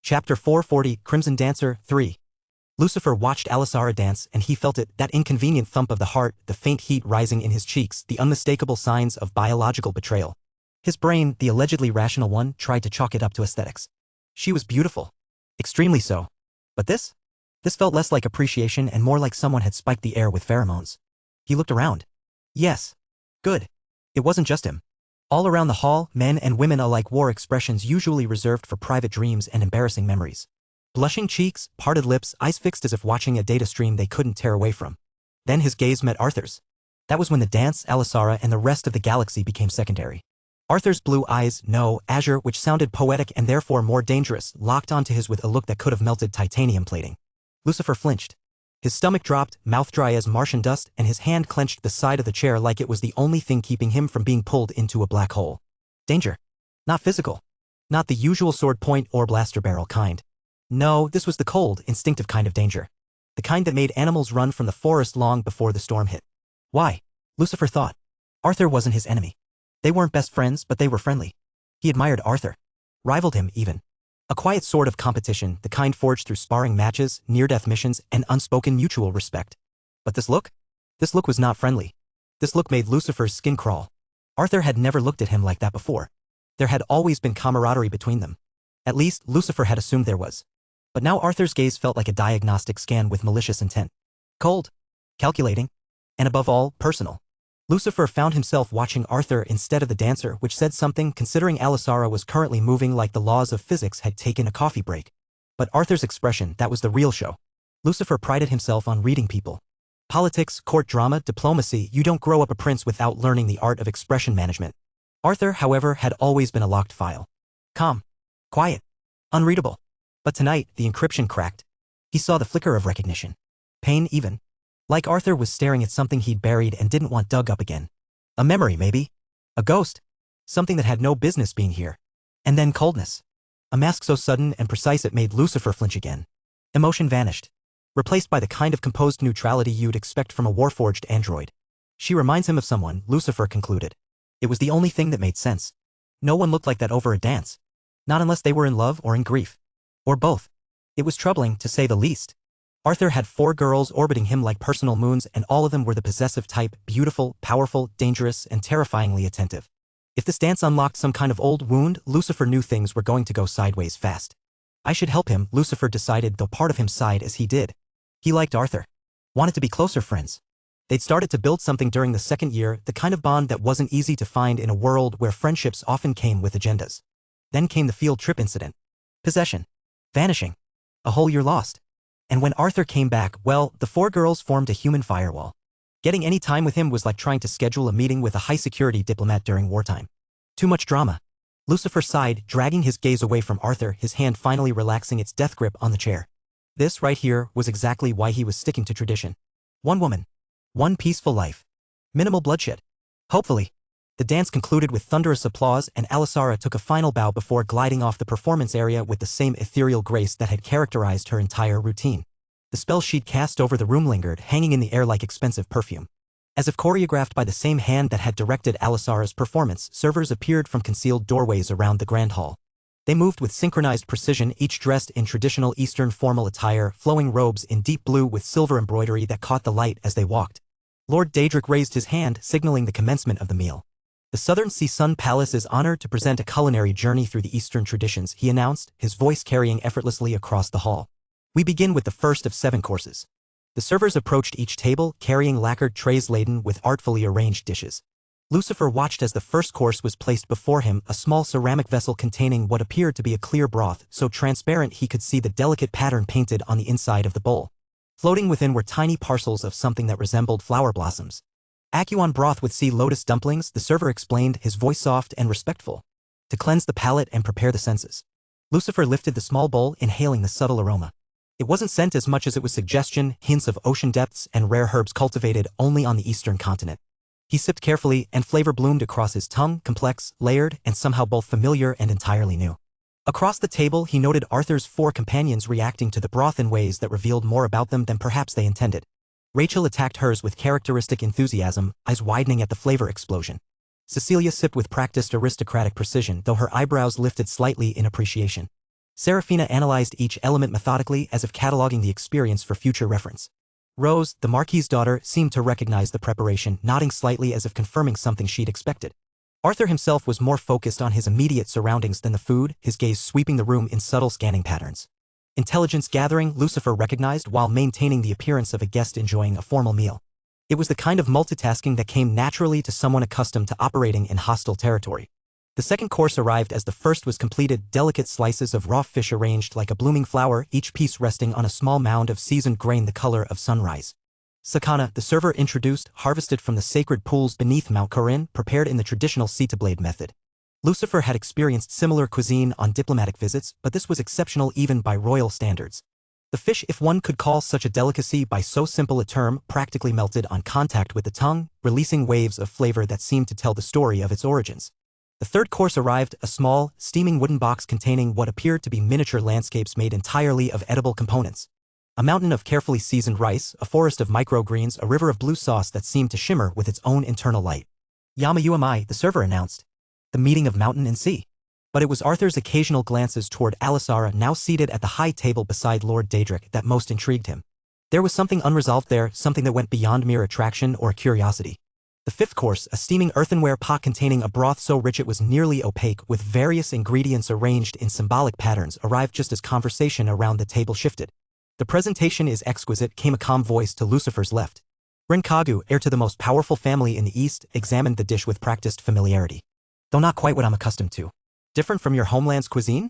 Chapter 440, Crimson Dancer, 3. Lucifer watched Alisara dance and he felt it, that inconvenient thump of the heart, the faint heat rising in his cheeks, the unmistakable signs of biological betrayal. His brain, the allegedly rational one, tried to chalk it up to aesthetics. She was beautiful. Extremely so. But this? This felt less like appreciation and more like someone had spiked the air with pheromones. He looked around. Yes. Good. It wasn't just him. All around the hall, men and women alike wore expressions usually reserved for private dreams and embarrassing memories. Blushing cheeks, parted lips, eyes fixed as if watching a data stream they couldn't tear away from. Then his gaze met Arthur's. That was when the dance, Alisara, and the rest of the galaxy became secondary. Arthur's blue eyes, no, azure, which sounded poetic and therefore more dangerous, locked onto his with a look that could have melted titanium plating. Lucifer flinched. His stomach dropped, mouth dry as Martian dust, and his hand clenched the side of the chair like it was the only thing keeping him from being pulled into a black hole. Danger. Not physical. Not the usual sword point or blaster barrel kind. No, this was the cold, instinctive kind of danger. The kind that made animals run from the forest long before the storm hit. Why? Lucifer thought. Arthur wasn't his enemy. They weren't best friends, but they were friendly. He admired Arthur. Rivaled him, even. A quiet sort of competition, the kind forged through sparring matches, near-death missions, and unspoken mutual respect. But this look? This look was not friendly. This look made Lucifer's skin crawl. Arthur had never looked at him like that before. There had always been camaraderie between them. At least, Lucifer had assumed there was. But now Arthur's gaze felt like a diagnostic scan with malicious intent. Cold. Calculating. And above all, personal. Lucifer found himself watching Arthur instead of the dancer, which said something considering Alisara was currently moving like the laws of physics had taken a coffee break. But Arthur's expression, that was the real show. Lucifer prided himself on reading people. Politics, court drama, diplomacy, you don't grow up a prince without learning the art of expression management. Arthur, however, had always been a locked file. Calm. Quiet. Unreadable. But tonight, the encryption cracked. He saw the flicker of recognition. Pain, even. Like Arthur was staring at something he'd buried and didn't want dug up again. A memory, maybe. A ghost. Something that had no business being here. And then coldness. A mask so sudden and precise it made Lucifer flinch again. Emotion vanished. Replaced by the kind of composed neutrality you'd expect from a warforged android. She reminds him of someone, Lucifer concluded. It was the only thing that made sense. No one looked like that over a dance. Not unless they were in love or in grief. Or both. It was troubling, to say the least. Arthur had 4 girls orbiting him like personal moons, and all of them were the possessive type, beautiful, powerful, dangerous, and terrifyingly attentive. If this dance unlocked some kind of old wound, Lucifer knew things were going to go sideways fast. I should help him, Lucifer decided, though part of him sighed as he did. He liked Arthur. Wanted to be closer friends. They'd started to build something during the second year, the kind of bond that wasn't easy to find in a world where friendships often came with agendas. Then came the field trip incident. Possession. Vanishing. A whole year lost. And when Arthur came back, well, the 4 girls formed a human firewall. Getting any time with him was like trying to schedule a meeting with a high-security diplomat during wartime. Too much drama. Lucifer sighed, dragging his gaze away from Arthur, his hand finally relaxing its death grip on the chair. This, right here, was exactly why he was sticking to tradition. One woman. One peaceful life. Minimal bloodshed. Hopefully. The dance concluded with thunderous applause, and Alisara took a final bow before gliding off the performance area with the same ethereal grace that had characterized her entire routine. The spell she'd cast over the room lingered, hanging in the air like expensive perfume. As if choreographed by the same hand that had directed Alisara's performance, servers appeared from concealed doorways around the grand hall. They moved with synchronized precision, each dressed in traditional Eastern formal attire, flowing robes in deep blue with silver embroidery that caught the light as they walked. Lord Daedric raised his hand, signaling the commencement of the meal. The Southern Sea Sun Palace is honored to present a culinary journey through the Eastern traditions, he announced, his voice carrying effortlessly across the hall. We begin with the first of 7 courses. The servers approached each table, carrying lacquered trays laden with artfully arranged dishes. Lucifer watched as the first course was placed before him, a small ceramic vessel containing what appeared to be a clear broth, so transparent he could see the delicate pattern painted on the inside of the bowl. Floating within were tiny parcels of something that resembled flower blossoms. Acuon broth with sea lotus dumplings, the server explained, his voice soft and respectful. To cleanse the palate and prepare the senses. Lucifer lifted the small bowl, inhaling the subtle aroma. It wasn't scent as much as it was suggestion, hints of ocean depths and rare herbs cultivated only on the eastern continent. He sipped carefully, and flavor bloomed across his tongue, complex, layered, and somehow both familiar and entirely new. Across the table he noted Arthur's 4 companions reacting to the broth in ways that revealed more about them than perhaps they intended. Rachel attacked hers with characteristic enthusiasm, eyes widening at the flavor explosion. Cecilia sipped with practiced aristocratic precision, though her eyebrows lifted slightly in appreciation. Serafina analyzed each element methodically as if cataloging the experience for future reference. Rose, the Marquis's daughter, seemed to recognize the preparation, nodding slightly as if confirming something she'd expected. Arthur himself was more focused on his immediate surroundings than the food, his gaze sweeping the room in subtle scanning patterns. Intelligence gathering, Lucifer recognized while maintaining the appearance of a guest enjoying a formal meal. It was the kind of multitasking that came naturally to someone accustomed to operating in hostile territory. The second course arrived as the first was completed, delicate slices of raw fish arranged like a blooming flower, each piece resting on a small mound of seasoned grain the color of sunrise. Sakana, the server introduced, harvested from the sacred pools beneath Mount Corinne, prepared in the traditional Sita-blade method. Lucifer had experienced similar cuisine on diplomatic visits, but this was exceptional even by royal standards. The fish, if one could call such a delicacy by so simple a term, practically melted on contact with the tongue, releasing waves of flavor that seemed to tell the story of its origins. The third course arrived, a small, steaming wooden box containing what appeared to be miniature landscapes made entirely of edible components. A mountain of carefully seasoned rice, a forest of microgreens, a river of blue sauce that seemed to shimmer with its own internal light. Yama Uami, the server announced. The meeting of mountain and sea. But it was Arthur's occasional glances toward Alisara, now seated at the high table beside Lord Daedric, that most intrigued him. There was something unresolved there, something that went beyond mere attraction or curiosity. The fifth course, a steaming earthenware pot containing a broth so rich it was nearly opaque, with various ingredients arranged in symbolic patterns, arrived just as conversation around the table shifted. The presentation is exquisite, came a calm voice to Lucifer's left. Renkagu, heir to the most powerful family in the East, examined the dish with practiced familiarity. Though not quite what I'm accustomed to. Different from your homeland's cuisine?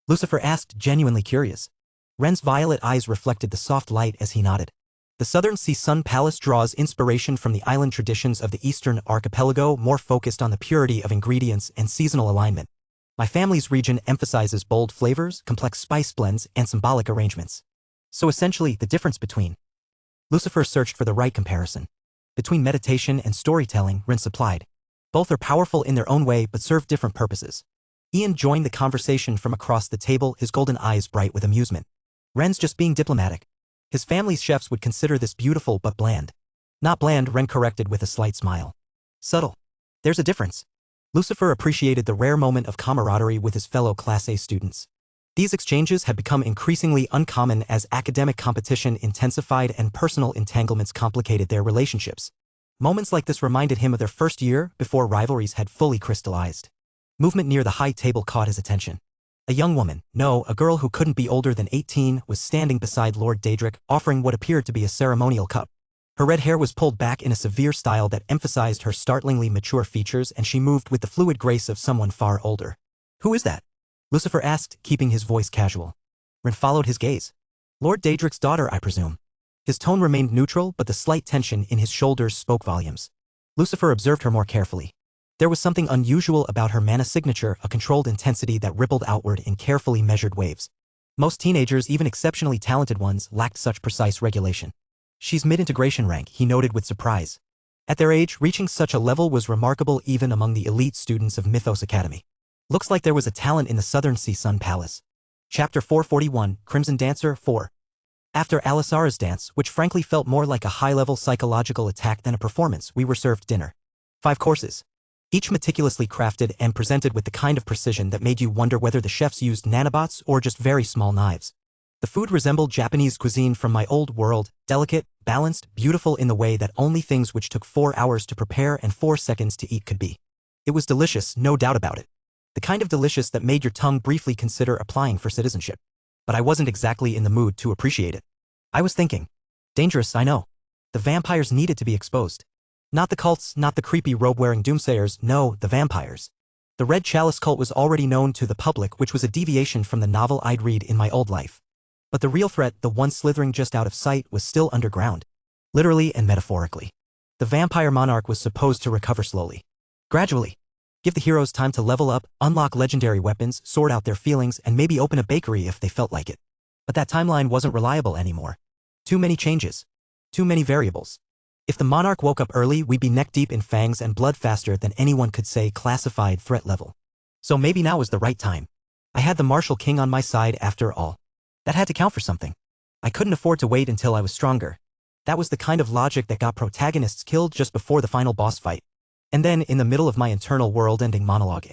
Lucifer asked, genuinely curious. Ren's violet eyes reflected the soft light as he nodded. The Southern Sea Sun Palace draws inspiration from the island traditions of the Eastern Archipelago, more focused on the purity of ingredients and seasonal alignment. My family's region emphasizes bold flavors, complex spice blends, and symbolic arrangements. So essentially, the difference between. Lucifer searched for the right comparison. Between meditation and storytelling, Ren supplied. Both are powerful in their own way but serve different purposes. Ian joined the conversation from across the table, his golden eyes bright with amusement. Ren's just being diplomatic. His family's chefs would consider this beautiful but bland. Not bland, Ren corrected with a slight smile. Subtle. There's a difference. Lucifer appreciated the rare moment of camaraderie with his fellow Class A students. These exchanges had become increasingly uncommon as academic competition intensified and personal entanglements complicated their relationships. Moments like this reminded him of their first year before rivalries had fully crystallized. Movement near the high table caught his attention. A young woman, no, a girl who couldn't be older than 18, was standing beside Lord Daedric, offering what appeared to be a ceremonial cup. Her red hair was pulled back in a severe style that emphasized her startlingly mature features, and she moved with the fluid grace of someone far older. Who is that? Lucifer asked, keeping his voice casual. Ren followed his gaze. Lord Daedric's daughter, I presume. His tone remained neutral, but the slight tension in his shoulders spoke volumes. Lucifer observed her more carefully. There was something unusual about her mana signature, a controlled intensity that rippled outward in carefully measured waves. Most teenagers, even exceptionally talented ones, lacked such precise regulation. She's mid-integration rank, he noted with surprise. At their age, reaching such a level was remarkable even among the elite students of Mythos Academy. Looks like there was a talent in the Southern Sea Sun Palace. Chapter 441, Crimson Dancer 4. After Alisara's dance, which frankly felt more like a high-level psychological attack than a performance, we were served dinner. 5 courses. Each meticulously crafted and presented with the kind of precision that made you wonder whether the chefs used nanobots or just very small knives. The food resembled Japanese cuisine from my old world, delicate, balanced, beautiful in the way that only things which took 4 hours to prepare and 4 seconds to eat could be. It was delicious, no doubt about it. The kind of delicious that made your tongue briefly consider applying for citizenship. But I wasn't exactly in the mood to appreciate it. I was thinking. Dangerous, I know. The vampires needed to be exposed. Not the cults, not the creepy robe-wearing doomsayers, no, the vampires. The Red Chalice cult was already known to the public, which was a deviation from the novel I'd read in my old life. But the real threat, the one slithering just out of sight, was still underground. Literally and metaphorically. The vampire monarch was supposed to recover slowly. Gradually. Give the heroes time to level up, unlock legendary weapons, sort out their feelings, and maybe open a bakery if they felt like it. But that timeline wasn't reliable anymore. Too many changes. Too many variables. If the monarch woke up early, we'd be neck-deep in fangs and blood faster than anyone could say classified threat level. So maybe now was the right time. I had the Martial King on my side after all. That had to count for something. I couldn't afford to wait until I was stronger. That was the kind of logic that got protagonists killed just before the final boss fight. And then, in the middle of my internal world-ending monologue,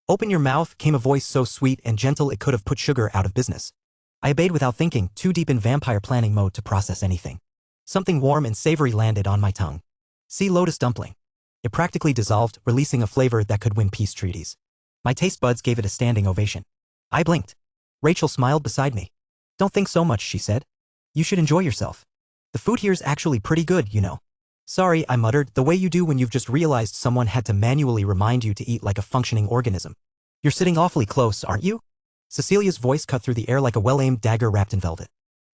Open your mouth, came a voice so sweet and gentle it could have put sugar out of business. I obeyed without thinking, too deep in vampire planning mode to process anything. Something warm and savory landed on my tongue. Sea lotus dumpling. It practically dissolved, releasing a flavor that could win peace treaties. My taste buds gave it a standing ovation. I blinked. Rachel smiled beside me. Don't think so much, she said. You should enjoy yourself. The food here's actually pretty good, you know. Sorry, I muttered, the way you do when you've just realized someone had to manually remind you to eat like a functioning organism. You're sitting awfully close, aren't you? Cecilia's voice cut through the air like a well-aimed dagger wrapped in velvet.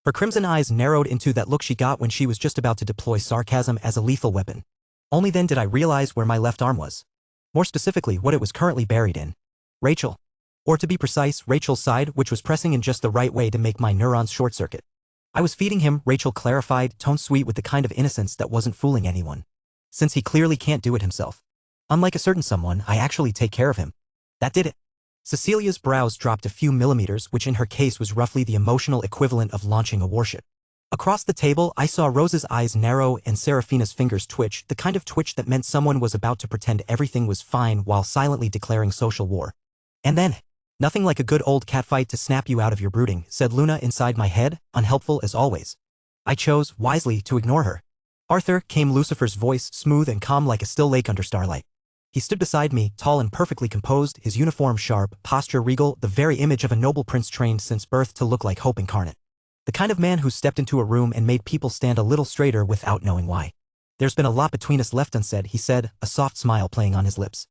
Her crimson eyes narrowed into that look she got when she was just about to deploy sarcasm as a lethal weapon. Only then did I realize where my left arm was. More specifically, what it was currently buried in. Rachel. Or to be precise, Rachel's side, which was pressing in just the right way to make my neurons short-circuit. I was feeding him, Rachel clarified, tone sweet with the kind of innocence that wasn't fooling anyone. Since he clearly can't do it himself. Unlike a certain someone, I actually take care of him. That did it. Cecilia's brows dropped a few millimeters, which in her case was roughly the emotional equivalent of launching a warship. Across the table, I saw Rose's eyes narrow and Seraphina's fingers twitch, the kind of twitch that meant someone was about to pretend everything was fine while silently declaring social war. And then, nothing like a good old catfight to snap you out of your brooding, said Luna inside my head, unhelpful as always. I chose, wisely, to ignore her. Arthur, came Lucifer's voice, smooth and calm like a still lake under starlight. He stood beside me, tall and perfectly composed, his uniform sharp, posture regal, the very image of a noble prince trained since birth to look like hope incarnate. The kind of man who stepped into a room and made people stand a little straighter without knowing why. There's been a lot between us left unsaid, he said, a soft smile playing on his lips.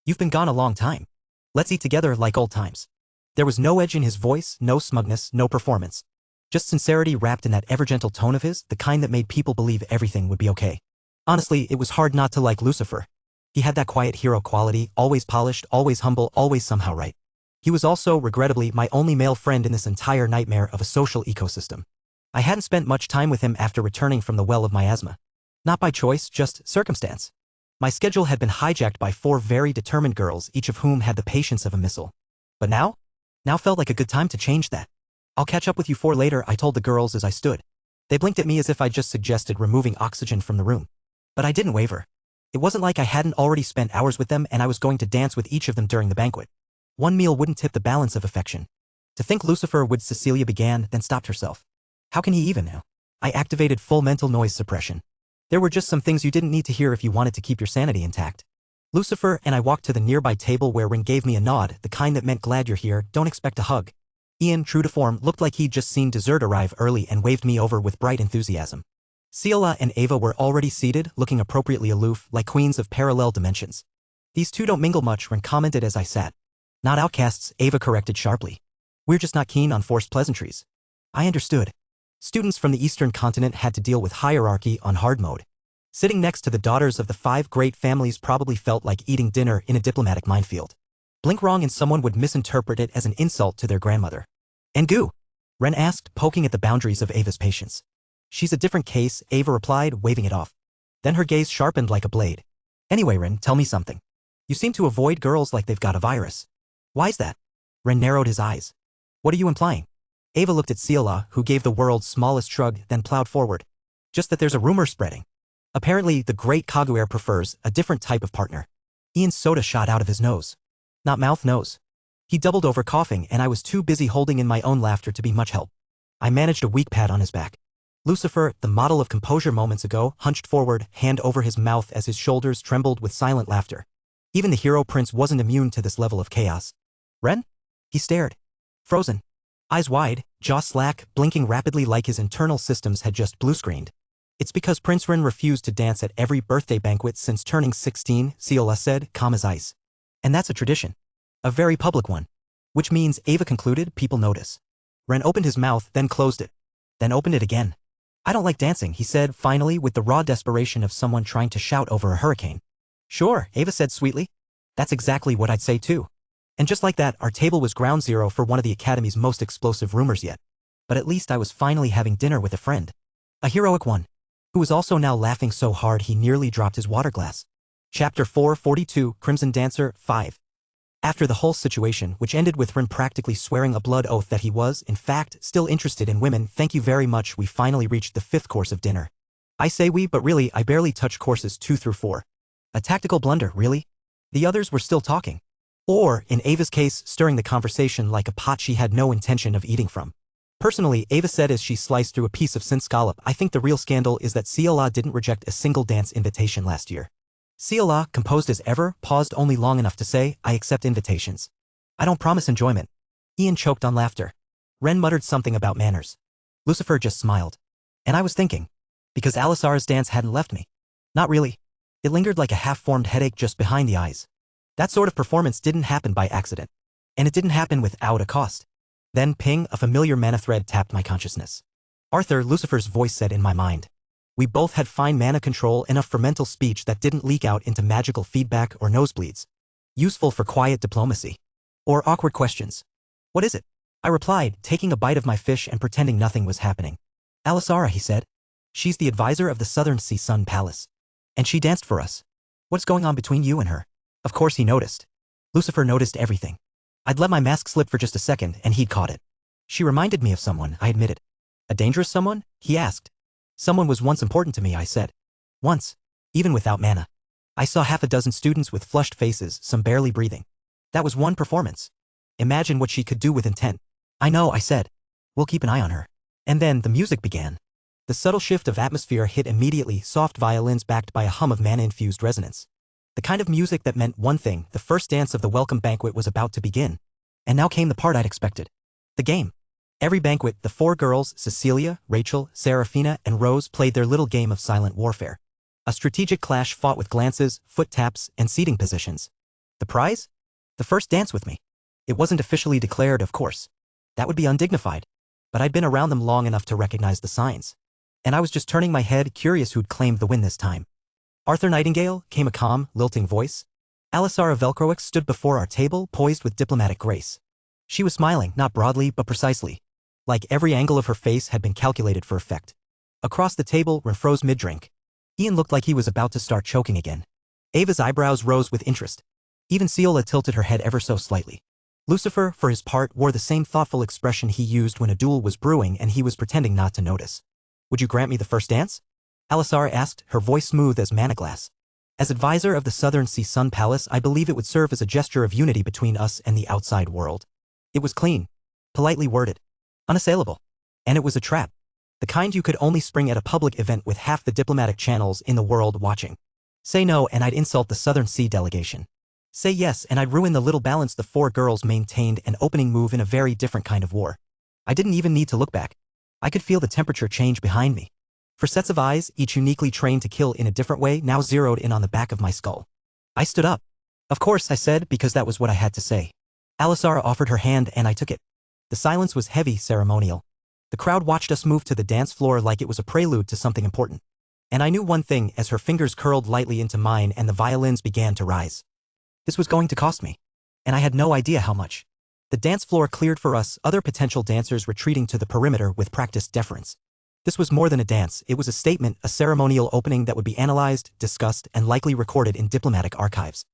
You've been gone a long time. Let's eat together like old times. There was no edge in his voice, no smugness, no performance. Just sincerity wrapped in that ever-gentle tone of his, the kind that made people believe everything would be okay. Honestly, it was hard not to like Lucifer. He had that quiet hero quality, always polished, always humble, always somehow right. He was also, regrettably, my only male friend in this entire nightmare of a social ecosystem. I hadn't spent much time with him after returning from the well of miasma. Not by choice, just circumstance. My schedule had been hijacked by 4 very determined girls, each of whom had the patience of a missile. But now felt like a good time to change that. I'll catch up with you 4 later, I told the girls as I stood. They blinked at me as if I'd just suggested removing oxygen from the room. But I didn't waver. It wasn't like I hadn't already spent hours with them and I was going to dance with each of them during the banquet. One meal wouldn't tip the balance of affection. To think Lucifer would, Cecilia began, then stopped herself. How can he even now? I activated full mental noise suppression. There were just some things you didn't need to hear if you wanted to keep your sanity intact. Lucifer and I walked to the nearby table where Rin gave me a nod, the kind that meant glad you're here, don't expect a hug. Ian, true to form, looked like he'd just seen dessert arrive early and waved me over with bright enthusiasm. Ciela and Ava were already seated, looking appropriately aloof, like queens of parallel dimensions. These two don't mingle much, Rin commented as I sat. Not outcasts, Ava corrected sharply. We're just not keen on forced pleasantries. I understood. Students from the Eastern continent had to deal with hierarchy on hard mode. Sitting next to the daughters of the 5 great families probably felt like eating dinner in a diplomatic minefield. Blink wrong and someone would misinterpret it as an insult to their grandmother. And goo? Ren asked, poking at the boundaries of Ava's patience. She's a different case, Ava replied, waving it off. Then her gaze sharpened like a blade. Anyway, Ren, tell me something. You seem to avoid girls like they've got a virus. Why's that? Ren narrowed his eyes. What are you implying? Ava looked at Ciela, who gave the world's smallest shrug, then plowed forward. Just that there's a rumor spreading. Apparently, the great Kaguya prefers a different type of partner. Ian's soda shot out of his nose. Not mouth, nose. He doubled over coughing and I was too busy holding in my own laughter to be much help. I managed a weak pat on his back. Lucifer, the model of composure moments ago, hunched forward, hand over his mouth as his shoulders trembled with silent laughter. Even the hero prince wasn't immune to this level of chaos. Ren? He stared. Frozen. Eyes wide, jaw slack, blinking rapidly like his internal systems had just blue-screened. It's because Prince Ren refused to dance at every birthday banquet since turning 16, Ciela said, calm as ice. And that's a tradition. A very public one. Which means, Ava concluded, people notice. Ren opened his mouth, then closed it. Then opened it again. I don't like dancing, he said, finally, with the raw desperation of someone trying to shout over a hurricane. Sure, Ava said sweetly. That's exactly what I'd say too. And just like that, our table was ground zero for one of the Academy's most explosive rumors yet. But at least I was finally having dinner with a friend. A heroic one. Who was also now laughing so hard he nearly dropped his water glass. Chapter 442, Crimson Dancer, 5. After the whole situation, which ended with Rin practically swearing a blood oath that he was, in fact, still interested in women, thank you very much, we finally reached the 5th course of dinner. I say we, but really, I barely touched courses 2 through 4. A tactical blunder, really? The others were still talking. Or, in Ava's case, stirring the conversation like a pot she had no intention of eating from. Personally, Ava said as she sliced through a piece of Saint scallop, I think the real scandal is that CLA didn't reject a single dance invitation last year. CLA, composed as ever, paused only long enough to say, I accept invitations. I don't promise enjoyment. Ian choked on laughter. Ren muttered something about manners. Lucifer just smiled. And I was thinking. Because Alisara's dance hadn't left me. Not really. It lingered like a half-formed headache just behind the eyes. That sort of performance didn't happen by accident. And it didn't happen without a cost. Then, ping, a familiar mana thread tapped my consciousness. Arthur, Lucifer's voice said in my mind. We both had fine mana control, enough for mental speech that didn't leak out into magical feedback or nosebleeds. Useful for quiet diplomacy. Or awkward questions. What is it? I replied, taking a bite of my fish and pretending nothing was happening. Alisara, he said. She's the advisor of the Southern Sea Sun Palace. And she danced for us. What's going on between you and her? Of course he noticed. Lucifer noticed everything. I'd let my mask slip for just a second and he'd caught it. She reminded me of someone, I admitted. A dangerous someone? He asked. Someone was once important to me, I said. Once. Even without mana. I saw half a dozen students with flushed faces, some barely breathing. That was one performance. Imagine what she could do with intent. I know, I said. We'll keep an eye on her. And then the music began. The subtle shift of atmosphere hit immediately, soft violins backed by a hum of mana-infused resonance. The kind of music that meant one thing, the first dance of the welcome banquet was about to begin. And now came the part I'd expected. The game. Every banquet, the four girls, Cecilia, Rachel, Serafina, and Rose played their little game of silent warfare. A strategic clash fought with glances, foot taps, and seating positions. The prize? The first dance with me. It wasn't officially declared, of course. That would be undignified. But I'd been around them long enough to recognize the signs. And I was just turning my head, curious who'd claimed the win this time. Arthur Nightingale, came a calm, lilting voice. Alisara Velcroix stood before our table, poised with diplomatic grace. She was smiling, not broadly, but precisely. Like every angle of her face had been calculated for effect. Across the table, Ren froze mid-drink. Ian looked like he was about to start choking again. Ava's eyebrows rose with interest. Even Ceola tilted her head ever so slightly. Lucifer, for his part, wore the same thoughtful expression he used when a duel was brewing and he was pretending not to notice. Would you grant me the first dance? Alisara asked, her voice smooth as mana glass. As advisor of the Southern Sea Sun Palace, I believe it would serve as a gesture of unity between us and the outside world. It was clean. Politely worded. Unassailable. And it was a trap. The kind you could only spring at a public event with half the diplomatic channels in the world watching. Say no and I'd insult the Southern Sea delegation. Say yes and I'd ruin the little balance the four girls maintained, an opening move in a very different kind of war. I didn't even need to look back. I could feel the temperature change behind me. For sets of eyes, each uniquely trained to kill in a different way, now zeroed in on the back of my skull. I stood up. Of course, I said, because that was what I had to say. Alisara offered her hand and I took it. The silence was heavy, ceremonial. The crowd watched us move to the dance floor like it was a prelude to something important. And I knew one thing as her fingers curled lightly into mine and the violins began to rise. This was going to cost me. And I had no idea how much. The dance floor cleared for us, other potential dancers retreating to the perimeter with practiced deference. This was more than a dance, it was a statement, a ceremonial opening that would be analyzed, discussed, and likely recorded in diplomatic archives.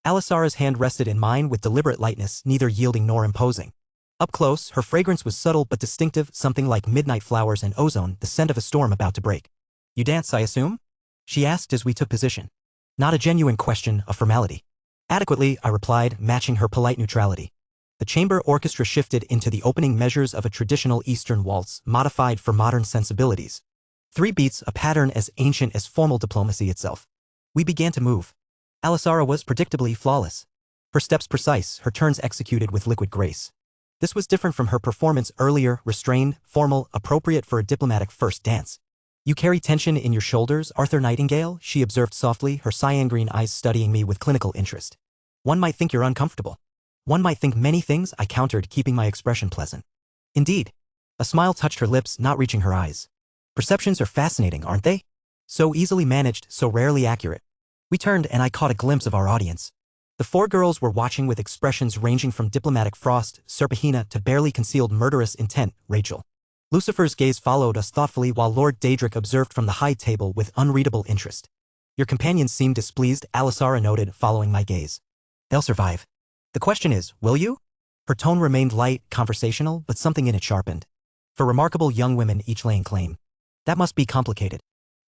Alisara's hand rested in mine with deliberate lightness, neither yielding nor imposing. Up close, her fragrance was subtle but distinctive, something like midnight flowers and ozone, the scent of a storm about to break. You dance, I assume? She asked as we took position. Not a genuine question, a formality. Adequately, I replied, matching her polite neutrality. The chamber orchestra shifted into the opening measures of a traditional Eastern waltz, modified for modern sensibilities. 3 beats, a pattern as ancient as formal diplomacy itself. We began to move. Alisara was predictably flawless. Her steps precise, her turns executed with liquid grace. This was different from her performance earlier, restrained, formal, appropriate for a diplomatic first dance. You carry tension in your shoulders, Arthur Nightingale, she observed softly, her cyan-green eyes studying me with clinical interest. One might think you're uncomfortable. One might think many things, I countered, keeping my expression pleasant. Indeed. A smile touched her lips, not reaching her eyes. Perceptions are fascinating, aren't they? So easily managed, so rarely accurate. We turned and I caught a glimpse of our audience. The 4 girls were watching with expressions ranging from diplomatic frost, Serpahina, to barely concealed murderous intent, Rachel. Lucifer's gaze followed us thoughtfully while Lord Daedric observed from the high table with unreadable interest. Your companions seem displeased, Alisara noted, following my gaze. They'll survive. The question is, will you? Her tone remained light, conversational, but something in it sharpened. For remarkable young women each laying claim. That must be complicated.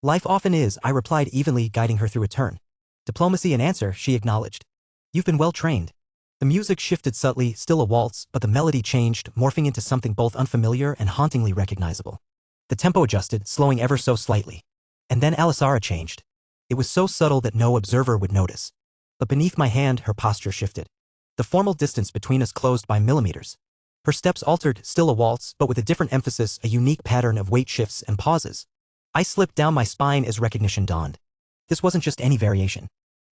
Life often is, I replied evenly, guiding her through a turn. Diplomacy an answer, she acknowledged. You've been well trained. The music shifted subtly, still a waltz, but the melody changed, morphing into something both unfamiliar and hauntingly recognizable. The tempo adjusted, slowing ever so slightly. And then Alisara changed. It was so subtle that no observer would notice. But beneath my hand, her posture shifted. The formal distance between us closed by millimeters. Her steps altered, still a waltz, but with a different emphasis, a unique pattern of weight shifts and pauses. I slipped down my spine as recognition dawned. This wasn't just any variation.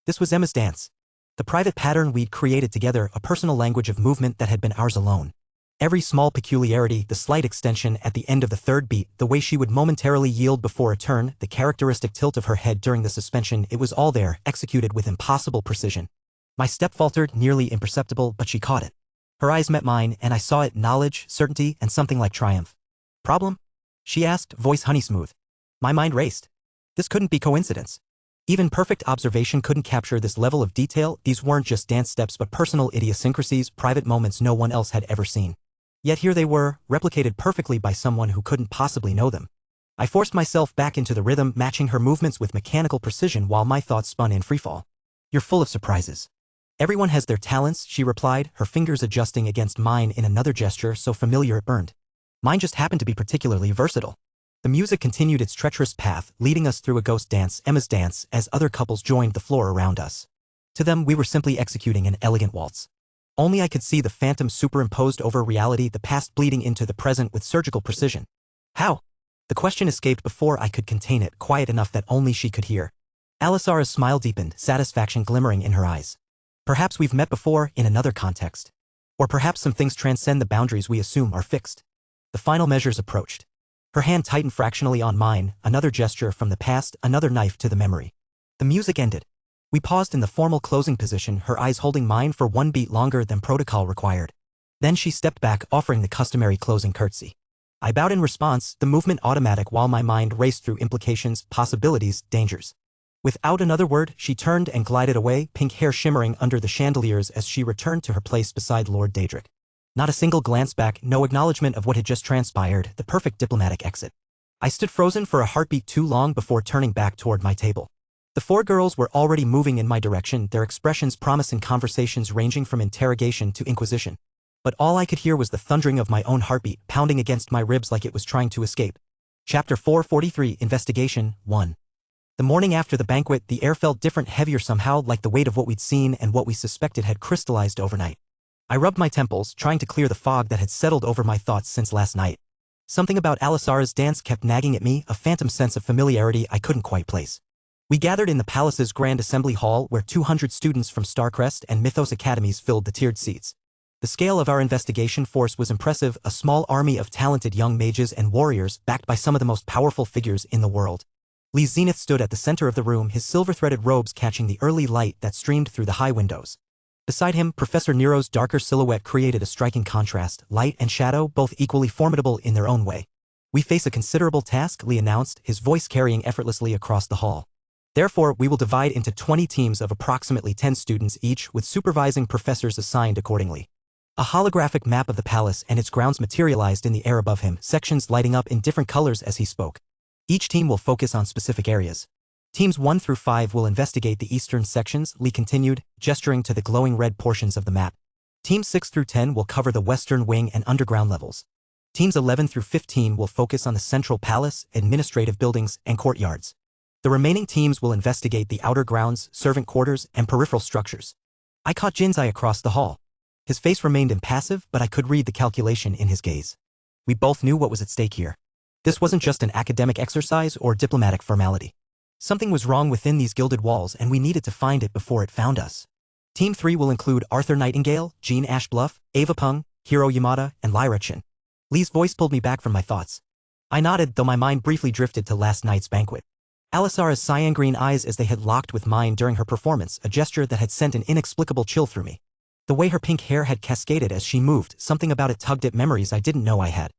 This was Emma's dance. The private pattern we'd created together, a personal language of movement that had been ours alone. Every small peculiarity, the slight extension at the end of the third beat, the way she would momentarily yield before a turn, the characteristic tilt of her head during the suspension, it was all there, executed with impossible precision. My step faltered, nearly imperceptible, but she caught it. Her eyes met mine, and I saw it, knowledge, certainty, and something like triumph. Problem? She asked, voice honey smooth. My mind raced. This couldn't be coincidence. Even perfect observation couldn't capture this level of detail. These weren't just dance steps but personal idiosyncrasies, private moments no one else had ever seen. Yet here they were, replicated perfectly by someone who couldn't possibly know them. I forced myself back into the rhythm, matching her movements with mechanical precision while my thoughts spun in freefall. You're full of surprises. Everyone has their talents, she replied, her fingers adjusting against mine in another gesture so familiar it burned. Mine just happened to be particularly versatile. The music continued its treacherous path, leading us through a ghost dance, Emma's dance, as other couples joined the floor around us. To them, we were simply executing an elegant waltz. Only I could see the phantom superimposed over reality, the past bleeding into the present with surgical precision. How? The question escaped before I could contain it, quiet enough that only she could hear. Alisara's smile deepened, satisfaction glimmering in her eyes. Perhaps we've met before, in another context. Or perhaps some things transcend the boundaries we assume are fixed. The final measures approached. Her hand tightened fractionally on mine, another gesture from the past, another knife to the memory. The music ended. We paused in the formal closing position, her eyes holding mine for one beat longer than protocol required. Then she stepped back, offering the customary closing curtsy. I bowed in response, the movement automatic while my mind raced through implications, possibilities, dangers. Without another word, she turned and glided away, pink hair shimmering under the chandeliers as she returned to her place beside Lord Daedric. Not a single glance back, no acknowledgement of what had just transpired, the perfect diplomatic exit. I stood frozen for a heartbeat too long before turning back toward my table. The four girls were already moving in my direction, their expressions promising conversations ranging from interrogation to inquisition. But all I could hear was the thundering of my own heartbeat, pounding against my ribs like it was trying to escape. Chapter 443, Investigation 1. The morning after the banquet, the air felt different, heavier somehow, like the weight of what we'd seen and what we suspected had crystallized overnight. I rubbed my temples, trying to clear the fog that had settled over my thoughts since last night. Something about Alisara's dance kept nagging at me, a phantom sense of familiarity I couldn't quite place. We gathered in the palace's grand assembly hall where 200 students from Starcrest and Mythos academies filled the tiered seats. The scale of our investigation force was impressive, a small army of talented young mages and warriors backed by some of the most powerful figures in the world. Lee Zenith stood at the center of the room, his silver-threaded robes catching the early light that streamed through the high windows. Beside him, Professor Nero's darker silhouette created a striking contrast, light and shadow, both equally formidable in their own way. We face a considerable task, Lee announced, his voice carrying effortlessly across the hall. Therefore, we will divide into 20 teams of approximately 10 students each, with supervising professors assigned accordingly. A holographic map of the palace and its grounds materialized in the air above him, sections lighting up in different colors as he spoke. Each team will focus on specific areas. Teams 1 through 5 will investigate the eastern sections, Lee continued, gesturing to the glowing red portions of the map. Teams 6 through 10 will cover the western wing and underground levels. Teams 11 through 15 will focus on the central palace, administrative buildings, and courtyards. The remaining teams will investigate the outer grounds, servant quarters, and peripheral structures. I caught Jin's eye across the hall. His face remained impassive, but I could read the calculation in his gaze. We both knew what was at stake here. This wasn't just an academic exercise or diplomatic formality. Something was wrong within these gilded walls, and we needed to find it before it found us. Team 3 will include Arthur Nightingale, Jean Ashbluff, Ava Peng, Hiro Yamada, and Lyra Chin. Lee's voice pulled me back from my thoughts. I nodded, though my mind briefly drifted to last night's banquet. Alisara's cyan-green eyes as they had locked with mine during her performance, a gesture that had sent an inexplicable chill through me. The way her pink hair had cascaded as she moved, something about it tugged at memories I didn't know I had.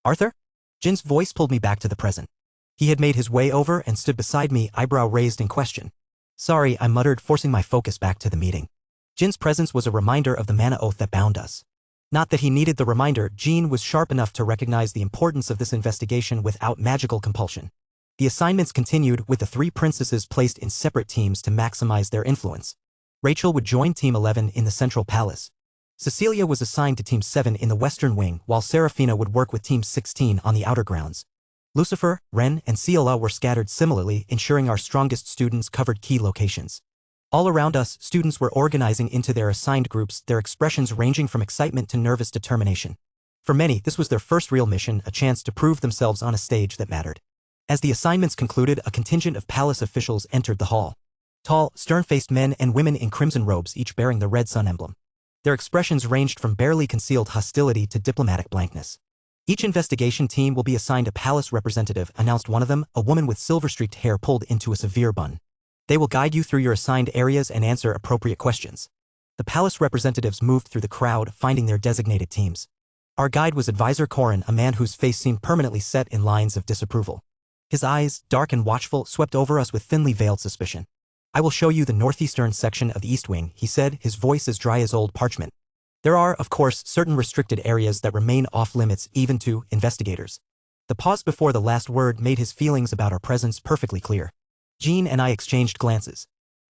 Arthur? Jin's voice pulled me back to the present. He had made his way over and stood beside me, eyebrow raised in question. Sorry, I muttered, forcing my focus back to the meeting. Jin's presence was a reminder of the mana oath that bound us. Not that he needed the reminder, Jean was sharp enough to recognize the importance of this investigation without magical compulsion. The assignments continued, with the 3 princesses placed in separate teams to maximize their influence. Rachel would join Team 11 in the Central Palace. Cecilia was assigned to Team 7 in the Western Wing, while Serafina would work with Team 16 on the outer grounds. Lucifer, Ren, and Ciela were scattered similarly, ensuring our strongest students covered key locations. All around us, students were organizing into their assigned groups, their expressions ranging from excitement to nervous determination. For many, this was their first real mission, a chance to prove themselves on a stage that mattered. As the assignments concluded, a contingent of palace officials entered the hall. Tall, stern-faced men and women in crimson robes, each bearing the red sun emblem. Their expressions ranged from barely concealed hostility to diplomatic blankness. Each investigation team will be assigned a palace representative, announced one of them, a woman with silver-streaked hair pulled into a severe bun. They will guide you through your assigned areas and answer appropriate questions. The palace representatives moved through the crowd, finding their designated teams. Our guide was Advisor Corin, a man whose face seemed permanently set in lines of disapproval. His eyes, dark and watchful, swept over us with thinly veiled suspicion. "I will show you the northeastern section of the East Wing," he said, his voice as dry as old parchment. "There are, of course, certain restricted areas that remain off-limits even to investigators." The pause before the last word made his feelings about our presence perfectly clear. Jean and I exchanged glances.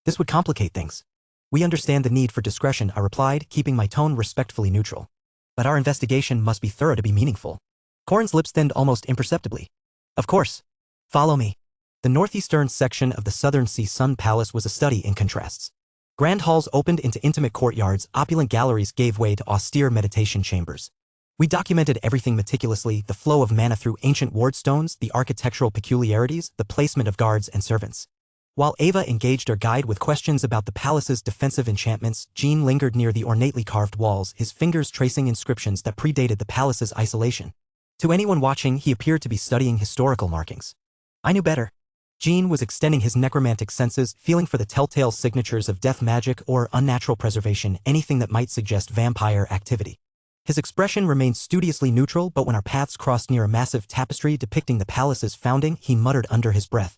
"This would complicate things." "We understand the need for discretion," I replied, keeping my tone respectfully neutral. "But our investigation must be thorough to be meaningful." Corin's lips thinned almost imperceptibly. "Of course. Follow me." The northeastern section of the Southern Sea Sun Palace was a study in contrasts. Grand halls opened into intimate courtyards, opulent galleries gave way to austere meditation chambers. We documented everything meticulously, the flow of mana through ancient ward stones, the architectural peculiarities, the placement of guards and servants. While Ava engaged our guide with questions about the palace's defensive enchantments, Jean lingered near the ornately carved walls, his fingers tracing inscriptions that predated the palace's isolation. To anyone watching, he appeared to be studying historical markings. I knew better. Jean was extending his necromantic senses, feeling for the telltale signatures of death magic or unnatural preservation, anything that might suggest vampire activity. His expression remained studiously neutral, but when our paths crossed near a massive tapestry depicting the palace's founding, he muttered under his breath,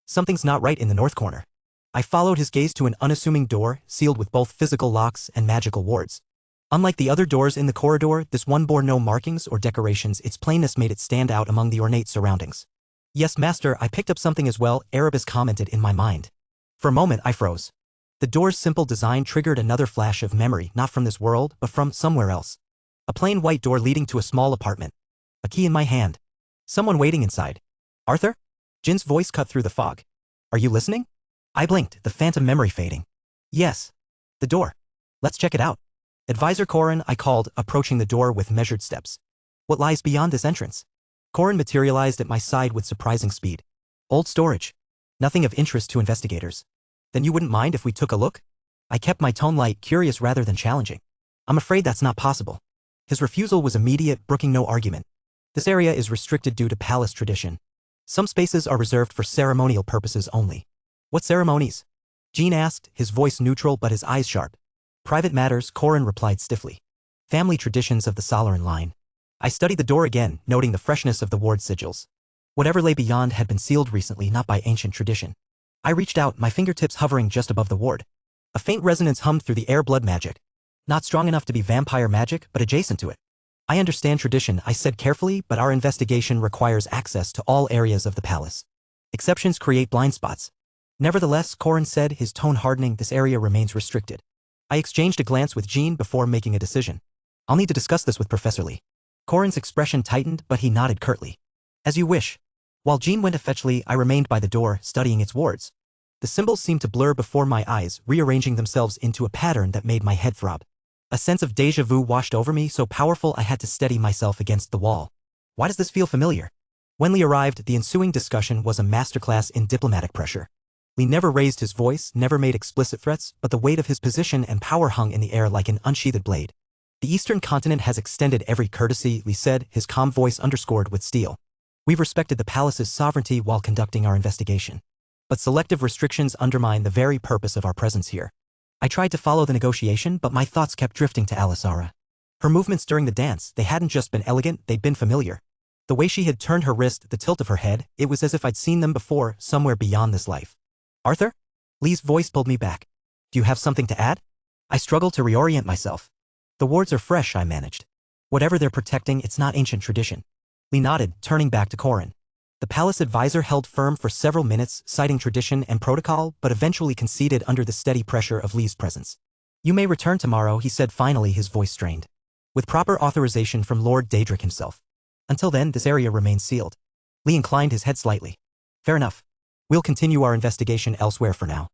"Something's not right in the north corner." I followed his gaze to an unassuming door, sealed with both physical locks and magical wards. Unlike the other doors in the corridor, this one bore no markings or decorations. Its plainness made it stand out among the ornate surroundings. "Yes, master, I picked up something as well," Erebus commented in my mind. For a moment, I froze. The door's simple design triggered another flash of memory, not from this world, but from somewhere else. A plain white door leading to a small apartment. A key in my hand. Someone waiting inside. "Arthur?" Jin's voice cut through the fog. "Are you listening?" I blinked, the phantom memory fading. "Yes. The door. Let's check it out." "Advisor Corin," I called, approaching the door with measured steps. "What lies beyond this entrance?" Corin materialized at my side with surprising speed. "Old storage. Nothing of interest to investigators." "Then you wouldn't mind if we took a look?" I kept my tone light, curious rather than challenging. "I'm afraid that's not possible." His refusal was immediate, brooking no argument. "This area is restricted due to palace tradition. Some spaces are reserved for ceremonial purposes only." "What ceremonies?" Jean asked, his voice neutral but his eyes sharp. "Private matters," Corin replied stiffly. "Family traditions of the Solaran line." I studied the door again, noting the freshness of the ward sigils. Whatever lay beyond had been sealed recently, not by ancient tradition. I reached out, my fingertips hovering just above the ward. A faint resonance hummed through the air. "Blood magic. Not strong enough to be vampire magic, but adjacent to it." "I understand tradition," I said carefully, "but our investigation requires access to all areas of the palace. Exceptions create blind spots." "Nevertheless," Corin said, his tone hardening, "this area remains restricted." I exchanged a glance with Jean before making a decision. "I'll need to discuss this with Professor Lee." Corin's expression tightened, but he nodded curtly. "As you wish." While Jean went to fetch Lee, I remained by the door, studying its wards. The symbols seemed to blur before my eyes, rearranging themselves into a pattern that made my head throb. A sense of déjà vu washed over me, so powerful I had to steady myself against the wall. Why does this feel familiar? When Lee arrived, the ensuing discussion was a masterclass in diplomatic pressure. Lee never raised his voice, never made explicit threats, but the weight of his position and power hung in the air like an unsheathed blade. "The Eastern continent has extended every courtesy," Lee said, his calm voice underscored with steel. "We've respected the palace's sovereignty while conducting our investigation. But selective restrictions undermine the very purpose of our presence here." I tried to follow the negotiation, but my thoughts kept drifting to Alisara. Her movements during the dance, they hadn't just been elegant, they'd been familiar. The way she had turned her wrist, the tilt of her head, it was as if I'd seen them before, somewhere beyond this life. "Arthur?" Lee's voice pulled me back. "Do you have something to add?" I struggled to reorient myself. "The wards are fresh," I managed. "Whatever they're protecting, it's not ancient tradition." Lee nodded, turning back to Corin. The palace advisor held firm for several minutes, citing tradition and protocol, but eventually conceded under the steady pressure of Lee's presence. "You may return tomorrow," he said, finally, his voice strained. "With proper authorization from Lord Daedric himself. Until then, this area remains sealed." Lee inclined his head slightly. "Fair enough. We'll continue our investigation elsewhere for now."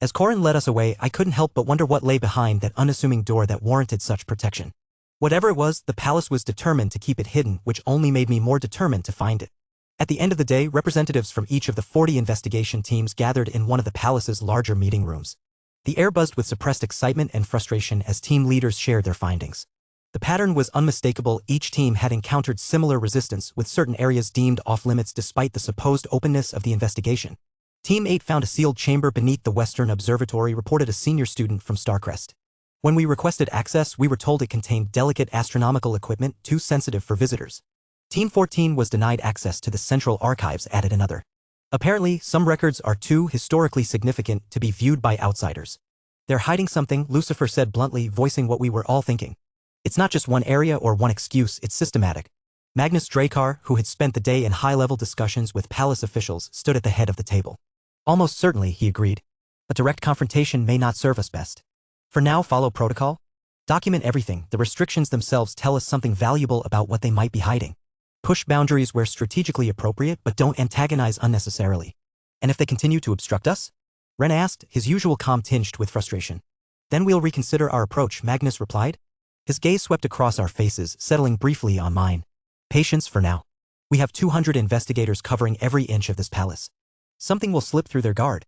As Corin led us away, I couldn't help but wonder what lay behind that unassuming door that warranted such protection. Whatever it was, the palace was determined to keep it hidden, which only made me more determined to find it. At the end of the day, representatives from each of the 40 investigation teams gathered in one of the palace's larger meeting rooms. The air buzzed with suppressed excitement and frustration as team leaders shared their findings. The pattern was unmistakable. Each team had encountered similar resistance, with certain areas deemed off-limits despite the supposed openness of the investigation. Team 8 found a sealed chamber beneath the Western Observatory, reported a senior student from Starcrest. When we requested access, we were told it contained delicate astronomical equipment too sensitive for visitors. Team 14 was denied access to the Central Archives, added another. Apparently, some records are too historically significant to be viewed by outsiders. "They're hiding something," Lucifer said bluntly, voicing what we were all thinking. "It's not just one area or one excuse, it's systematic." Magnus Dracar, who had spent the day in high-level discussions with palace officials, stood at the head of the table. "Almost certainly," he agreed. "But direct confrontation may not serve us best. For now, follow protocol. Document everything. The restrictions themselves tell us something valuable about what they might be hiding. Push boundaries where strategically appropriate, but don't antagonize unnecessarily." "And if they continue to obstruct us?" Ren asked, his usual calm tinged with frustration. "Then we'll reconsider our approach," Magnus replied. His gaze swept across our faces, settling briefly on mine. "Patience for now. We have 200 investigators covering every inch of this palace. Something will slip through their guard."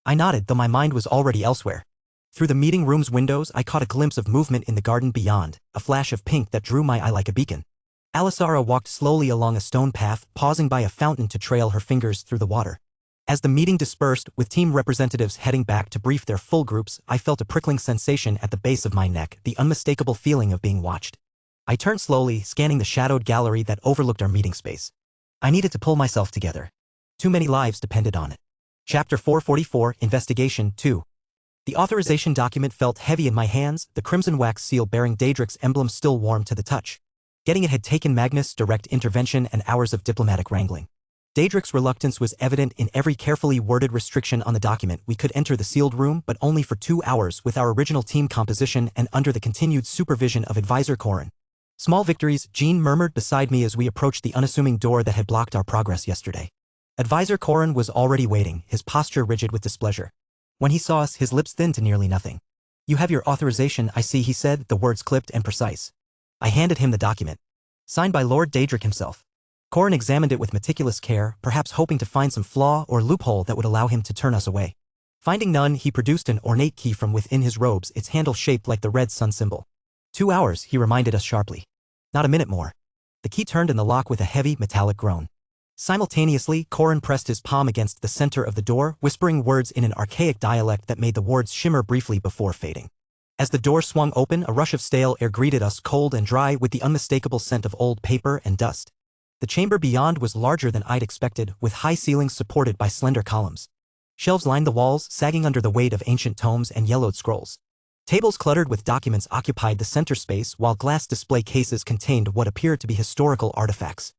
I nodded, though my mind was already elsewhere. Through the meeting room's windows, I caught a glimpse of movement in the garden beyond, a flash of pink that drew my eye like a beacon. Alisara walked slowly along a stone path, pausing by a fountain to trail her fingers through the water. As the meeting dispersed, with team representatives heading back to brief their full groups, I felt a prickling sensation at the base of my neck, the unmistakable feeling of being watched. I turned slowly, scanning the shadowed gallery that overlooked our meeting space. I needed to pull myself together. Too many lives depended on it. Chapter 444, Investigation 2. The authorization document felt heavy in my hands, the crimson wax seal bearing Daedric's emblem still warm to the touch. Getting it had taken Magnus' direct intervention and hours of diplomatic wrangling. Daedric's reluctance was evident in every carefully worded restriction on the document. We could enter the sealed room, but only for 2 hours with our original team composition and under the continued supervision of Advisor Corin. "Small victories," Jean murmured beside me as we approached the unassuming door that had blocked our progress yesterday. Advisor Corin was already waiting, his posture rigid with displeasure. When he saw us, his lips thinned to nearly nothing. "You have your authorization, I see," he said, the words clipped and precise. I handed him the document. Signed by Lord Daedric himself. Corin examined it with meticulous care, perhaps hoping to find some flaw or loophole that would allow him to turn us away. Finding none, he produced an ornate key from within his robes, its handle shaped like the red sun symbol. 2 hours, he reminded us sharply. Not a minute more. The key turned in the lock with a heavy, metallic groan. Simultaneously, Corin pressed his palm against the center of the door, whispering words in an archaic dialect that made the words shimmer briefly before fading. As the door swung open, a rush of stale air greeted us, cold and dry, with the unmistakable scent of old paper and dust. The chamber beyond was larger than I'd expected, with high ceilings supported by slender columns. Shelves lined the walls, sagging under the weight of ancient tomes and yellowed scrolls. Tables cluttered with documents occupied the center space, while glass display cases contained what appeared to be historical artifacts.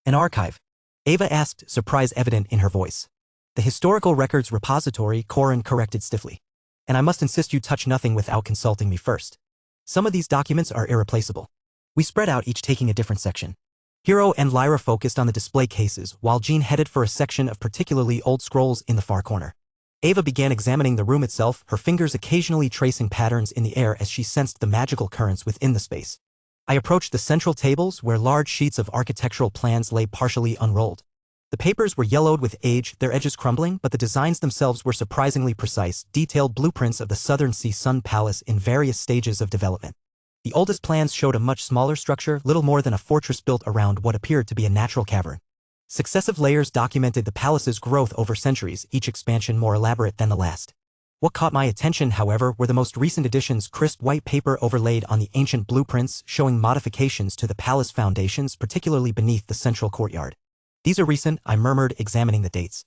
"An archive?" Ava asked, surprise evident in her voice. "The historical records repository," Corin corrected stiffly. "And I must insist you touch nothing without consulting me first. Some of these documents are irreplaceable." We spread out, each taking a different section. Hero and Lyra focused on the display cases, while Jean headed for a section of particularly old scrolls in the far corner. Ava began examining the room itself, her fingers occasionally tracing patterns in the air as she sensed the magical currents within the space. I approached the central tables, where large sheets of architectural plans lay partially unrolled. The papers were yellowed with age, their edges crumbling, but the designs themselves were surprisingly precise, detailed blueprints of the Southern Sea Sun Palace in various stages of development. The oldest plans showed a much smaller structure, little more than a fortress built around what appeared to be a natural cavern. Successive layers documented the palace's growth over centuries, each expansion more elaborate than the last. What caught my attention, however, were the most recent additions, crisp white paper overlaid on the ancient blueprints, showing modifications to the palace foundations, particularly beneath the central courtyard. "These are recent," I murmured, examining the dates.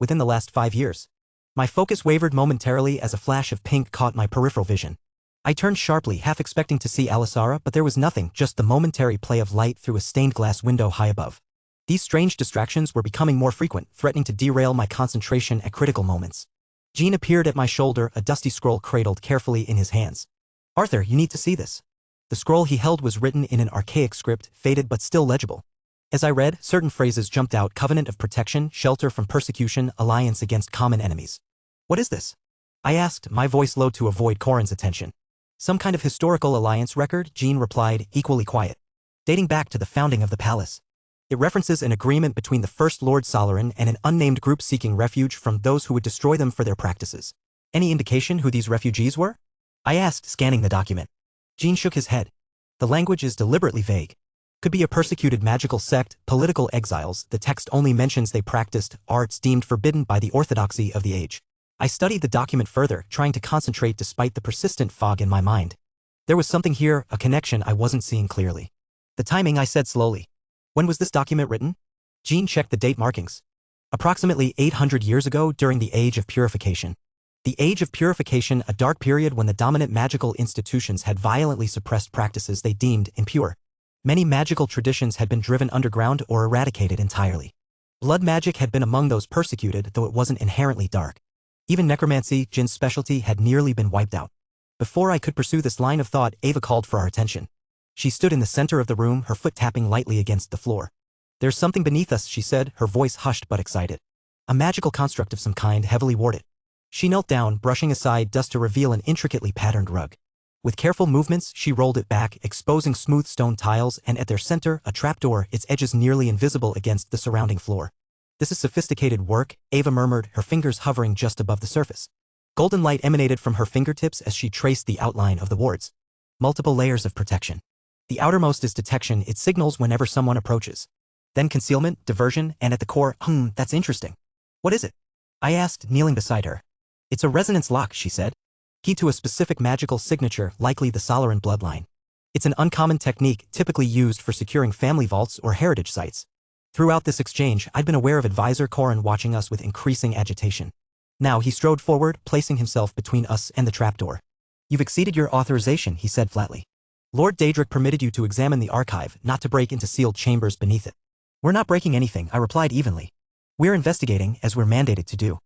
"Within the last 5 years." My focus wavered momentarily as a flash of pink caught my peripheral vision. I turned sharply, half expecting to see Alisara, but there was nothing, just the momentary play of light through a stained glass window high above. These strange distractions were becoming more frequent, threatening to derail my concentration at critical moments. Jean appeared at my shoulder, a dusty scroll cradled carefully in his hands. Arthur, you need to see this. The scroll he held was written in an archaic script, faded but still legible. As I read, certain phrases jumped out: covenant of protection, shelter from persecution, alliance against common enemies. What is this? I asked, my voice low to avoid Corin's attention. Some kind of historical alliance record, Jean replied, equally quiet. Dating back to the founding of the palace. It references an agreement between the First Lord Solarin and an unnamed group seeking refuge from those who would destroy them for their practices. Any indication who these refugees were? I asked, scanning the document. Jean shook his head. The language is deliberately vague. Could be a persecuted magical sect, political exiles. The text only mentions they practiced arts deemed forbidden by the orthodoxy of the age. I studied the document further, trying to concentrate despite the persistent fog in my mind. There was something here, a connection I wasn't seeing clearly. The timing, I said slowly. When was this document written? Jean checked the date markings. Approximately 800 years ago, during the Age of Purification. The Age of Purification, a dark period when the dominant magical institutions had violently suppressed practices they deemed impure. Many magical traditions had been driven underground or eradicated entirely. Blood magic had been among those persecuted, though it wasn't inherently dark. Even necromancy, Jin's specialty, had nearly been wiped out. Before I could pursue this line of thought, Ava called for our attention. She stood in the center of the room, her foot tapping lightly against the floor. There's something beneath us, she said, her voice hushed but excited. A magical construct of some kind, heavily warded. She knelt down, brushing aside dust to reveal an intricately patterned rug. With careful movements, she rolled it back, exposing smooth stone tiles, and at their center, a trapdoor, its edges nearly invisible against the surrounding floor. This is sophisticated work, Ava murmured, her fingers hovering just above the surface. Golden light emanated from her fingertips as she traced the outline of the wards. Multiple layers of protection. The outermost is detection, it signals whenever someone approaches. Then concealment, diversion, and at the core, that's interesting. What is it? I asked, kneeling beside her. It's a resonance lock, she said. Key to a specific magical signature, likely the Solarin bloodline. It's an uncommon technique typically used for securing family vaults or heritage sites. Throughout this exchange, I'd been aware of Advisor Corin watching us with increasing agitation. Now he strode forward, placing himself between us and the trapdoor. You've exceeded your authorization, he said flatly. Lord Daedric permitted you to examine the archive, not to break into sealed chambers beneath it. We're not breaking anything, I replied evenly. We're investigating, as we're mandated to do.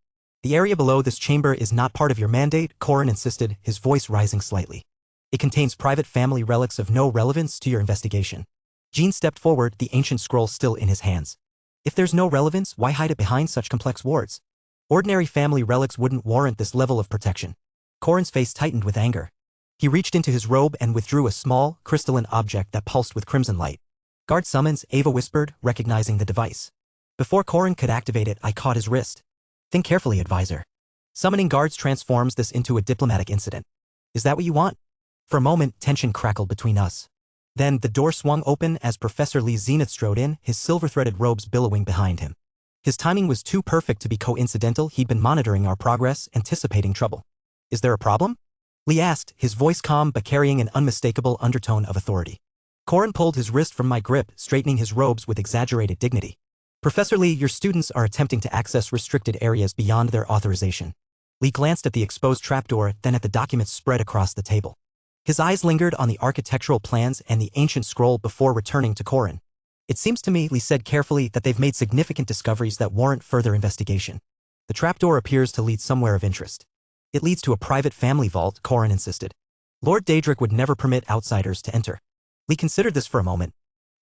The area below this chamber is not part of your mandate, Corin insisted, his voice rising slightly. It contains private family relics of no relevance to your investigation. Jean stepped forward, the ancient scroll still in his hands. If there's no relevance, why hide it behind such complex wards? Ordinary family relics wouldn't warrant this level of protection. Corin's face tightened with anger. He reached into his robe and withdrew a small, crystalline object that pulsed with crimson light. Guard summons, Ava whispered, recognizing the device. Before Corin could activate it, I caught his wrist. Think carefully, Advisor. Summoning guards transforms this into a diplomatic incident. Is that what you want? For a moment, tension crackled between us. Then the door swung open as Professor Lee Zenith strode in, his silver-threaded robes billowing behind him. His timing was too perfect to be coincidental. He'd been monitoring our progress, anticipating trouble. Is there a problem? Lee asked, his voice calm but carrying an unmistakable undertone of authority. Corin pulled his wrist from my grip, straightening his robes with exaggerated dignity. Professor Lee, your students are attempting to access restricted areas beyond their authorization. Lee glanced at the exposed trapdoor, then at the documents spread across the table. His eyes lingered on the architectural plans and the ancient scroll before returning to Corin. It seems to me, Lee said carefully, that they've made significant discoveries that warrant further investigation. The trapdoor appears to lead somewhere of interest. It leads to a private family vault, Corin insisted. Lord Daedric would never permit outsiders to enter. Lee considered this for a moment.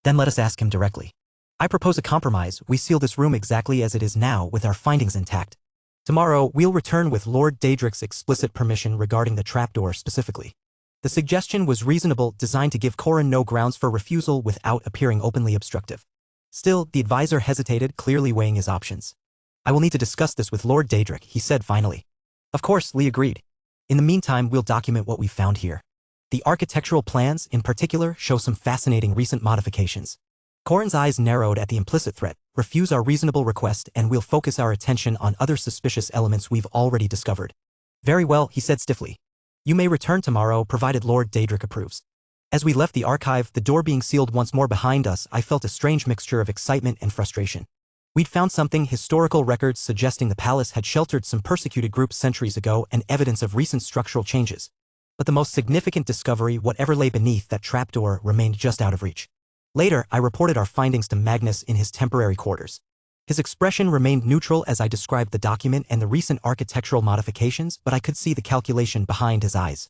Then let us ask him directly. I propose a compromise. We seal this room exactly as it is now, with our findings intact. Tomorrow, we'll return with Lord Daedric's explicit permission regarding the trapdoor specifically. The suggestion was reasonable, designed to give Corin no grounds for refusal without appearing openly obstructive. Still, the advisor hesitated, clearly weighing his options. I will need to discuss this with Lord Daedric, he said finally. Of course, Lee agreed. In the meantime, we'll document what we've found here. The architectural plans, in particular, show some fascinating recent modifications. Corin's eyes narrowed at the implicit threat. Refuse our reasonable request and we'll focus our attention on other suspicious elements we've already discovered. Very well, he said stiffly. You may return tomorrow, provided Lord Daedric approves. As we left the archive, the door being sealed once more behind us, I felt a strange mixture of excitement and frustration. We'd found something, historical records suggesting the palace had sheltered some persecuted groups centuries ago and evidence of recent structural changes. But the most significant discovery, whatever lay beneath that trapdoor, remained just out of reach. Later, I reported our findings to Magnus in his temporary quarters. His expression remained neutral as I described the document and the recent architectural modifications, but I could see the calculation behind his eyes.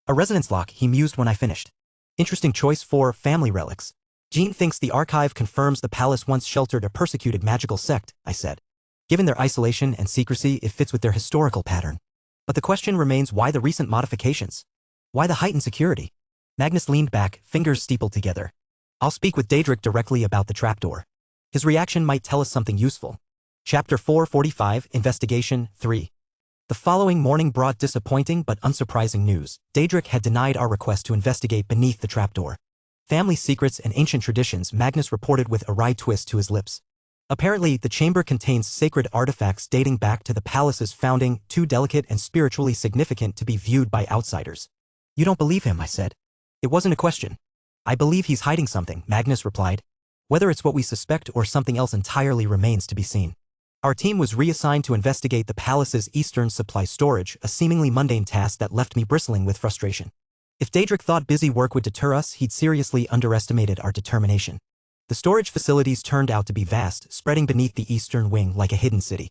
A resonance lock, he mused when I finished. Interesting choice for family relics. Jean thinks the archive confirms the palace once sheltered a persecuted magical sect, I said. Given their isolation and secrecy, it fits with their historical pattern. But the question remains, why the recent modifications? Why the heightened security? Magnus leaned back, fingers steepled together. I'll speak with Daedric directly about the trapdoor. His reaction might tell us something useful. Chapter 445, Investigation 3. The following morning brought disappointing but unsurprising news. Daedric had denied our request to investigate beneath the trapdoor. Family secrets and ancient traditions, Magnus reported with a wry twist to his lips. Apparently, the chamber contains sacred artifacts dating back to the palace's founding, too delicate and spiritually significant to be viewed by outsiders. You don't believe him, I said. It wasn't a question. I believe he's hiding something, Magnus replied. Whether it's what we suspect or something else entirely remains to be seen. Our team was reassigned to investigate the palace's eastern supply storage, a seemingly mundane task that left me bristling with frustration. If Daedric thought busy work would deter us, he'd seriously underestimated our determination. The storage facilities turned out to be vast, spreading beneath the eastern wing like a hidden city.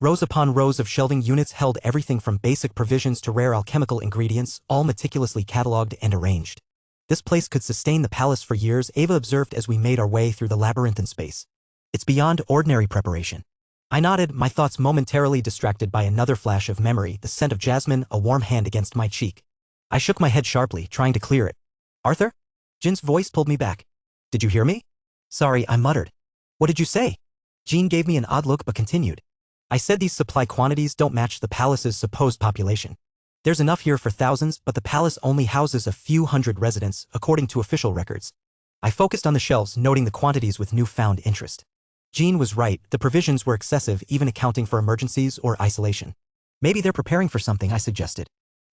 Rows upon rows of shelving units held everything from basic provisions to rare alchemical ingredients, all meticulously catalogued and arranged. This place could sustain the palace for years, Ava observed as we made our way through the labyrinthine space. It's beyond ordinary preparation. I nodded, my thoughts momentarily distracted by another flash of memory, the scent of jasmine, a warm hand against my cheek. I shook my head sharply, trying to clear it. Arthur? Jin's voice pulled me back. Did you hear me? Sorry, I muttered. What did you say? Jean gave me an odd look but continued. I said these supply quantities don't match the palace's supposed population. There's enough here for thousands, but the palace only houses a few hundred residents, according to official records. I focused on the shelves, noting the quantities with newfound interest. Jean was right, the provisions were excessive, even accounting for emergencies or isolation. Maybe they're preparing for something, I suggested.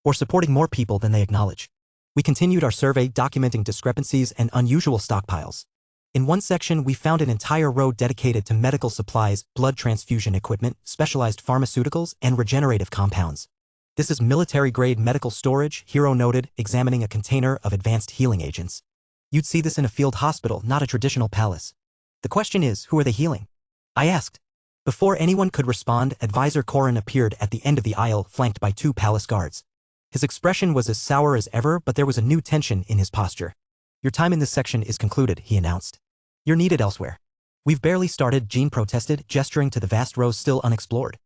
Or supporting more people than they acknowledge. We continued our survey, documenting discrepancies and unusual stockpiles. In one section, we found an entire row dedicated to medical supplies, blood transfusion equipment, specialized pharmaceuticals, and regenerative compounds. This is military-grade medical storage, Hero noted, examining a container of advanced healing agents. You'd see this in a field hospital, not a traditional palace. The question is, who are they healing? I asked. Before anyone could respond, Advisor Corin appeared at the end of the aisle, flanked by 2 palace guards. His expression was as sour as ever, but there was a new tension in his posture. Your time in this section is concluded, he announced. You're needed elsewhere. We've barely started, Jean protested, gesturing to the vast rows still unexplored.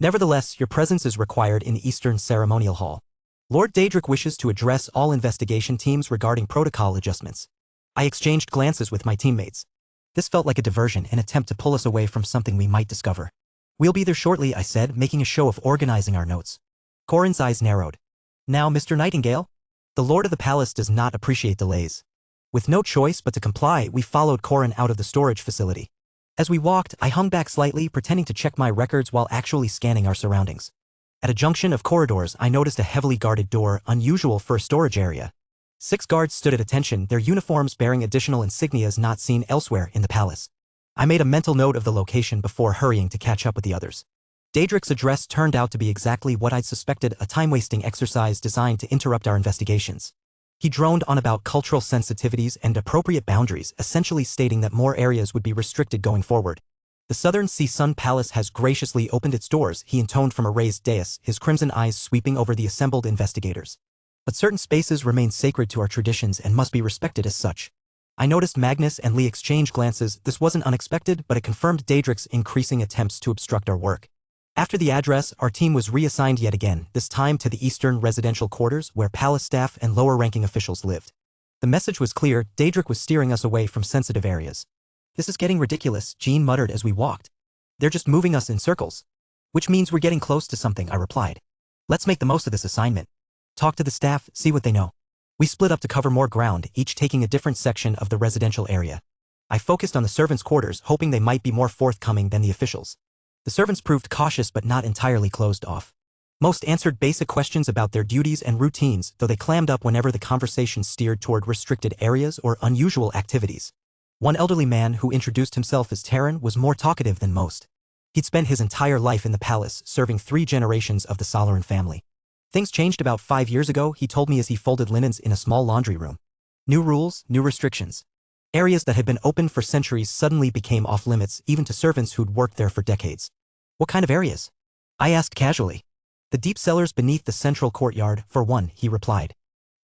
Nevertheless, your presence is required in the Eastern Ceremonial Hall. Lord Daedric wishes to address all investigation teams regarding protocol adjustments. I exchanged glances with my teammates. This felt like a diversion, an attempt to pull us away from something we might discover. We'll be there shortly, I said, making a show of organizing our notes. Corin's eyes narrowed. Now, Mr. Nightingale? The Lord of the Palace does not appreciate delays. With no choice but to comply, we followed Corin out of the storage facility. As we walked, I hung back slightly, pretending to check my records while actually scanning our surroundings. At a junction of corridors, I noticed a heavily guarded door, unusual for a storage area. 6 guards stood at attention, their uniforms bearing additional insignias not seen elsewhere in the palace. I made a mental note of the location before hurrying to catch up with the others. Daedric's address turned out to be exactly what I'd suspected, a time-wasting exercise designed to interrupt our investigations. He droned on about cultural sensitivities and appropriate boundaries, essentially stating that more areas would be restricted going forward. The Southern Sea Sun Palace has graciously opened its doors, he intoned from a raised dais, his crimson eyes sweeping over the assembled investigators. But certain spaces remain sacred to our traditions and must be respected as such. I noticed Magnus and Lee exchange glances. This wasn't unexpected, but it confirmed Daedric's increasing attempts to obstruct our work. After the address, our team was reassigned yet again, this time to the eastern residential quarters where palace staff and lower-ranking officials lived. The message was clear, Daedric was steering us away from sensitive areas. This is getting ridiculous, Jean muttered as we walked. They're just moving us in circles. Which means we're getting close to something, I replied. Let's make the most of this assignment. Talk to the staff, see what they know. We split up to cover more ground, each taking a different section of the residential area. I focused on the servants' quarters, hoping they might be more forthcoming than the officials. The servants proved cautious but not entirely closed off. Most answered basic questions about their duties and routines, though they clammed up whenever the conversation steered toward restricted areas or unusual activities. One elderly man who introduced himself as Terran was more talkative than most. He'd spent his entire life in the palace, serving 3 generations of the Solaran family. Things changed about 5 years ago, he told me as he folded linens in a small laundry room. New rules, new restrictions. Areas that had been open for centuries suddenly became off-limits, even to servants who'd worked there for decades. What kind of areas? I asked casually. The deep cellars beneath the central courtyard, for one, he replied.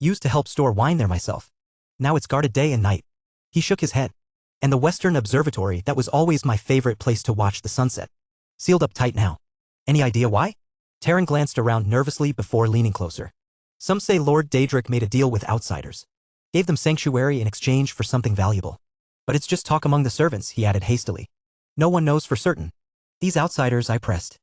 Used to help store wine there myself. Now it's guarded day and night. He shook his head. And the Western Observatory, that was always my favorite place to watch the sunset. Sealed up tight now. Any idea why? Taryn glanced around nervously before leaning closer. Some say Lord Daedric made a deal with outsiders. Gave them sanctuary in exchange for something valuable. But it's just talk among the servants, he added hastily. No one knows for certain. These outsiders, I pressed.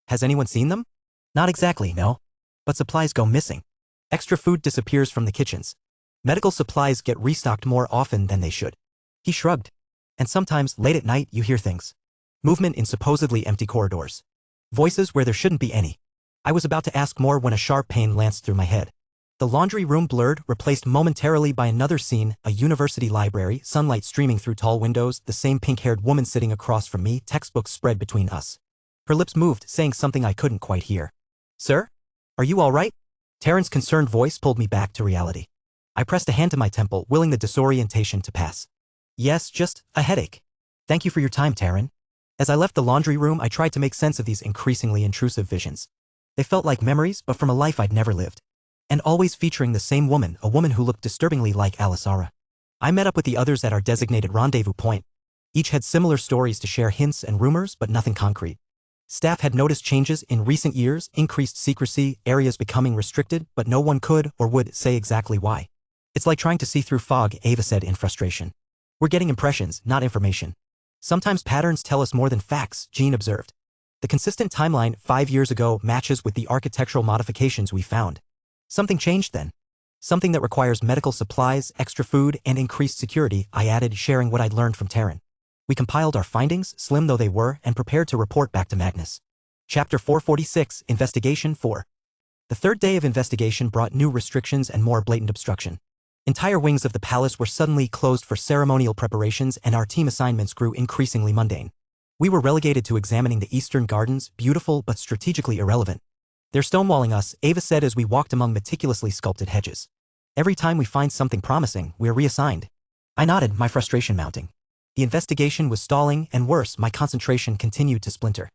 Has anyone seen them? Not exactly, no. But supplies go missing. Extra food disappears from the kitchens. Medical supplies get restocked more often than they should. He shrugged. And sometimes, late at night, you hear things. Movement in supposedly empty corridors. Voices where there shouldn't be any. I was about to ask more when a sharp pain lanced through my head. The laundry room blurred, replaced momentarily by another scene, a university library, sunlight streaming through tall windows, the same pink-haired woman sitting across from me, textbooks spread between us. Her lips moved, saying something I couldn't quite hear. Sir? Are you all right? Taryn's concerned voice pulled me back to reality. I pressed a hand to my temple, willing the disorientation to pass. Yes, just a headache. Thank you for your time, Taryn. As I left the laundry room, I tried to make sense of these increasingly intrusive visions. They felt like memories, but from a life I'd never lived. And always featuring the same woman, a woman who looked disturbingly like Alisara. I met up with the others at our designated rendezvous point. Each had similar stories to share, hints and rumors, but nothing concrete. Staff had noticed changes in recent years, increased secrecy, areas becoming restricted, but no one could or would say exactly why. It's like trying to see through fog, Ava said in frustration. We're getting impressions, not information. Sometimes patterns tell us more than facts, Jean observed. The consistent timeline 5 years ago matches with the architectural modifications we found. Something changed then. Something that requires medical supplies, extra food, and increased security, I added, sharing what I'd learned from Taryn. We compiled our findings, slim though they were, and prepared to report back to Magnus. Chapter 446, Investigation 4. The third day of investigation brought new restrictions and more blatant obstruction. Entire wings of the palace were suddenly closed for ceremonial preparations, and our team assignments grew increasingly mundane. We were relegated to examining the eastern gardens, beautiful but strategically irrelevant. They're stonewalling us, Ava said as we walked among meticulously sculpted hedges. Every time we find something promising, we're reassigned. I nodded, my frustration mounting. The investigation was stalling, and worse, my concentration continued to splinter.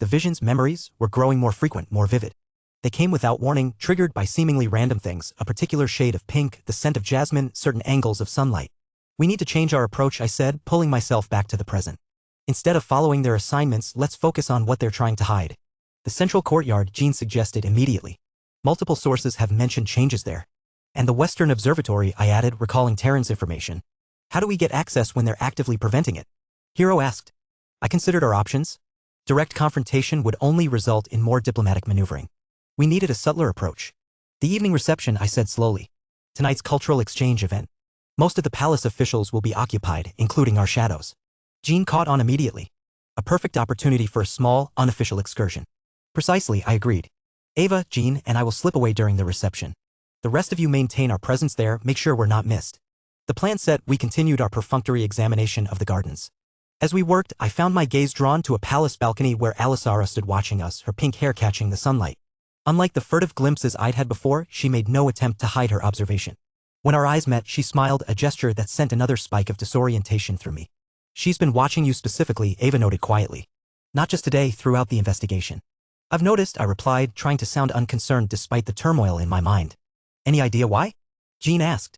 The visions, memories, were growing more frequent, more vivid. They came without warning, triggered by seemingly random things, a particular shade of pink, the scent of jasmine, certain angles of sunlight. We need to change our approach, I said, pulling myself back to the present. Instead of following their assignments, let's focus on what they're trying to hide. The central courtyard, Jean suggested immediately. Multiple sources have mentioned changes there. And the Western Observatory, I added, recalling Taryn's information. How do we get access when they're actively preventing it? Hiro asked. I considered our options. Direct confrontation would only result in more diplomatic maneuvering. We needed a subtler approach. The evening reception, I said slowly. Tonight's cultural exchange event. Most of the palace officials will be occupied, including our shadows. Jean caught on immediately. A perfect opportunity for a small, unofficial excursion. Precisely, I agreed. Ava, Jean, and I will slip away during the reception. The rest of you maintain our presence there, make sure we're not missed. The plan set, we continued our perfunctory examination of the gardens. As we worked, I found my gaze drawn to a palace balcony where Alisara stood watching us, her pink hair catching the sunlight. Unlike the furtive glimpses I'd had before, she made no attempt to hide her observation. When our eyes met, she smiled, a gesture that sent another spike of disorientation through me. She's been watching you specifically, Ava noted quietly. Not just today, throughout the investigation. I've noticed, I replied, trying to sound unconcerned despite the turmoil in my mind. Any idea why? Jean asked.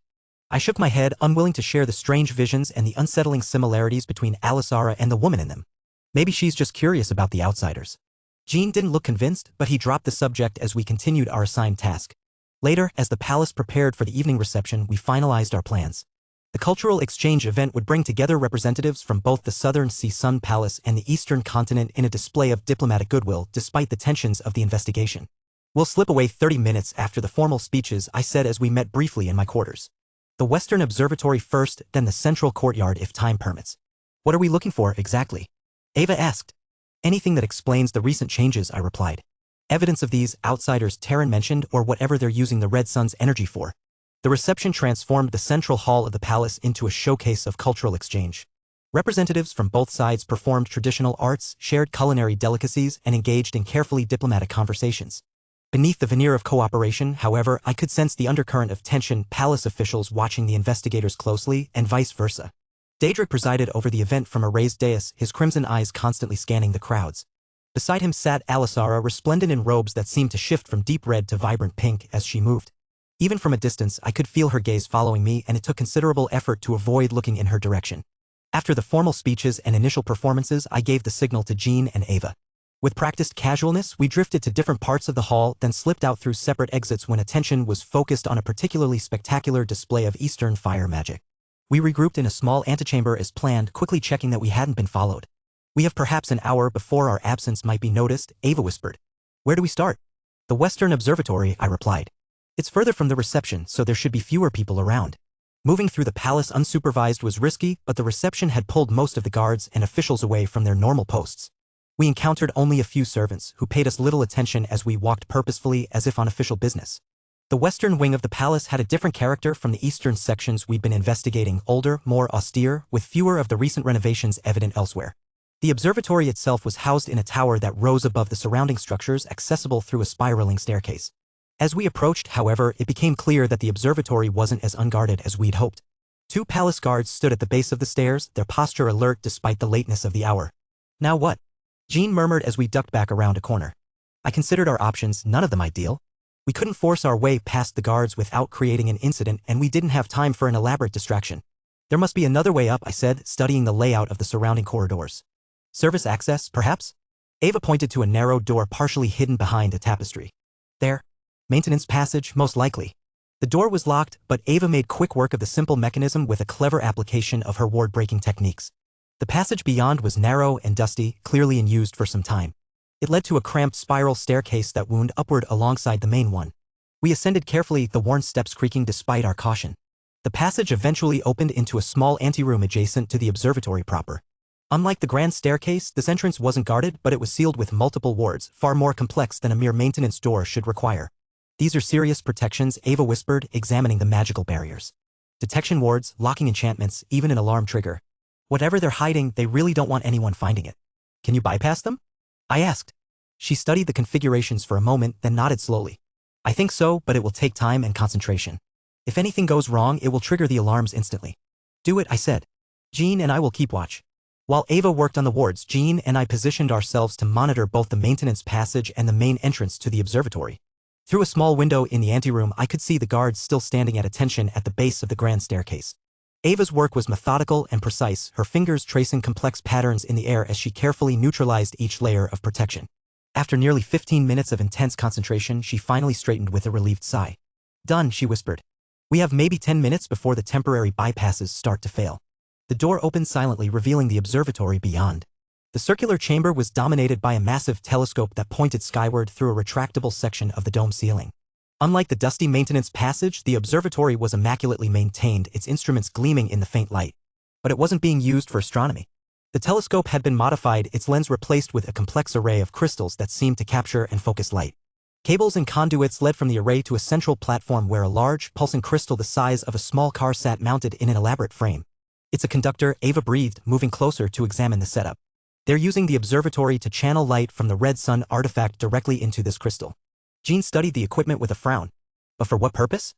I shook my head, unwilling to share the strange visions and the unsettling similarities between Alisara and the woman in them. Maybe she's just curious about the outsiders. Jean didn't look convinced, but he dropped the subject as we continued our assigned task. Later, as the palace prepared for the evening reception, we finalized our plans. The cultural exchange event would bring together representatives from both the Southern Sea Sun Palace and the Eastern Continent in a display of diplomatic goodwill despite the tensions of the investigation. We'll slip away 30 minutes after the formal speeches, I said as we met briefly in my quarters. The Western Observatory first, then the central courtyard if time permits. What are we looking for exactly? Ava asked. Anything that explains the recent changes, I replied. Evidence of these outsiders Taryn mentioned or whatever they're using the Red Sun's energy for. The reception transformed the central hall of the palace into a showcase of cultural exchange. Representatives from both sides performed traditional arts, shared culinary delicacies, and engaged in carefully diplomatic conversations. Beneath the veneer of cooperation, however, I could sense the undercurrent of tension, palace officials watching the investigators closely, and vice versa. Daedric presided over the event from a raised dais, his crimson eyes constantly scanning the crowds. Beside him sat Alisara, resplendent in robes that seemed to shift from deep red to vibrant pink as she moved. Even from a distance, I could feel her gaze following me, and it took considerable effort to avoid looking in her direction. After the formal speeches and initial performances, I gave the signal to Jean and Ava. With practiced casualness, we drifted to different parts of the hall, then slipped out through separate exits when attention was focused on a particularly spectacular display of Eastern fire magic. We regrouped in a small antechamber as planned, quickly checking that we hadn't been followed. "We have perhaps an hour before our absence might be noticed," Ava whispered. "Where do we start?" "The Western Observatory," I replied. "It's further from the reception, so there should be fewer people around." Moving through the palace unsupervised was risky, but the reception had pulled most of the guards and officials away from their normal posts. We encountered only a few servants, who paid us little attention as we walked purposefully as if on official business. The western wing of the palace had a different character from the eastern sections we'd been investigating, older, more austere, with fewer of the recent renovations evident elsewhere. The observatory itself was housed in a tower that rose above the surrounding structures, accessible through a spiraling staircase. As we approached, however, it became clear that the observatory wasn't as unguarded as we'd hoped. 2 palace guards stood at the base of the stairs, their posture alert despite the lateness of the hour. "Now what?" Jean murmured as we ducked back around a corner. I considered our options, none of them ideal. We couldn't force our way past the guards without creating an incident, and we didn't have time for an elaborate distraction. "There must be another way up," I said, studying the layout of the surrounding corridors. "Service access, perhaps?" Ava pointed to a narrow door partially hidden behind a tapestry. "There. Maintenance passage, most likely." The door was locked, but Ava made quick work of the simple mechanism with a clever application of her ward-breaking techniques. The passage beyond was narrow and dusty, clearly unused for some time. It led to a cramped spiral staircase that wound upward alongside the main one. We ascended carefully, the worn steps creaking despite our caution. The passage eventually opened into a small anteroom adjacent to the observatory proper. Unlike the grand staircase, this entrance wasn't guarded, but it was sealed with multiple wards, far more complex than a mere maintenance door should require. "These are serious protections," Ava whispered, examining the magical barriers. "Detection wards, locking enchantments, even an alarm trigger. Whatever they're hiding, they really don't want anyone finding it." "Can you bypass them?" I asked. She studied the configurations for a moment, then nodded slowly. "I think so, but it will take time and concentration. If anything goes wrong, it will trigger the alarms instantly." "Do it," I said. "Jean and I will keep watch." While Ava worked on the wards, Jean and I positioned ourselves to monitor both the maintenance passage and the main entrance to the observatory. Through a small window in the anteroom, I could see the guards still standing at attention at the base of the grand staircase. Ava's work was methodical and precise, her fingers tracing complex patterns in the air as she carefully neutralized each layer of protection. After nearly 15 minutes of intense concentration, she finally straightened with a relieved sigh. "Done," she whispered. "We have maybe 10 minutes before the temporary bypasses start to fail." The door opened silently, revealing the observatory beyond. The circular chamber was dominated by a massive telescope that pointed skyward through a retractable section of the dome ceiling. Unlike the dusty maintenance passage, the observatory was immaculately maintained, its instruments gleaming in the faint light. But it wasn't being used for astronomy. The telescope had been modified, its lens replaced with a complex array of crystals that seemed to capture and focus light. Cables and conduits led from the array to a central platform where a large, pulsing crystal the size of a small car sat mounted in an elaborate frame. "It's a conductor," Ava breathed, moving closer to examine the setup. "They're using the observatory to channel light from the red sun artifact directly into this crystal." Jean studied the equipment with a frown. "But for what purpose?"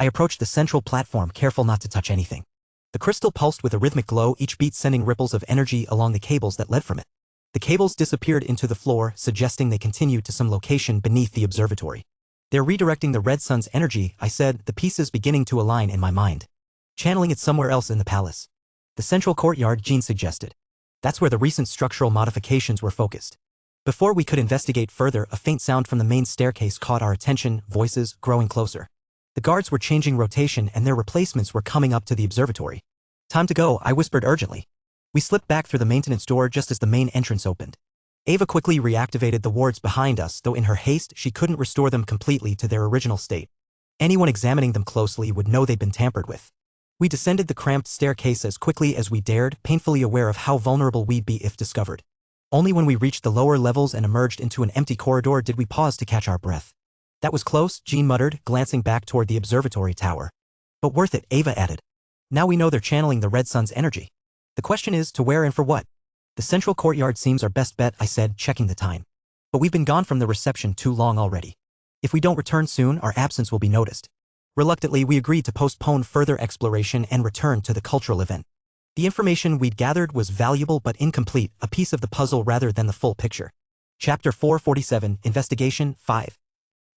I approached the central platform, careful not to touch anything. The crystal pulsed with a rhythmic glow, each beat sending ripples of energy along the cables that led from it. The cables disappeared into the floor, suggesting they continued to some location beneath the observatory. "They're redirecting the red sun's energy," I said, the pieces beginning to align in my mind. "Channeling it somewhere else in the palace." "The central courtyard," Jean suggested. "That's where the recent structural modifications were focused." Before we could investigate further, a faint sound from the main staircase caught our attention, voices growing closer. The guards were changing rotation and their replacements were coming up to the observatory. "Time to go," I whispered urgently. We slipped back through the maintenance door just as the main entrance opened. Ava quickly reactivated the wards behind us, though in her haste she couldn't restore them completely to their original state. Anyone examining them closely would know they'd been tampered with. We descended the cramped staircase as quickly as we dared, painfully aware of how vulnerable we'd be if discovered. Only when we reached the lower levels and emerged into an empty corridor did we pause to catch our breath. "That was close," Jean muttered, glancing back toward the observatory tower. "But worth it," Ava added. "Now we know they're channeling the red sun's energy. The question is, to where and for what?" "The central courtyard seems our best bet," I said, checking the time. "But we've been gone from the reception too long already. If we don't return soon, our absence will be noticed." Reluctantly, we agreed to postpone further exploration and return to the cultural event. The information we'd gathered was valuable but incomplete, a piece of the puzzle rather than the full picture. Chapter 447, Investigation 5.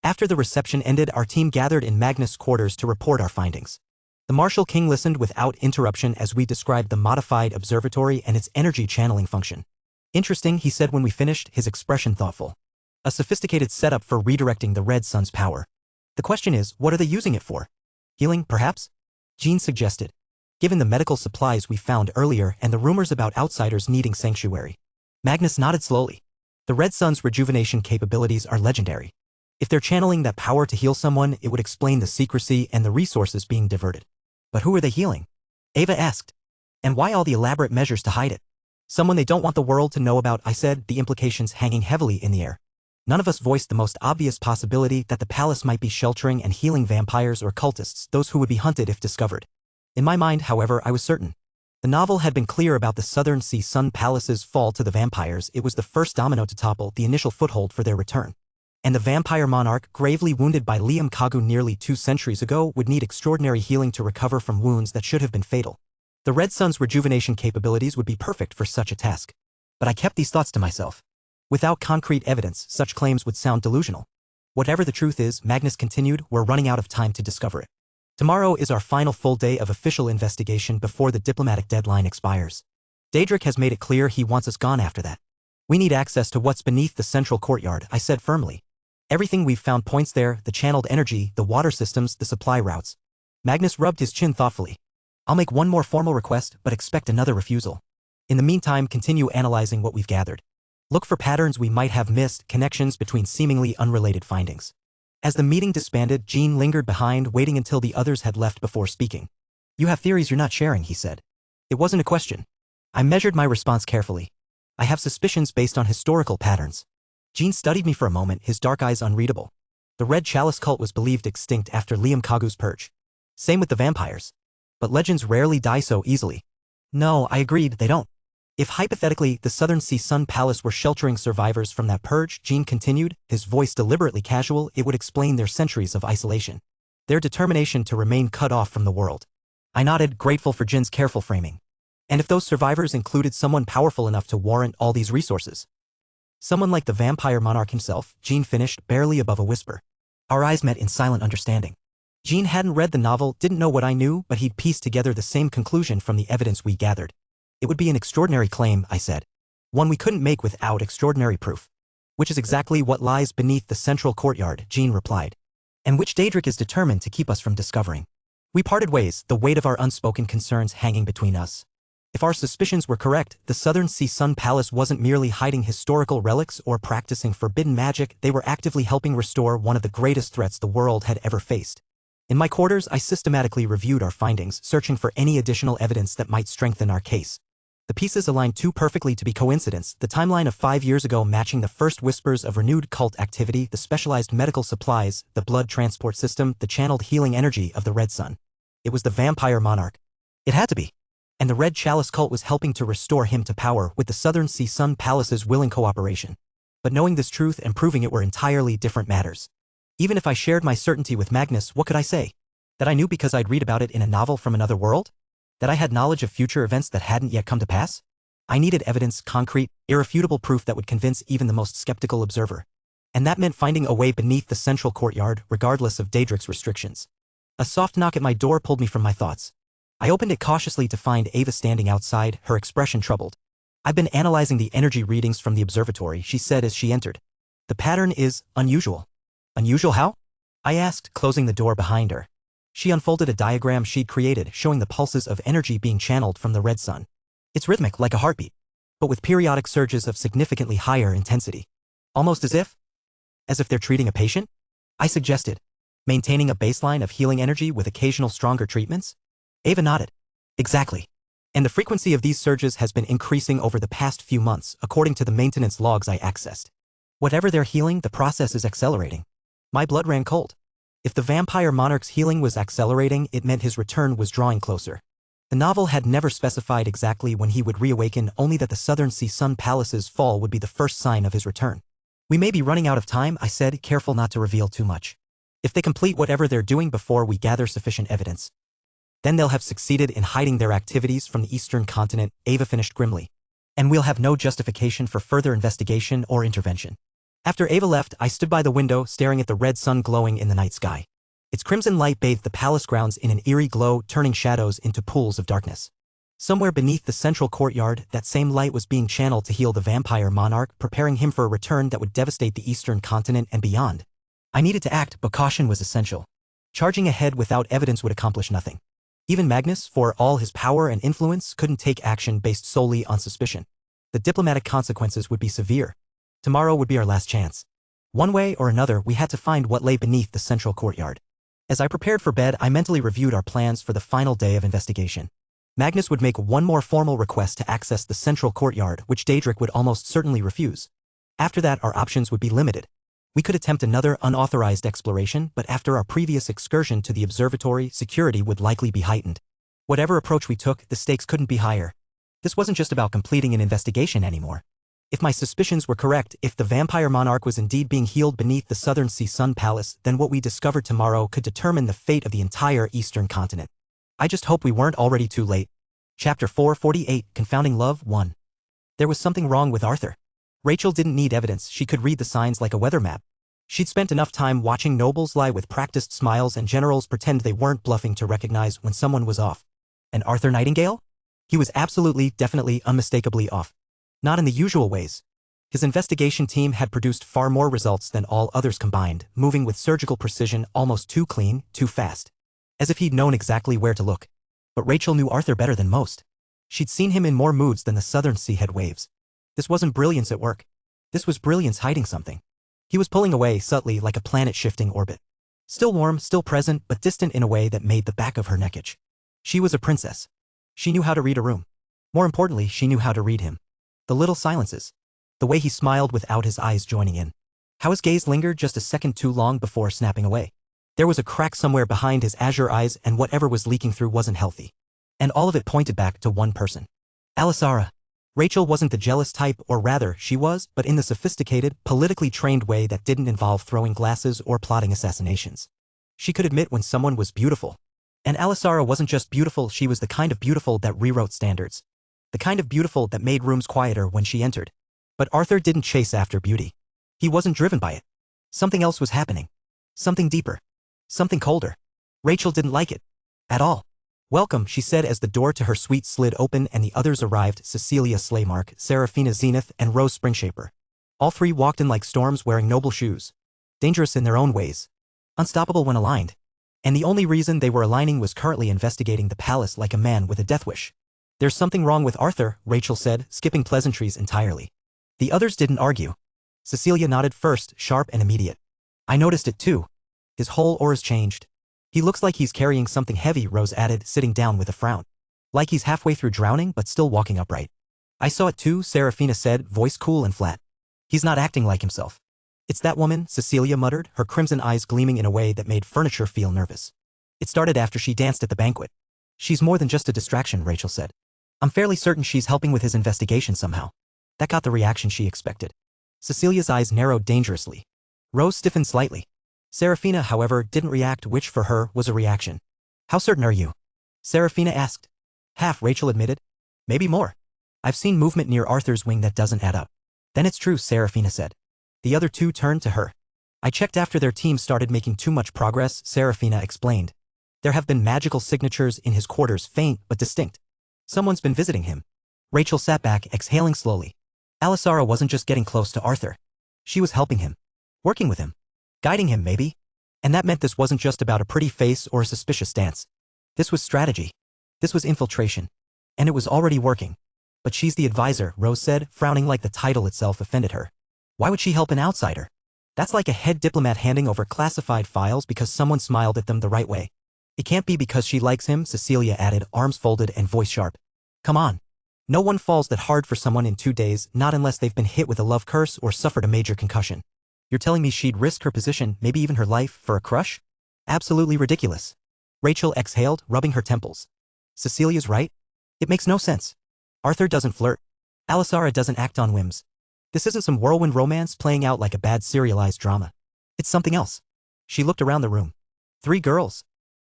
After the reception ended, our team gathered in Magnus' quarters to report our findings. The Marshal King listened without interruption as we described the modified observatory and its energy channeling function. Interesting, he said when we finished, his expression thoughtful. A sophisticated setup for redirecting the red sun's power. The question is, what are they using it for? Healing, perhaps? Jean suggested. Given the medical supplies we found earlier and the rumors about outsiders needing sanctuary. Magnus nodded slowly. The red sun's rejuvenation capabilities are legendary. If they're channeling that power to heal someone, it would explain the secrecy and the resources being diverted. But who are they healing? Ava asked. And why all the elaborate measures to hide it? Someone they don't want the world to know about, I said, the implications hanging heavily in the air. None of us voiced the most obvious possibility that the palace might be sheltering and healing vampires or cultists, those who would be hunted if discovered. In my mind, however, I was certain. The novel had been clear about the Southern Sea Sun Palace's fall to the vampires. It was the first domino to topple, the initial foothold for their return. And the vampire monarch, gravely wounded by Liam Kagu nearly 2 centuries ago, would need extraordinary healing to recover from wounds that should have been fatal. The red sun's rejuvenation capabilities would be perfect for such a task. But I kept these thoughts to myself. Without concrete evidence, such claims would sound delusional. Whatever the truth is, Magnus continued, we're running out of time to discover it. Tomorrow is our final full day of official investigation before the diplomatic deadline expires. Daedric has made it clear he wants us gone after that. We need access to what's beneath the central courtyard, I said firmly. Everything we've found points there, the channeled energy, the water systems, the supply routes. Magnus rubbed his chin thoughtfully. I'll make one more formal request, but expect another refusal. In the meantime, continue analyzing what we've gathered. Look for patterns we might have missed, connections between seemingly unrelated findings. As the meeting disbanded, Jean lingered behind, waiting until the others had left before speaking. You have theories you're not sharing, he said. It wasn't a question. I measured my response carefully. I have suspicions based on historical patterns. Jean studied me for a moment, his dark eyes unreadable. The Red Chalice cult was believed extinct after Liam Kagu's purge. Same with the vampires. But legends rarely die so easily. No, I agreed, they don't. If hypothetically the Southern Sea Sun Palace were sheltering survivors from that purge, Jean continued, his voice deliberately casual, it would explain their centuries of isolation. Their determination to remain cut off from the world. I nodded, grateful for Jin's careful framing. And if those survivors included someone powerful enough to warrant all these resources? Someone like the vampire monarch himself, Jean finished, barely above a whisper. Our eyes met in silent understanding. Jean hadn't read the novel, didn't know what I knew, but he'd pieced together the same conclusion from the evidence we gathered. It would be an extraordinary claim, I said. One we couldn't make without extraordinary proof. Which is exactly what lies beneath the central courtyard, Jean replied. And which Daedric is determined to keep us from discovering. We parted ways, the weight of our unspoken concerns hanging between us. If our suspicions were correct, the Southern Sea Sun Palace wasn't merely hiding historical relics or practicing forbidden magic, they were actively helping restore one of the greatest threats the world had ever faced. In my quarters, I systematically reviewed our findings, searching for any additional evidence that might strengthen our case. The pieces aligned too perfectly to be coincidence, the timeline of 5 years ago matching the first whispers of renewed cult activity, the specialized medical supplies, the blood transport system, the channeled healing energy of the Red Sun. It was the vampire monarch. It had to be. And the Red Chalice cult was helping to restore him to power with the Southern Sea Sun Palace's willing cooperation. But knowing this truth and proving it were entirely different matters. Even if I shared my certainty with Magnus, what could I say? That I knew because I'd read about it in a novel from another world? That I had knowledge of future events that hadn't yet come to pass? I needed evidence, concrete, irrefutable proof that would convince even the most skeptical observer. And that meant finding a way beneath the central courtyard, regardless of Daedric's restrictions. A soft knock at my door pulled me from my thoughts. I opened it cautiously to find Ava standing outside, her expression troubled. I've been analyzing the energy readings from the observatory, she said as she entered. The pattern is unusual. Unusual how? I asked, closing the door behind her. She unfolded a diagram she'd created, showing the pulses of energy being channeled from the Red Sun. It's rhythmic, like a heartbeat, but with periodic surges of significantly higher intensity. Almost as if they're treating a patient? I suggested. Maintaining a baseline of healing energy with occasional stronger treatments? Ava nodded. Exactly. And the frequency of these surges has been increasing over the past few months, according to the maintenance logs I accessed. Whatever they're healing, the process is accelerating. My blood ran cold. If the vampire monarch's healing was accelerating, it meant his return was drawing closer. The novel had never specified exactly when he would reawaken, only that the Southern Sea Sun Palace's fall would be the first sign of his return. We may be running out of time, I said, careful not to reveal too much. If they complete whatever they're doing before we gather sufficient evidence, then they'll have succeeded in hiding their activities from the Eastern continent, Ava finished grimly. And we'll have no justification for further investigation or intervention. After Ava left, I stood by the window staring at the red sun glowing in the night sky. Its crimson light bathed the palace grounds in an eerie glow, turning shadows into pools of darkness. Somewhere beneath the central courtyard, that same light was being channeled to heal the vampire monarch, preparing him for a return that would devastate the eastern continent and beyond. I needed to act, but caution was essential. Charging ahead without evidence would accomplish nothing. Even Magnus, for all his power and influence, couldn't take action based solely on suspicion. The diplomatic consequences would be severe. Tomorrow would be our last chance. One way or another, we had to find what lay beneath the central courtyard. As I prepared for bed, I mentally reviewed our plans for the final day of investigation. Magnus would make one more formal request to access the central courtyard, which Daedric would almost certainly refuse. After that, our options would be limited. We could attempt another unauthorized exploration, but after our previous excursion to the observatory, security would likely be heightened. Whatever approach we took, the stakes couldn't be higher. This wasn't just about completing an investigation anymore. If my suspicions were correct, if the vampire monarch was indeed being healed beneath the Southern Sea Sun Palace, then what we discovered tomorrow could determine the fate of the entire eastern continent. I just hope we weren't already too late. Chapter 448, Confounding Love 1. There was something wrong with Arthur. Rachel didn't need evidence, she could read the signs like a weather map. She'd spent enough time watching nobles lie with practiced smiles and generals pretend they weren't bluffing to recognize when someone was off. And Arthur Nightingale? He was absolutely, definitely, unmistakably off. Not in the usual ways. His investigation team had produced far more results than all others combined, moving with surgical precision, almost too clean, too fast. As if he'd known exactly where to look. But Rachel knew Arthur better than most. She'd seen him in more moods than the Southern Sea had waves. This wasn't brilliance at work. This was brilliance hiding something. He was pulling away subtly like a planet shifting orbit. Still warm, still present, but distant in a way that made the back of her neck itch. She was a princess. She knew how to read a room. More importantly, she knew how to read him. The little silences. The way he smiled without his eyes joining in. How his gaze lingered just a second too long before snapping away. There was a crack somewhere behind his azure eyes, and whatever was leaking through wasn't healthy. And all of it pointed back to one person. Alisara. Rachel wasn't the jealous type, or rather, she was, but in the sophisticated, politically trained way that didn't involve throwing glasses or plotting assassinations. She could admit when someone was beautiful. And Alisara wasn't just beautiful, she was the kind of beautiful that rewrote standards. The kind of beautiful that made rooms quieter when she entered. But Arthur didn't chase after beauty. He wasn't driven by it. Something else was happening. Something deeper. Something colder. Rachel didn't like it. At all. "Welcome," she said as the door to her suite slid open and the others arrived, Cecilia Slaymark, Seraphina Zenith, and Rose Springshaper. All three walked in like storms wearing noble shoes. Dangerous in their own ways. Unstoppable when aligned. And the only reason they were aligning was currently investigating the palace like a man with a death wish. "There's something wrong with Arthur," Rachel said, skipping pleasantries entirely. The others didn't argue. Cecilia nodded first, sharp and immediate. "I noticed it too. His whole aura's changed. He looks like he's carrying something heavy," Rose added, sitting down with a frown. "Like he's halfway through drowning but still walking upright." "I saw it too," Seraphina said, voice cool and flat. "He's not acting like himself." "It's that woman," Cecilia muttered, her crimson eyes gleaming in a way that made furniture feel nervous. "It started after she danced at the banquet." "She's more than just a distraction," Rachel said. "I'm fairly certain she's helping with his investigation somehow." That got the reaction she expected. Cecilia's eyes narrowed dangerously. Rose stiffened slightly. Seraphina, however, didn't react, which for her was a reaction. "How certain are you?" Seraphina asked. "Half," Rachel admitted. "Maybe more. I've seen movement near Arthur's wing that doesn't add up." "Then it's true," Seraphina said. The other two turned to her. "I checked after their team started making too much progress," Seraphina explained. "There have been magical signatures in his quarters, faint but distinct. Someone's been visiting him." Rachel sat back, exhaling slowly. Alisara wasn't just getting close to Arthur. She was helping him. Working with him. Guiding him, maybe. And that meant this wasn't just about a pretty face or a suspicious stance. This was strategy. This was infiltration. And it was already working. "But she's the advisor," Rose said, frowning like the title itself offended her. "Why would she help an outsider? That's like a head diplomat handing over classified files because someone smiled at them the right way." "It can't be because she likes him," Cecilia added, arms folded and voice sharp. "Come on. No one falls that hard for someone in 2 days, not unless they've been hit with a love curse or suffered a major concussion. You're telling me she'd risk her position, maybe even her life, for a crush? Absolutely ridiculous." Rachel exhaled, rubbing her temples. "Cecilia's right. It makes no sense. Arthur doesn't flirt. Alisara doesn't act on whims. This isn't some whirlwind romance playing out like a bad serialized drama. It's something else." She looked around the room. 3 girls.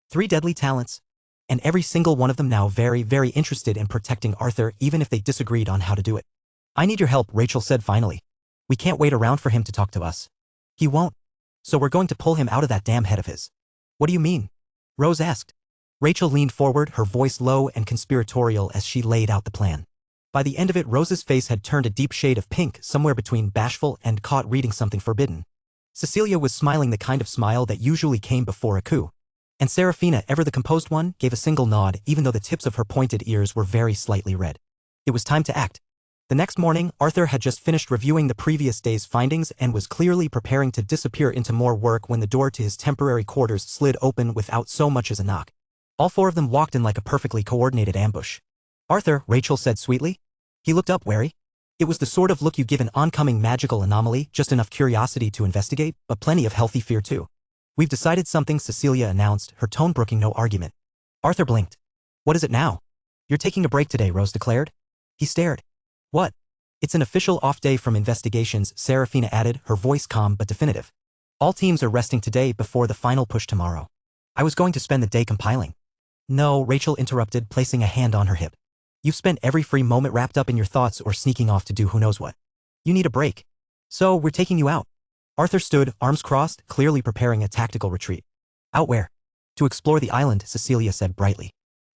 3 deadly talents. And every single one of them now very, very interested in protecting Arthur, even if they disagreed on how to do it. "I need your help," Rachel said finally. We can't wait around for him to talk to us. He won't. So we're going to pull him out of that damn head of his. What do you mean? Rose asked. Rachel leaned forward, her voice low and conspiratorial as she laid out the plan. By the end of it, Rose's face had turned a deep shade of pink, somewhere between bashful and caught reading something forbidden. Cecilia was smiling, the kind of smile that usually came before a coup. And Serafina, ever the composed one, gave a single nod, even though the tips of her pointed ears were very slightly red. It was time to act. The next morning, Arthur had just finished reviewing the previous day's findings and was clearly preparing to disappear into more work when the door to his temporary quarters slid open without so much as a knock. All four of them walked in like a perfectly coordinated ambush. Arthur, Rachel said sweetly. He looked up, wary. It was the sort of look you give an oncoming magical anomaly, just enough curiosity to investigate, but plenty of healthy fear too. We've decided something, Cecilia announced, her tone brooking no argument. Arthur blinked. What is it now? You're taking a break today, Rose declared. He stared. What? It's an official off day from investigations, Serafina added, her voice calm but definitive. All teams are resting today before the final push tomorrow. I was going to spend the day compiling. No, Rachel interrupted, placing a hand on her hip. You've spent every free moment wrapped up in your thoughts or sneaking off to do who knows what. You need a break. So, we're taking you out. Arthur stood, arms crossed, clearly preparing a tactical retreat. Out where? To explore the island, Cecilia said brightly.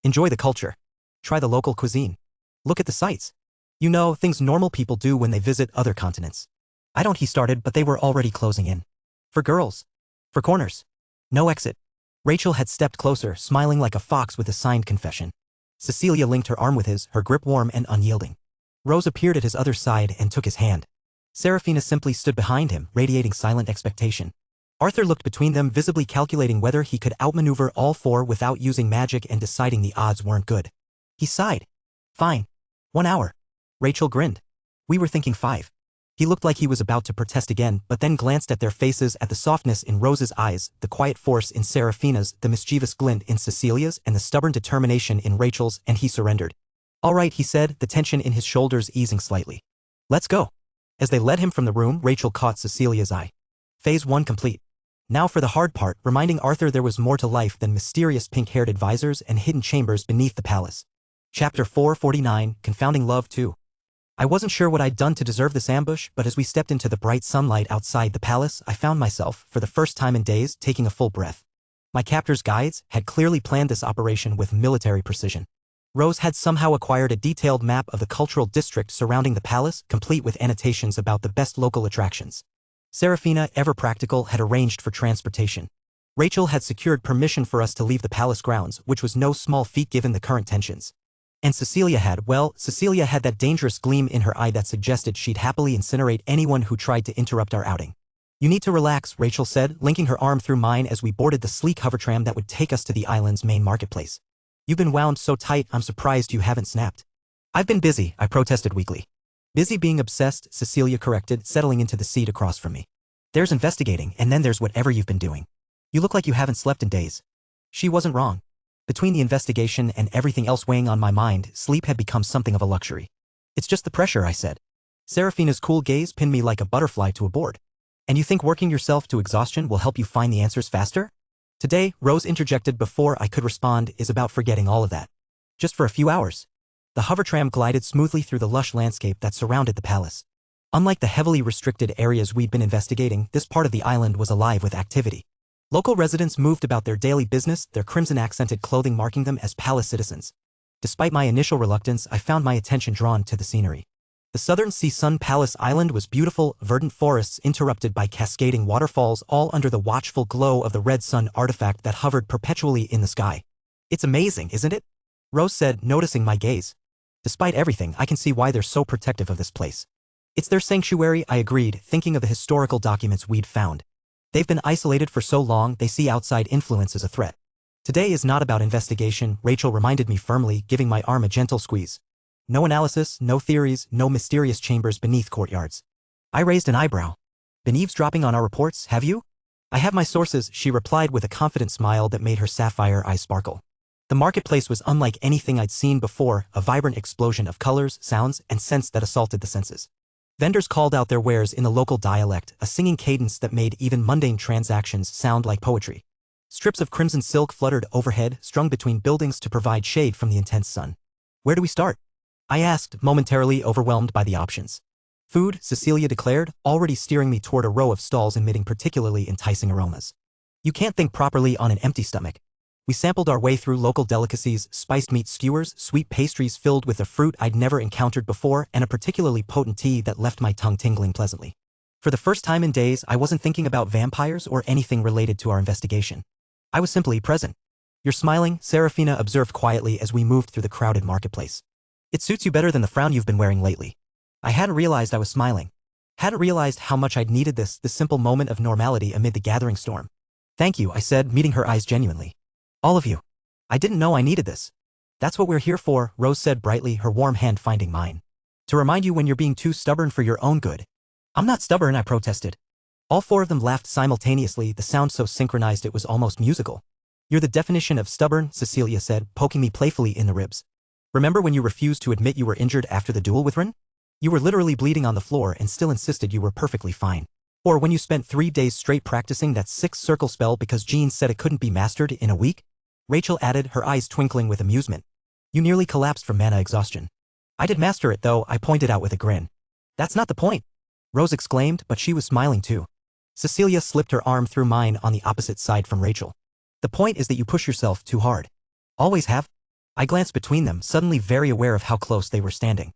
Enjoy the culture. Try the local cuisine. Look at the sights. You know, things normal people do when they visit other continents. I don't, he started, but they were already closing in. For girls. For corners. No exit. Rachel had stepped closer, smiling like a fox with a signed confession. Cecilia linked her arm with his, her grip warm and unyielding. Rose appeared at his other side and took his hand. Serafina simply stood behind him, radiating silent expectation. Arthur looked between them, visibly calculating whether he could outmaneuver all four without using magic and deciding the odds weren't good. He sighed. Fine. 1 hour. Rachel grinned. We were thinking 5. He looked like he was about to protest again, but then glanced at their faces, at the softness in Rose's eyes, the quiet force in Serafina's, the mischievous glint in Cecilia's, and the stubborn determination in Rachel's, and he surrendered. All right, he said, the tension in his shoulders easing slightly. Let's go. As they led him from the room, Rachel caught Cecilia's eye. Phase 1 complete. Now for the hard part, reminding Arthur there was more to life than mysterious pink-haired advisors and hidden chambers beneath the palace. Chapter 449, Confounding Love 2. I wasn't sure what I'd done to deserve this ambush, but as we stepped into the bright sunlight outside the palace, I found myself, for the first time in days, taking a full breath. My captor's guides had clearly planned this operation with military precision. Rose had somehow acquired a detailed map of the cultural district surrounding the palace, complete with annotations about the best local attractions. Serafina, ever practical, had arranged for transportation. Rachel had secured permission for us to leave the palace grounds, which was no small feat given the current tensions. And Cecilia had that dangerous gleam in her eye that suggested she'd happily incinerate anyone who tried to interrupt our outing. You need to relax, Rachel said, linking her arm through mine as we boarded the sleek hovertram that would take us to the island's main marketplace. You've been wound so tight, I'm surprised you haven't snapped. I've been busy, I protested weakly. Busy being obsessed, Cecilia corrected, settling into the seat across from me. There's investigating, and then there's whatever you've been doing. You look like you haven't slept in days. She wasn't wrong. Between the investigation and everything else weighing on my mind, sleep had become something of a luxury. It's just the pressure, I said. Serafina's cool gaze pinned me like a butterfly to a board. And you think working yourself to exhaustion will help you find the answers faster? Today, Rose interjected before I could respond, is about forgetting all of that. Just for a few hours. The hovertram glided smoothly through the lush landscape that surrounded the palace. Unlike the heavily restricted areas we'd been investigating, this part of the island was alive with activity. Local residents moved about their daily business, their crimson-accented clothing marking them as palace citizens. Despite my initial reluctance, I found my attention drawn to the scenery. The southern Sea-Sun Palace Island was beautiful, verdant forests interrupted by cascading waterfalls, all under the watchful glow of the red sun artifact that hovered perpetually in the sky. It's amazing, isn't it? Rose said, noticing my gaze. Despite everything, I can see why they're so protective of this place. It's their sanctuary, I agreed, thinking of the historical documents we'd found. They've been isolated for so long, they see outside influence as a threat. Today is not about investigation, Rachel reminded me firmly, giving my arm a gentle squeeze. No analysis, no theories, no mysterious chambers beneath courtyards. I raised an eyebrow. Been eavesdropping on our reports, have you? I have my sources, she replied with a confident smile that made her sapphire eyes sparkle. The marketplace was unlike anything I'd seen before, a vibrant explosion of colors, sounds, and scents that assaulted the senses. Vendors called out their wares in the local dialect, a singing cadence that made even mundane transactions sound like poetry. Strips of crimson silk fluttered overhead, strung between buildings to provide shade from the intense sun. Where do we start? I asked, momentarily overwhelmed by the options. Food, Cecilia declared, already steering me toward a row of stalls emitting particularly enticing aromas. You can't think properly on an empty stomach. We sampled our way through local delicacies, spiced meat skewers, sweet pastries filled with a fruit I'd never encountered before, and a particularly potent tea that left my tongue tingling pleasantly. For the first time in days, I wasn't thinking about vampires or anything related to our investigation. I was simply present. You're smiling, Serafina observed quietly as we moved through the crowded marketplace. It suits you better than the frown you've been wearing lately. I hadn't realized I was smiling. Hadn't realized how much I'd needed this simple moment of normality amid the gathering storm. Thank you, I said, meeting her eyes genuinely. All of you. I didn't know I needed this. That's what we're here for, Rose said brightly, her warm hand finding mine. To remind you when you're being too stubborn for your own good. I'm not stubborn, I protested. All four of them laughed simultaneously, the sound so synchronized it was almost musical. You're the definition of stubborn, Cecilia said, poking me playfully in the ribs. Remember when you refused to admit you were injured after the duel with Rin? You were literally bleeding on the floor and still insisted you were perfectly fine. Or when you spent 3 days straight practicing that 6-circle spell because Jean said it couldn't be mastered in a week? Rachel added, her eyes twinkling with amusement. You nearly collapsed from mana exhaustion. I did master it though, I pointed out with a grin. That's not the point, Rose exclaimed, but she was smiling too. Cecilia slipped her arm through mine on the opposite side from Rachel. The point is that you push yourself too hard. Always have? I glanced between them, suddenly very aware of how close they were standing.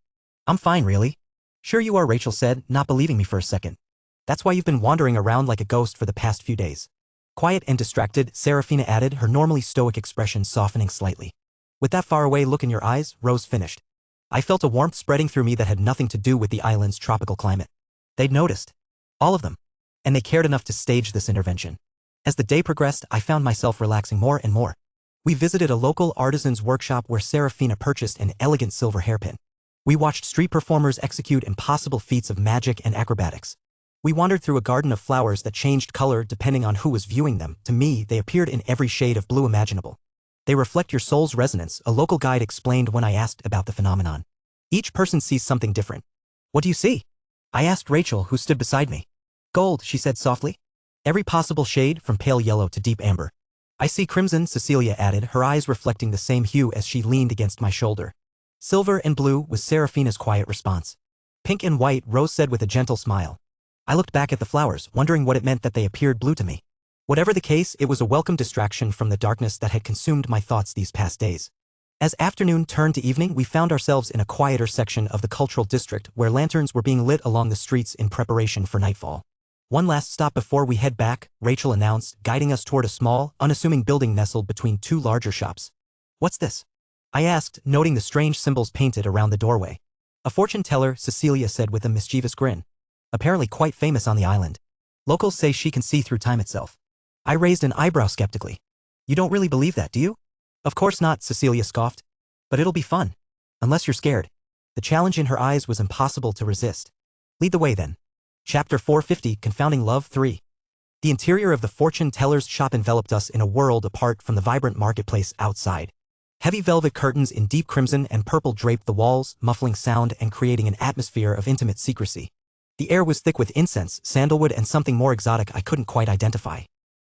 I'm fine, really. Sure you are, Rachel said, not believing me for a second. That's why you've been wandering around like a ghost for the past few days. Quiet and distracted, Serafina added, her normally stoic expression softening slightly. With that faraway look in your eyes, Rose finished. I felt a warmth spreading through me that had nothing to do with the island's tropical climate. They'd noticed. All of them. And they cared enough to stage this intervention. As the day progressed, I found myself relaxing more and more. We visited a local artisan's workshop where Serafina purchased an elegant silver hairpin. We watched street performers execute impossible feats of magic and acrobatics. We wandered through a garden of flowers that changed color depending on who was viewing them. To me, they appeared in every shade of blue imaginable. They reflect your soul's resonance, a local guide explained when I asked about the phenomenon. Each person sees something different. What do you see? I asked Rachel, who stood beside me. Gold, she said softly. Every possible shade, from pale yellow to deep amber. I see crimson, Cecilia added, her eyes reflecting the same hue as she leaned against my shoulder. Silver and blue, was Serafina's quiet response. Pink and white, Rose said with a gentle smile. I looked back at the flowers, wondering what it meant that they appeared blue to me. Whatever the case, it was a welcome distraction from the darkness that had consumed my thoughts these past days. As afternoon turned to evening, we found ourselves in a quieter section of the cultural district where lanterns were being lit along the streets in preparation for nightfall. One last stop before we head back, Rachel announced, guiding us toward a small, unassuming building nestled between two larger shops. What's this? I asked, noting the strange symbols painted around the doorway. A fortune teller, Cecilia said with a mischievous grin. Apparently quite famous on the island. Locals say she can see through time itself. I raised an eyebrow skeptically. You don't really believe that, do you? Of course not, Cecilia scoffed. But it'll be fun. Unless you're scared. The challenge in her eyes was impossible to resist. Lead the way then. Chapter 450, Confounding Love 3. The interior of the fortune teller's shop enveloped us in a world apart from the vibrant marketplace outside. Heavy velvet curtains in deep crimson and purple draped the walls, muffling sound and creating an atmosphere of intimate secrecy. The air was thick with incense, sandalwood and something more exotic I couldn't quite identify.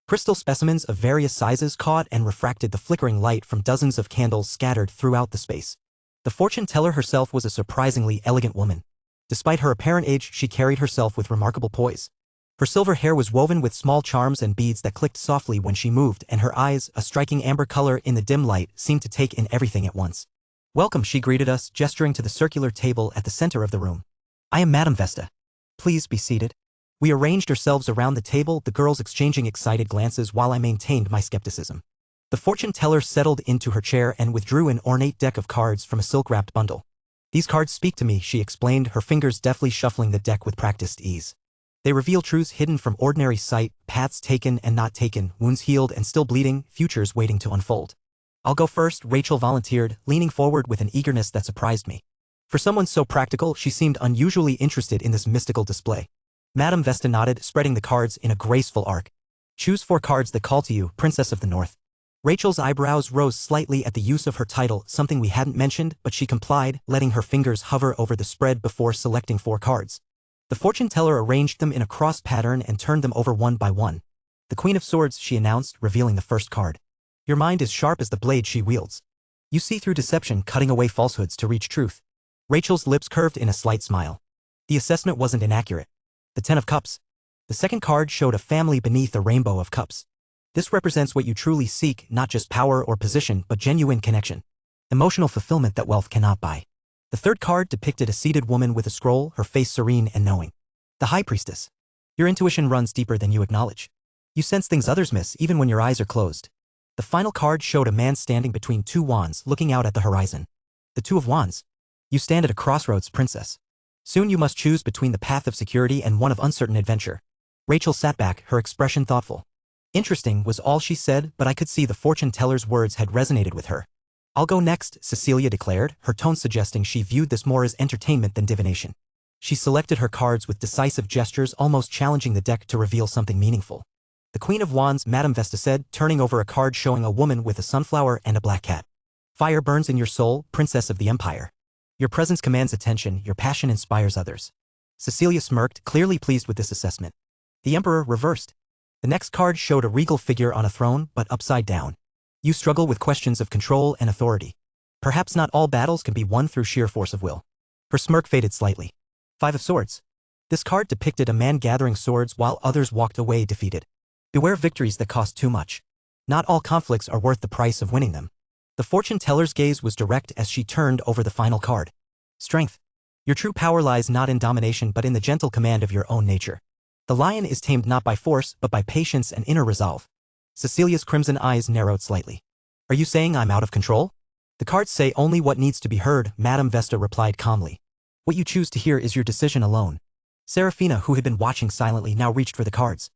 Crystal specimens of various sizes caught and refracted the flickering light from dozens of candles scattered throughout the space. The fortune teller herself was a surprisingly elegant woman. Despite her apparent age, she carried herself with remarkable poise. Her silver hair was woven with small charms and beads that clicked softly when she moved, and her eyes, a striking amber color in the dim light, seemed to take in everything at once. Welcome, she greeted us, gesturing to the circular table at the center of the room. I am Madame Vesta. Please be seated. We arranged ourselves around the table, the girls exchanging excited glances while I maintained my skepticism. The fortune teller settled into her chair and withdrew an ornate deck of cards from a silk-wrapped bundle. These cards speak to me, she explained, her fingers deftly shuffling the deck with practiced ease. They reveal truths hidden from ordinary sight, paths taken and not taken, wounds healed and still bleeding, futures waiting to unfold. I'll go first, Rachel volunteered, leaning forward with an eagerness that surprised me. For someone so practical, she seemed unusually interested in this mystical display. Madame Vesta nodded, spreading the cards in a graceful arc. Choose 4 cards that call to you, Princess of the North. Rachel's eyebrows rose slightly at the use of her title, something we hadn't mentioned, but she complied, letting her fingers hover over the spread before selecting 4 cards. The fortune teller arranged them in a cross pattern and turned them over one by one. The Queen of Swords, she announced, revealing the first card. Your mind is sharp as the blade she wields. You see through deception, cutting away falsehoods to reach truth. Rachel's lips curved in a slight smile. The assessment wasn't inaccurate. The 10 of Cups. The second card showed a family beneath a rainbow of cups. This represents what you truly seek, not just power or position, but genuine connection. Emotional fulfillment that wealth cannot buy. The third card depicted a seated woman with a scroll, her face serene and knowing. The High Priestess. Your intuition runs deeper than you acknowledge. You sense things others miss even when your eyes are closed. The final card showed a man standing between two wands looking out at the horizon. The Two of Wands. You stand at a crossroads, princess. Soon you must choose between the path of security and one of uncertain adventure. Rachel sat back, her expression thoughtful. Interesting was all she said, but I could see the fortune teller's words had resonated with her. I'll go next, Cecilia declared, her tone suggesting she viewed this more as entertainment than divination. She selected her cards with decisive gestures, almost challenging the deck to reveal something meaningful. The Queen of Wands, Madame Vesta said, turning over a card showing a woman with a sunflower and a black cat. Fire burns in your soul, Princess of the Empire. Your presence commands attention, your passion inspires others. Cecilia smirked, clearly pleased with this assessment. The Emperor reversed. The next card showed a regal figure on a throne, but upside down. You struggle with questions of control and authority. Perhaps not all battles can be won through sheer force of will. Her smirk faded slightly. Five of Swords. This card depicted a man gathering swords while others walked away defeated. Beware victories that cost too much. Not all conflicts are worth the price of winning them. The fortune teller's gaze was direct as she turned over the final card. Strength. Your true power lies not in domination but in the gentle command of your own nature. The lion is tamed not by force but by patience and inner resolve. Cecilia's crimson eyes narrowed slightly. Are you saying I'm out of control? The cards say only what needs to be heard, Madame Vesta replied calmly. What you choose to hear is your decision alone. Serafina, who had been watching silently, now reached for the cards.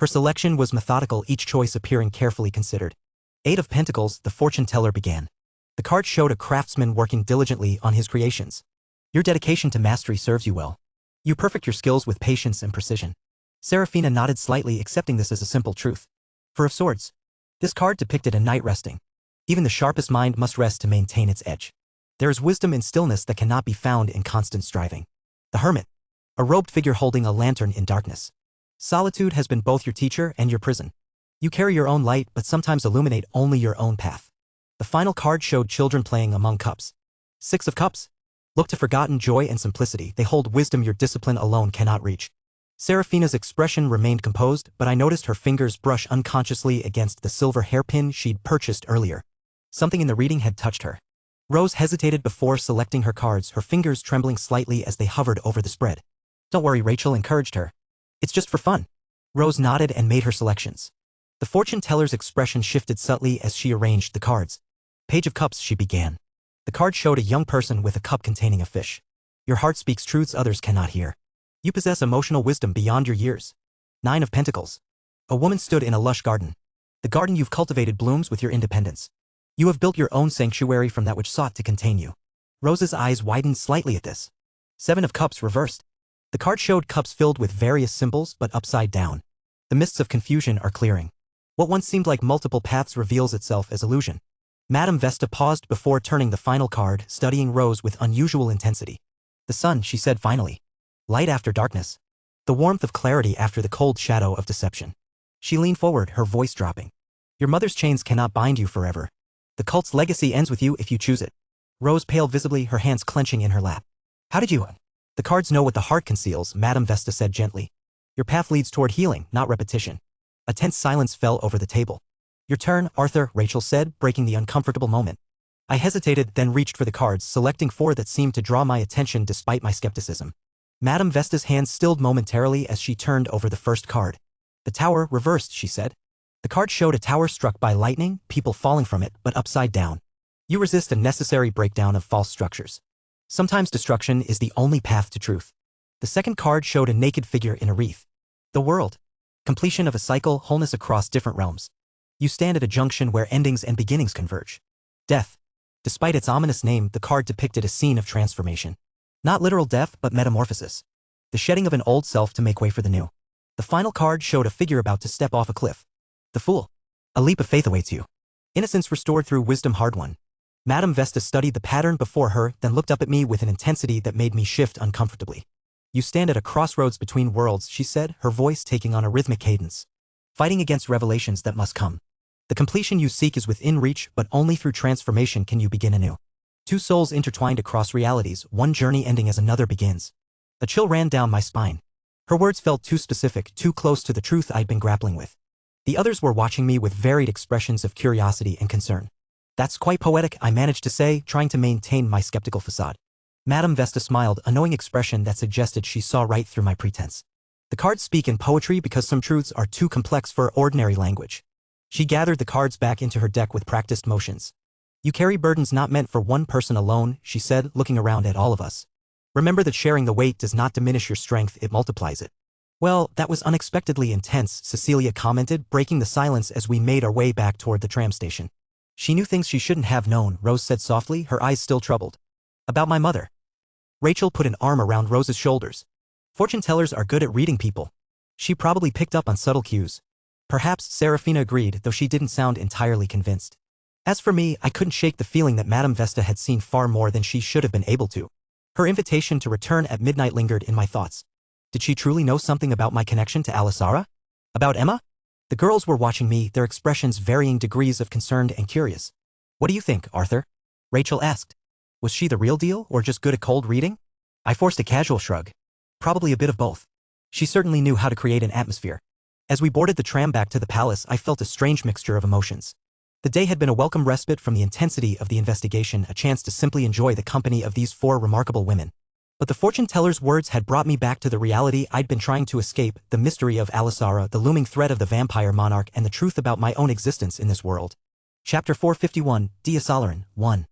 Her selection was methodical, each choice appearing carefully considered. Eight of Pentacles, the fortune teller began. The card showed a craftsman working diligently on his creations. Your dedication to mastery serves you well. You perfect your skills with patience and precision. Serafina nodded slightly, accepting this as a simple truth. Four of Swords. This card depicted a knight resting. Even the sharpest mind must rest to maintain its edge. There is wisdom in stillness that cannot be found in constant striving. The Hermit. A robed figure holding a lantern in darkness. Solitude has been both your teacher and your prison. You carry your own light but sometimes illuminate only your own path. The final card showed children playing among cups. Six of Cups. Look to forgotten joy and simplicity, they hold wisdom your discipline alone cannot reach. Serafina's expression remained composed, but I noticed her fingers brush unconsciously against the silver hairpin she'd purchased earlier. Something in the reading had touched her. Rose hesitated before selecting her cards, her fingers trembling slightly as they hovered over the spread. Don't worry, Rachel encouraged her. It's just for fun. Rose nodded and made her selections. The fortune teller's expression shifted subtly as she arranged the cards. Page of Cups, she began. The card showed a young person with a cup containing a fish. Your heart speaks truths others cannot hear. You possess emotional wisdom beyond your years. Nine of Pentacles. A woman stood in a lush garden. The garden you've cultivated blooms with your independence. You have built your own sanctuary from that which sought to contain you. Rose's eyes widened slightly at this. Seven of Cups reversed. The card showed cups filled with various symbols but upside down. The mists of confusion are clearing. What once seemed like multiple paths reveals itself as illusion. Madame Vesta paused before turning the final card, studying Rose with unusual intensity. The sun, she said finally. Light after darkness. The warmth of clarity after the cold shadow of deception. She leaned forward, her voice dropping. Your mother's chains cannot bind you forever. The cult's legacy ends with you if you choose it. Rose paled visibly, her hands clenching in her lap. How did you? The cards know what the heart conceals, Madame Vesta said gently. Your path leads toward healing, not repetition. A tense silence fell over the table. Your turn, Arthur, Rachel said, breaking the uncomfortable moment. I hesitated, then reached for the cards, selecting four that seemed to draw my attention despite my skepticism. Madame Vesta's hands stilled momentarily as she turned over the first card. The tower, reversed, she said. The card showed a tower struck by lightning, people falling from it, but upside down. You resist a necessary breakdown of false structures. Sometimes destruction is the only path to truth. The second card showed a naked figure in a wreath. The world. Completion of a cycle, wholeness across different realms. You stand at a junction where endings and beginnings converge. Death. Despite its ominous name, the card depicted a scene of transformation. Not literal death, but metamorphosis. The shedding of an old self to make way for the new. The final card showed a figure about to step off a cliff. The Fool. A leap of faith awaits you. Innocence restored through wisdom hard won. Madame Vesta studied the pattern before her, then looked up at me with an intensity that made me shift uncomfortably. You stand at a crossroads between worlds, she said, her voice taking on a rhythmic cadence. Fighting against revelations that must come. The completion you seek is within reach, but only through transformation can you begin anew. Two souls intertwined across realities, one journey ending as another begins. A chill ran down my spine. Her words felt too specific, too close to the truth I'd been grappling with. The others were watching me with varied expressions of curiosity and concern. That's quite poetic, I managed to say, trying to maintain my skeptical facade. Madame Vesta smiled, a knowing expression that suggested she saw right through my pretense. The cards speak in poetry because some truths are too complex for ordinary language. She gathered the cards back into her deck with practiced motions. You carry burdens not meant for one person alone, she said, looking around at all of us. Remember that sharing the weight does not diminish your strength, it multiplies it. Well, that was unexpectedly intense, Cecilia commented, breaking the silence as we made our way back toward the tram station. She knew things she shouldn't have known, Rose said softly, her eyes still troubled. About my mother. Rachel put an arm around Rose's shoulders. Fortune tellers are good at reading people. She probably picked up on subtle cues. Perhaps, Serafina agreed, though she didn't sound entirely convinced. As for me, I couldn't shake the feeling that Madame Vesta had seen far more than she should have been able to. Her invitation to return at midnight lingered in my thoughts. Did she truly know something about my connection to Alisara? About Emma? The girls were watching me, their expressions varying degrees of concerned and curious. What do you think, Arthur? Rachel asked. Was she the real deal, or just good at cold reading? I forced a casual shrug. Probably a bit of both. She certainly knew how to create an atmosphere. As we boarded the tram back to the palace, I felt a strange mixture of emotions. The day had been a welcome respite from the intensity of the investigation, a chance to simply enjoy the company of these four remarkable women. But the fortune teller's words had brought me back to the reality I'd been trying to escape, the mystery of Alisara, the looming threat of the vampire monarch, and the truth about my own existence in this world. Chapter 451, Dia Solaran, 1.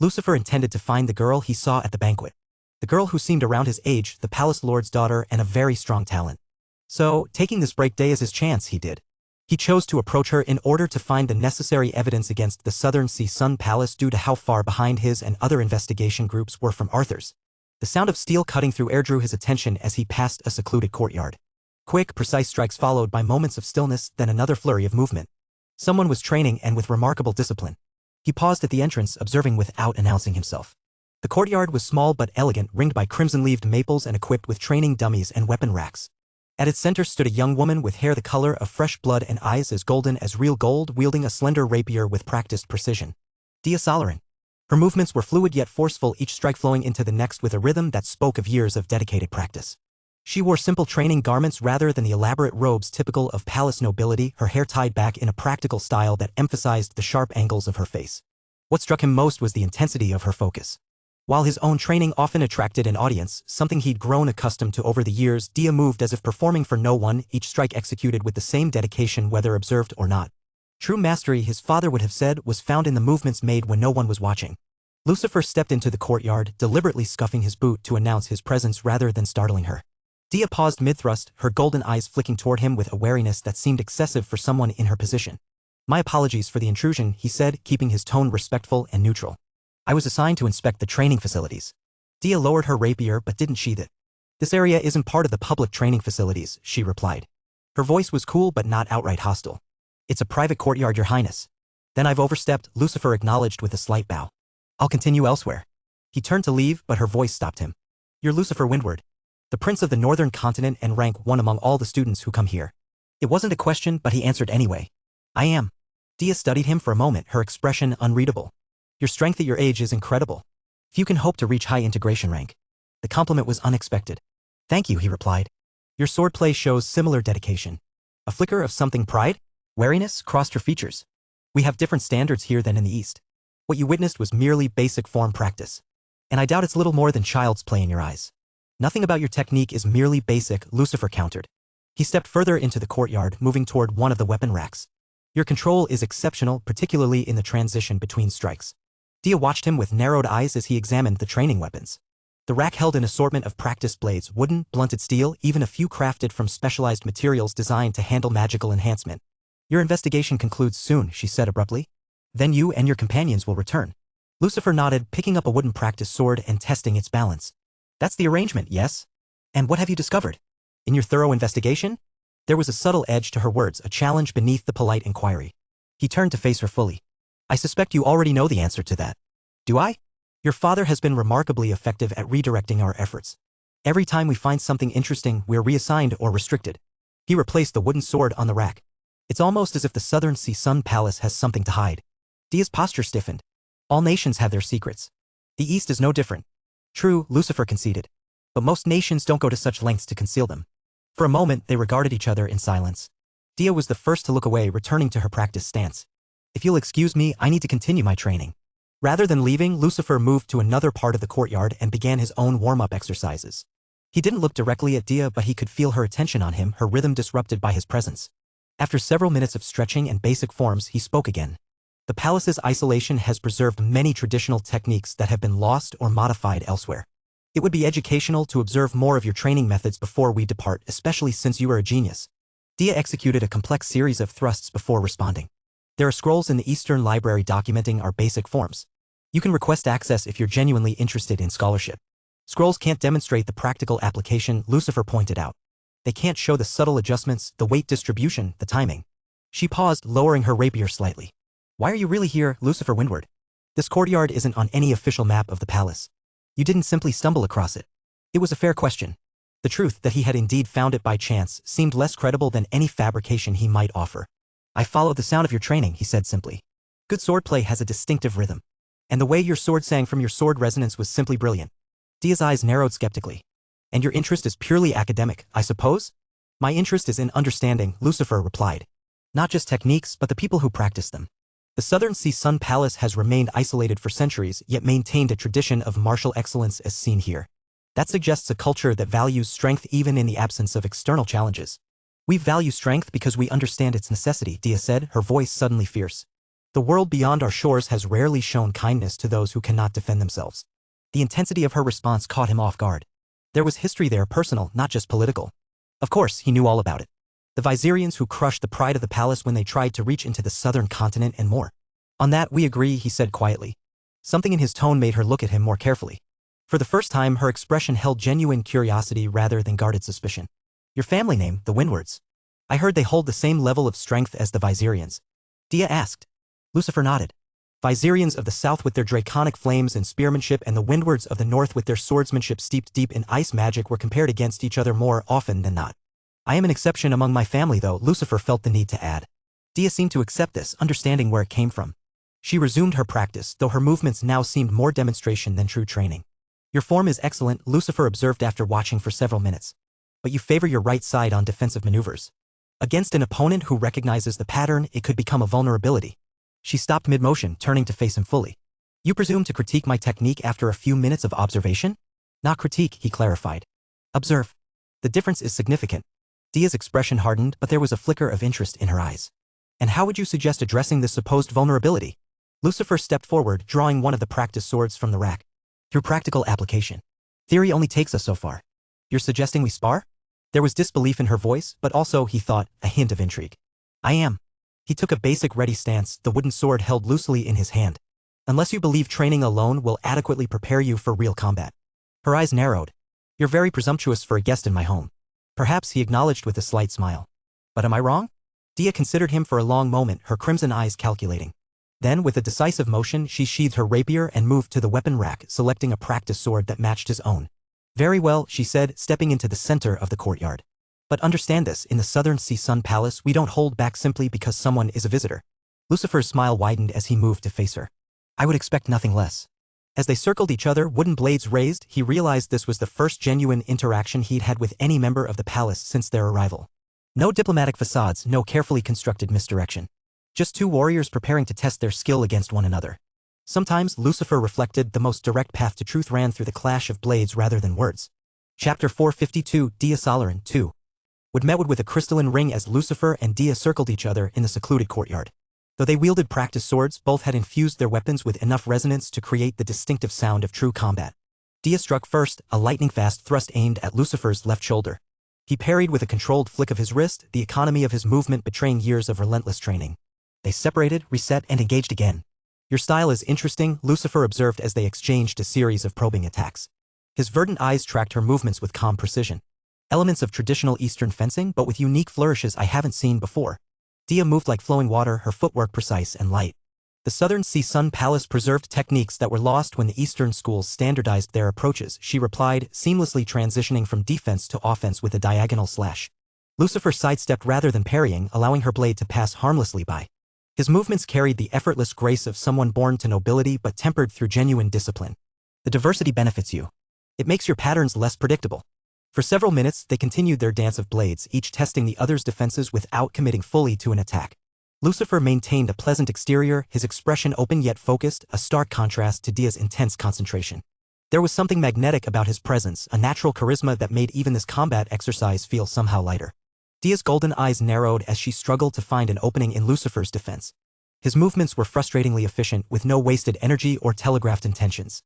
Lucifer intended to find the girl he saw at the banquet. The girl who seemed around his age, the palace lord's daughter, and a very strong talent. So, taking this break day as his chance, he did. He chose to approach her in order to find the necessary evidence against the Southern Sea Sun Palace due to how far behind his and other investigation groups were from Arthur's. The sound of steel cutting through air drew his attention as he passed a secluded courtyard. Quick, precise strikes followed by moments of stillness, then another flurry of movement. Someone was training and with remarkable discipline. He paused at the entrance, observing without announcing himself. The courtyard was small but elegant, ringed by crimson-leaved maples and equipped with training dummies and weapon racks. At its center stood a young woman with hair the color of fresh blood and eyes as golden as real gold, wielding a slender rapier with practiced precision. Dia Solaran. Her movements were fluid yet forceful, each strike flowing into the next with a rhythm that spoke of years of dedicated practice. She wore simple training garments rather than the elaborate robes typical of palace nobility, her hair tied back in a practical style that emphasized the sharp angles of her face. What struck him most was the intensity of her focus. While his own training often attracted an audience, something he'd grown accustomed to over the years, Dia moved as if performing for no one, each strike executed with the same dedication whether observed or not. True mastery, his father would have said, was found in the movements made when no one was watching. Lucifer stepped into the courtyard, deliberately scuffing his boot to announce his presence rather than startling her. Dia paused mid-thrust, her golden eyes flicking toward him with a wariness that seemed excessive for someone in her position. My apologies for the intrusion, he said, keeping his tone respectful and neutral. I was assigned to inspect the training facilities. Dia lowered her rapier but didn't sheath it. This area isn't part of the public training facilities, she replied. Her voice was cool but not outright hostile. It's a private courtyard, Your Highness. Then I've overstepped, Lucifer acknowledged with a slight bow. I'll continue elsewhere. He turned to leave, but her voice stopped him. You're Lucifer Windward, the prince of the northern continent and rank 1 among all the students who come here. It wasn't a question, but he answered anyway. I am. Dia studied him for a moment, her expression unreadable. Your strength at your age is incredible. Few can hope to reach high integration rank. The compliment was unexpected. Thank you, he replied. Your swordplay shows similar dedication. A flicker of something pride? Wariness crossed her features. We have different standards here than in the East. What you witnessed was merely basic form practice. And I doubt it's little more than child's play in your eyes. Nothing about your technique is merely basic, Lucifer countered. He stepped further into the courtyard, moving toward one of the weapon racks. Your control is exceptional, particularly in the transition between strikes. Dia watched him with narrowed eyes as he examined the training weapons. The rack held an assortment of practice blades, wooden, blunted steel, even a few crafted from specialized materials designed to handle magical enhancement. Your investigation concludes soon, she said abruptly. Then you and your companions will return. Lucifer nodded, picking up a wooden practice sword and testing its balance. That's the arrangement, yes? And what have you discovered? In your thorough investigation? There was a subtle edge to her words, a challenge beneath the polite inquiry. He turned to face her fully. I suspect you already know the answer to that. Do I? Your father has been remarkably effective at redirecting our efforts. Every time we find something interesting, we're reassigned or restricted. He replaced the wooden sword on the rack. It's almost as if the Southern Sea Sun Palace has something to hide. Dia's posture stiffened. All nations have their secrets. The East is no different. True, Lucifer conceded. But most nations don't go to such lengths to conceal them. For a moment, they regarded each other in silence. Dia was the first to look away, returning to her practice stance. If you'll excuse me, I need to continue my training. Rather than leaving, Lucifer moved to another part of the courtyard and began his own warm-up exercises. He didn't look directly at Dia, but he could feel her attention on him, her rhythm disrupted by his presence. After several minutes of stretching and basic forms, he spoke again. The palace's isolation has preserved many traditional techniques that have been lost or modified elsewhere. It would be educational to observe more of your training methods before we depart, especially since you are a genius. Dia executed a complex series of thrusts before responding. There are scrolls in the Eastern Library documenting our basic forms. You can request access if you're genuinely interested in scholarship. Scrolls can't demonstrate the practical application, Lucifer pointed out. They can't show the subtle adjustments, the weight distribution, the timing. She paused, lowering her rapier slightly. Why are you really here, Lucifer windward? This courtyard isn't on any official map of the palace. You didn't simply stumble across it. It was a fair question. The truth that he had indeed found it by chance seemed less credible than any fabrication he might offer. I followed the sound of your training, he said simply. Good swordplay has a distinctive rhythm. And the way your sword sang from your sword resonance was simply brilliant. Dia's eyes narrowed skeptically. And your interest is purely academic, I suppose? My interest is in understanding, Lucifer replied. Not just techniques, but the people who practice them. The Southern Sea Sun Palace has remained isolated for centuries, yet maintained a tradition of martial excellence as seen here. That suggests a culture that values strength even in the absence of external challenges. We value strength because we understand its necessity, Dia said, her voice suddenly fierce. The world beyond our shores has rarely shown kindness to those who cannot defend themselves. The intensity of her response caught him off guard. There was history there, personal, not just political. Of course, he knew all about it. The Vizierians who crushed the pride of the palace when they tried to reach into the southern continent and more. On that we agree, he said quietly. Something in his tone made her look at him more carefully. For the first time, her expression held genuine curiosity rather than guarded suspicion. Your family name, the Windwards. I heard they hold the same level of strength as the Vizierians. Dia asked. Lucifer nodded. Vizierians of the south with their draconic flames and spearmanship, and the Windwards of the north with their swordsmanship steeped deep in ice magic were compared against each other more often than not. I am an exception among my family though, Lucifer felt the need to add. Dia seemed to accept this, understanding where it came from. She resumed her practice, though her movements now seemed more demonstration than true training. Your form is excellent, Lucifer observed after watching for several minutes. But you favor your right side on defensive maneuvers. Against an opponent who recognizes the pattern, it could become a vulnerability. She stopped mid-motion, turning to face him fully. You presume to critique my technique after a few minutes of observation? Not critique, he clarified. Observe. The difference is significant. Dia's expression hardened, but there was a flicker of interest in her eyes. And how would you suggest addressing this supposed vulnerability? Lucifer stepped forward, drawing one of the practice swords from the rack. Through practical application. Theory only takes us so far. You're suggesting we spar? There was disbelief in her voice, but also, he thought, a hint of intrigue. I am. He took a basic ready stance, the wooden sword held loosely in his hand. Unless you believe training alone will adequately prepare you for real combat. Her eyes narrowed. You're very presumptuous for a guest in my home. Perhaps, he acknowledged with a slight smile. But am I wrong? Dia considered him for a long moment, her crimson eyes calculating. Then, with a decisive motion, she sheathed her rapier and moved to the weapon rack, selecting a practice sword that matched his own. Very well, she said, stepping into the center of the courtyard. But understand this, in the Southern Sea Sun Palace we don't hold back simply because someone is a visitor. Lucifer's smile widened as he moved to face her. I would expect nothing less. As they circled each other, wooden blades raised, he realized this was the first genuine interaction he'd had with any member of the palace since their arrival. No diplomatic facades, no carefully constructed misdirection. Just two warriors preparing to test their skill against one another. Sometimes, Lucifer reflected, the most direct path to truth ran through the clash of blades rather than words. Chapter 452, Dia Solaran 2. Wood met with a crystalline ring as Lucifer and Dia circled each other in the secluded courtyard. Though they wielded practice swords, both had infused their weapons with enough resonance to create the distinctive sound of true combat. Dia struck first, a lightning-fast thrust aimed at Lucifer's left shoulder. He parried with a controlled flick of his wrist, the economy of his movement betraying years of relentless training. They separated, reset, and engaged again. Your style is interesting, Lucifer observed as they exchanged a series of probing attacks. His verdant eyes tracked her movements with calm precision. Elements of traditional Eastern fencing, but with unique flourishes I haven't seen before. Dia moved like flowing water, her footwork precise and light. The Southern Sea Sun Palace preserved techniques that were lost when the Eastern schools standardized their approaches, she replied, seamlessly transitioning from defense to offense with a diagonal slash. Lucifer sidestepped rather than parrying, allowing her blade to pass harmlessly by. His movements carried the effortless grace of someone born to nobility but tempered through genuine discipline. The diversity benefits you. It makes your patterns less predictable. For several minutes, they continued their dance of blades, each testing the other's defenses without committing fully to an attack. Lucifer maintained a pleasant exterior, his expression open yet focused, a stark contrast to Dia's intense concentration. There was something magnetic about his presence, a natural charisma that made even this combat exercise feel somehow lighter. Dia's golden eyes narrowed as she struggled to find an opening in Lucifer's defense. His movements were frustratingly efficient, with no wasted energy or telegraphed intentions.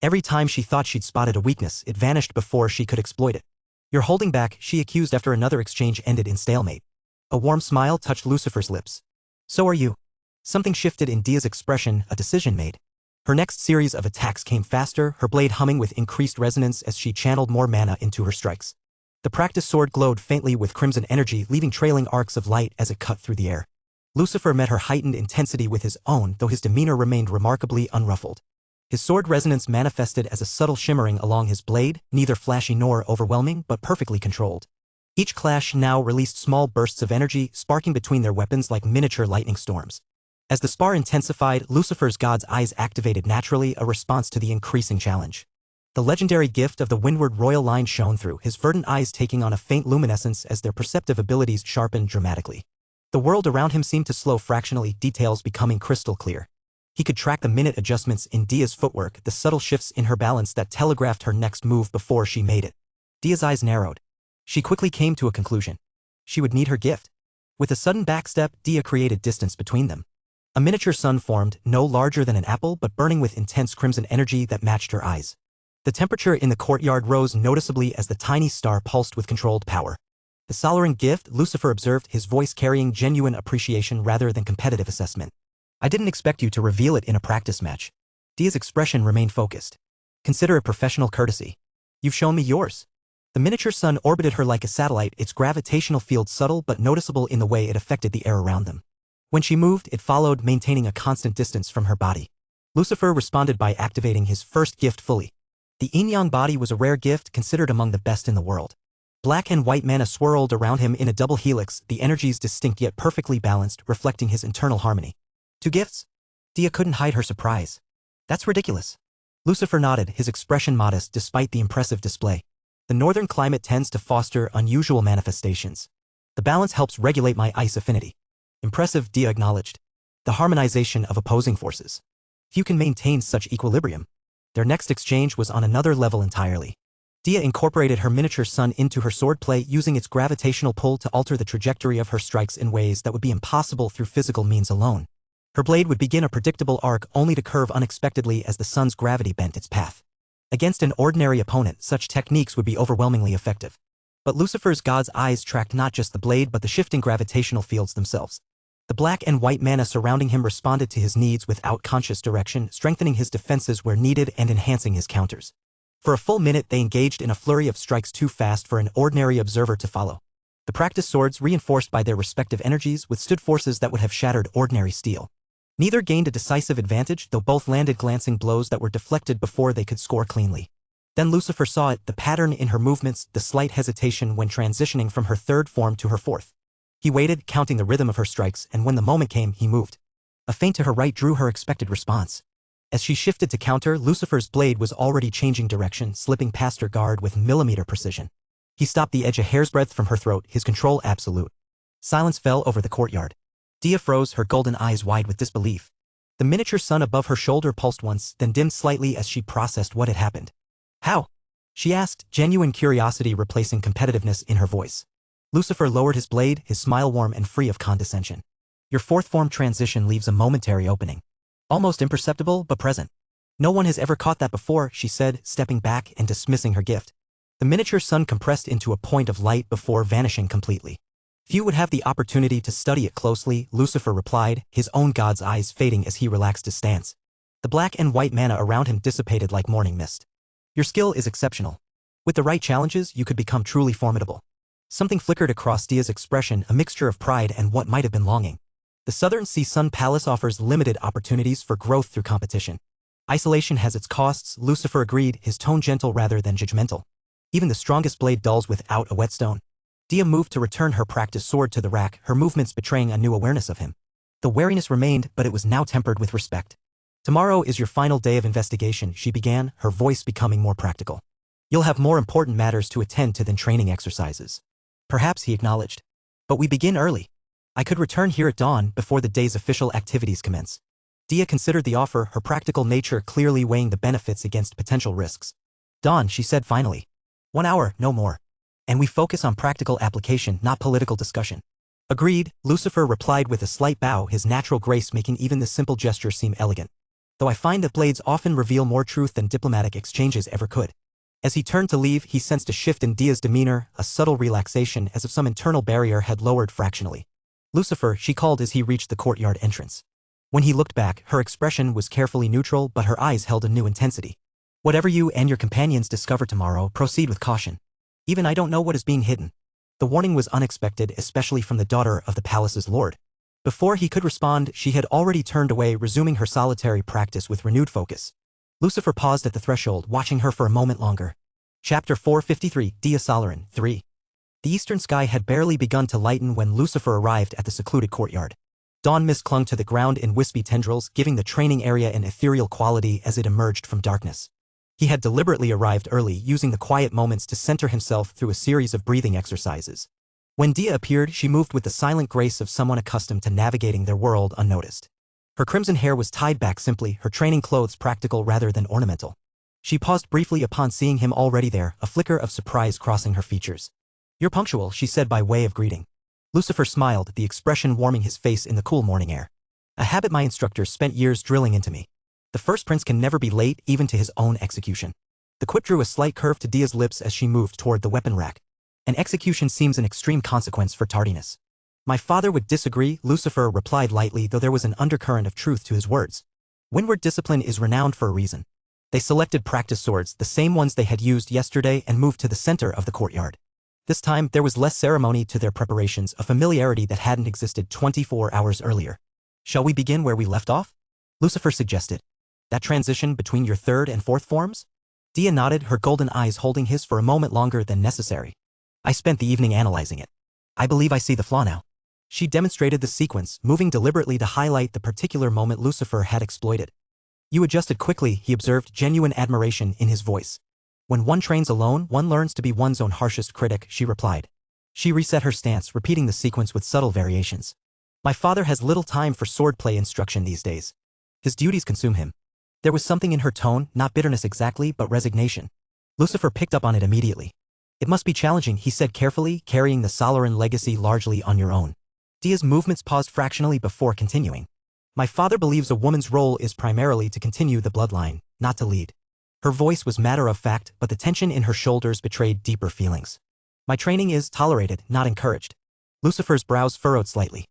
Every time she thought she'd spotted a weakness, it vanished before she could exploit it. "You're holding back," she accused after another exchange ended in stalemate. A warm smile touched Lucifer's lips. "So are you." Something shifted in Dia's expression, a decision made. Her next series of attacks came faster, her blade humming with increased resonance as she channeled more mana into her strikes. The practice sword glowed faintly with crimson energy, leaving trailing arcs of light as it cut through the air. Lucifer met her heightened intensity with his own, though his demeanor remained remarkably unruffled. His sword resonance manifested as a subtle shimmering along his blade, neither flashy nor overwhelming, but perfectly controlled. Each clash now released small bursts of energy, sparking between their weapons like miniature lightning storms. As the spar intensified, Lucifer's god's eyes activated naturally, a response to the increasing challenge. The legendary gift of the Windward Royal line shone through, his verdant eyes taking on a faint luminescence as their perceptive abilities sharpened dramatically. The world around him seemed to slow fractionally, details becoming crystal clear. He could track the minute adjustments in Dia's footwork, the subtle shifts in her balance that telegraphed her next move before she made it. Dia's eyes narrowed. She quickly came to a conclusion. She would need her gift. With a sudden backstep, Dia created distance between them. A miniature sun formed, no larger than an apple but burning with intense crimson energy that matched her eyes. The temperature in the courtyard rose noticeably as the tiny star pulsed with controlled power. "The Solaran gift," Lucifer observed, his voice carrying genuine appreciation rather than competitive assessment. "I didn't expect you to reveal it in a practice match." Dia's expression remained focused. "Consider it professional courtesy. You've shown me yours." The miniature sun orbited her like a satellite, its gravitational field subtle but noticeable in the way it affected the air around them. When she moved, it followed, maintaining a constant distance from her body. Lucifer responded by activating his first gift fully. The yin-yang body was a rare gift, considered among the best in the world. Black and white mana swirled around him in a double helix, the energies distinct yet perfectly balanced, reflecting his internal harmony. "Two gifts?" Dia couldn't hide her surprise. "That's ridiculous." Lucifer nodded, his expression modest despite the impressive display. "The northern climate tends to foster unusual manifestations. The balance helps regulate my ice affinity." "Impressive," Dia acknowledged. "The harmonization of opposing forces. Few can maintain such equilibrium." Their next exchange was on another level entirely. Dia incorporated her miniature sun into her swordplay, using its gravitational pull to alter the trajectory of her strikes in ways that would be impossible through physical means alone. Her blade would begin a predictable arc, only to curve unexpectedly as the sun's gravity bent its path. Against an ordinary opponent, such techniques would be overwhelmingly effective. But Lucifer's god's eyes tracked not just the blade but the shifting gravitational fields themselves. The black and white mana surrounding him responded to his needs without conscious direction, strengthening his defenses where needed and enhancing his counters. For a full minute they engaged in a flurry of strikes too fast for an ordinary observer to follow. The practice swords, reinforced by their respective energies, withstood forces that would have shattered ordinary steel. Neither gained a decisive advantage, though both landed glancing blows that were deflected before they could score cleanly. Then Lucifer saw it, the pattern in her movements, the slight hesitation when transitioning from her third form to her fourth. He waited, counting the rhythm of her strikes, and when the moment came, he moved. A feint to her right drew her expected response. As she shifted to counter, Lucifer's blade was already changing direction, slipping past her guard with millimeter precision. He stopped the edge a hair's breadth from her throat, his control absolute. Silence fell over the courtyard. Dia froze, her golden eyes wide with disbelief. The miniature sun above her shoulder pulsed once, then dimmed slightly as she processed what had happened. "How?" she asked, genuine curiosity replacing competitiveness in her voice. Lucifer lowered his blade, his smile warm and free of condescension. "Your fourth form transition leaves a momentary opening. Almost imperceptible, but present. No one has ever caught that before," she said, stepping back and dismissing her gift. The miniature sun compressed into a point of light before vanishing completely. "Few would have the opportunity to study it closely," Lucifer replied, his own god's eyes fading as he relaxed his stance. The black and white mana around him dissipated like morning mist. "Your skill is exceptional. With the right challenges, you could become truly formidable." Something flickered across Dia's expression, a mixture of pride and what might have been longing. The Southern Sea Sun Palace offers limited opportunities for growth through competition. "Isolation has its costs," Lucifer agreed, his tone gentle rather than judgmental. "Even the strongest blade dulls without a whetstone." Dia moved to return her practice sword to the rack, her movements betraying a new awareness of him. The wariness remained, but it was now tempered with respect. "Tomorrow is your final day of investigation," she began, her voice becoming more practical. You'll have more important matters to attend to than training exercises. Perhaps, he acknowledged. But we begin early. I could return here at dawn before the day's official activities commence. Dia considered the offer, her practical nature clearly weighing the benefits against potential risks. Dawn, she said finally. 1 hour, no more. And we focus on practical application, not political discussion. Agreed, Lucifer replied with a slight bow, his natural grace making even this simple gesture seem elegant. Though I find that blades often reveal more truth than diplomatic exchanges ever could. As he turned to leave, he sensed a shift in Dia's demeanor, a subtle relaxation as if some internal barrier had lowered fractionally. Lucifer, she called as he reached the courtyard entrance. When he looked back, her expression was carefully neutral, but her eyes held a new intensity. Whatever you and your companions discover tomorrow, proceed with caution. Even I don't know what is being hidden. The warning was unexpected, especially from the daughter of the palace's lord. Before he could respond, she had already turned away, resuming her solitary practice with renewed focus. Lucifer paused at the threshold, watching her for a moment longer. Chapter 453, Dia Solaran, 3. The eastern sky had barely begun to lighten when Lucifer arrived at the secluded courtyard. Dawn mist clung to the ground in wispy tendrils, giving the training area an ethereal quality as it emerged from darkness. He had deliberately arrived early, using the quiet moments to center himself through a series of breathing exercises. When Dia appeared, she moved with the silent grace of someone accustomed to navigating their world unnoticed. Her crimson hair was tied back simply, her training clothes practical rather than ornamental. She paused briefly upon seeing him already there, a flicker of surprise crossing her features. You're punctual, she said by way of greeting. Lucifer smiled, the expression warming his face in the cool morning air. A habit my instructors spent years drilling into me. The first prince can never be late, even to his own execution. The quip drew a slight curve to Dia's lips as she moved toward the weapon rack. An execution seems an extreme consequence for tardiness. My father would disagree, Lucifer replied lightly, though there was an undercurrent of truth to his words. Windward discipline is renowned for a reason. They selected practice swords, the same ones they had used yesterday, and moved to the center of the courtyard. This time, there was less ceremony to their preparations, a familiarity that hadn't existed 24 hours earlier. Shall we begin where we left off? Lucifer suggested. That transition between your third and fourth forms? Dia nodded, her golden eyes holding his for a moment longer than necessary. I spent the evening analyzing it. I believe I see the flaw now. She demonstrated the sequence, moving deliberately to highlight the particular moment Lucifer had exploited. You adjusted quickly, he observed, genuine admiration in his voice. When one trains alone, one learns to be one's own harshest critic, she replied. She reset her stance, repeating the sequence with subtle variations. My father has little time for swordplay instruction these days. His duties consume him. There was something in her tone, not bitterness exactly, but resignation. Lucifer picked up on it immediately. It must be challenging, he said carefully, carrying the Solaran legacy largely on your own. Dia's movements paused fractionally before continuing. My father believes a woman's role is primarily to continue the bloodline, not to lead. Her voice was matter-of-fact, but the tension in her shoulders betrayed deeper feelings. My training is tolerated, not encouraged. Lucifer's brows furrowed slightly.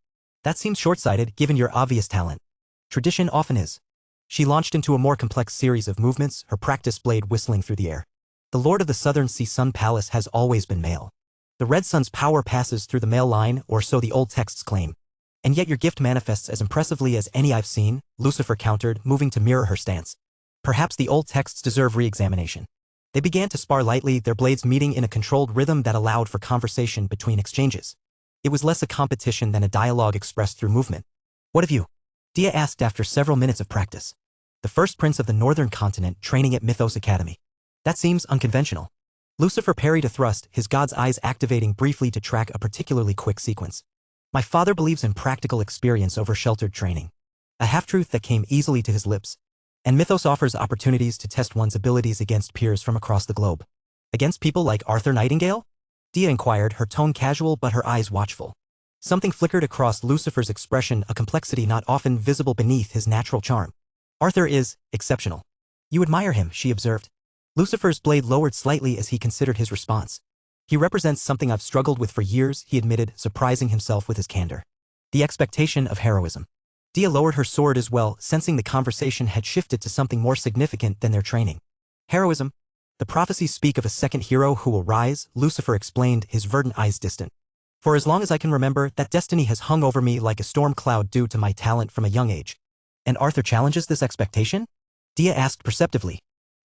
That seems short-sighted, given your obvious talent. Tradition often is. She launched into a more complex series of movements, her practice blade whistling through the air. The Lord of the Southern Sea Sun Palace has always been male. The Red Sun's power passes through the male line, or so the old texts claim. And yet your gift manifests as impressively as any I've seen, Lucifer countered, moving to mirror her stance. Perhaps the old texts deserve re-examination. They began to spar lightly, their blades meeting in a controlled rhythm that allowed for conversation between exchanges. It was less a competition than a dialogue expressed through movement. What have you? Dia asked after several minutes of practice. The first prince of the northern continent training at Mythos Academy. That seems unconventional. Lucifer parried a thrust, his god's eyes activating briefly to track a particularly quick sequence. My father believes in practical experience over sheltered training. A half-truth that came easily to his lips. And Mythos offers opportunities to test one's abilities against peers from across the globe. Against people like Arthur Nightingale? Dia inquired, her tone casual but her eyes watchful. Something flickered across Lucifer's expression, a complexity not often visible beneath his natural charm. Arthur is exceptional. You admire him, she observed. Lucifer's blade lowered slightly as he considered his response. He represents something I've struggled with for years, he admitted, surprising himself with his candor. The expectation of heroism. Dia lowered her sword as well, sensing the conversation had shifted to something more significant than their training. Heroism? The prophecies speak of a second hero who will rise, Lucifer explained, his verdant eyes distant. For as long as I can remember, that destiny has hung over me like a storm cloud due to my talent from a young age. And Arthur challenges this expectation? Dia asked perceptively.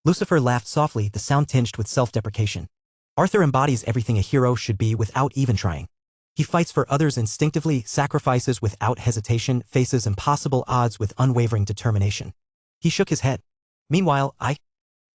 Lucifer laughed softly, the sound tinged with self-deprecation. Arthur embodies everything a hero should be without even trying. He fights for others instinctively, sacrifices without hesitation, faces impossible odds with unwavering determination. He shook his head. Meanwhile,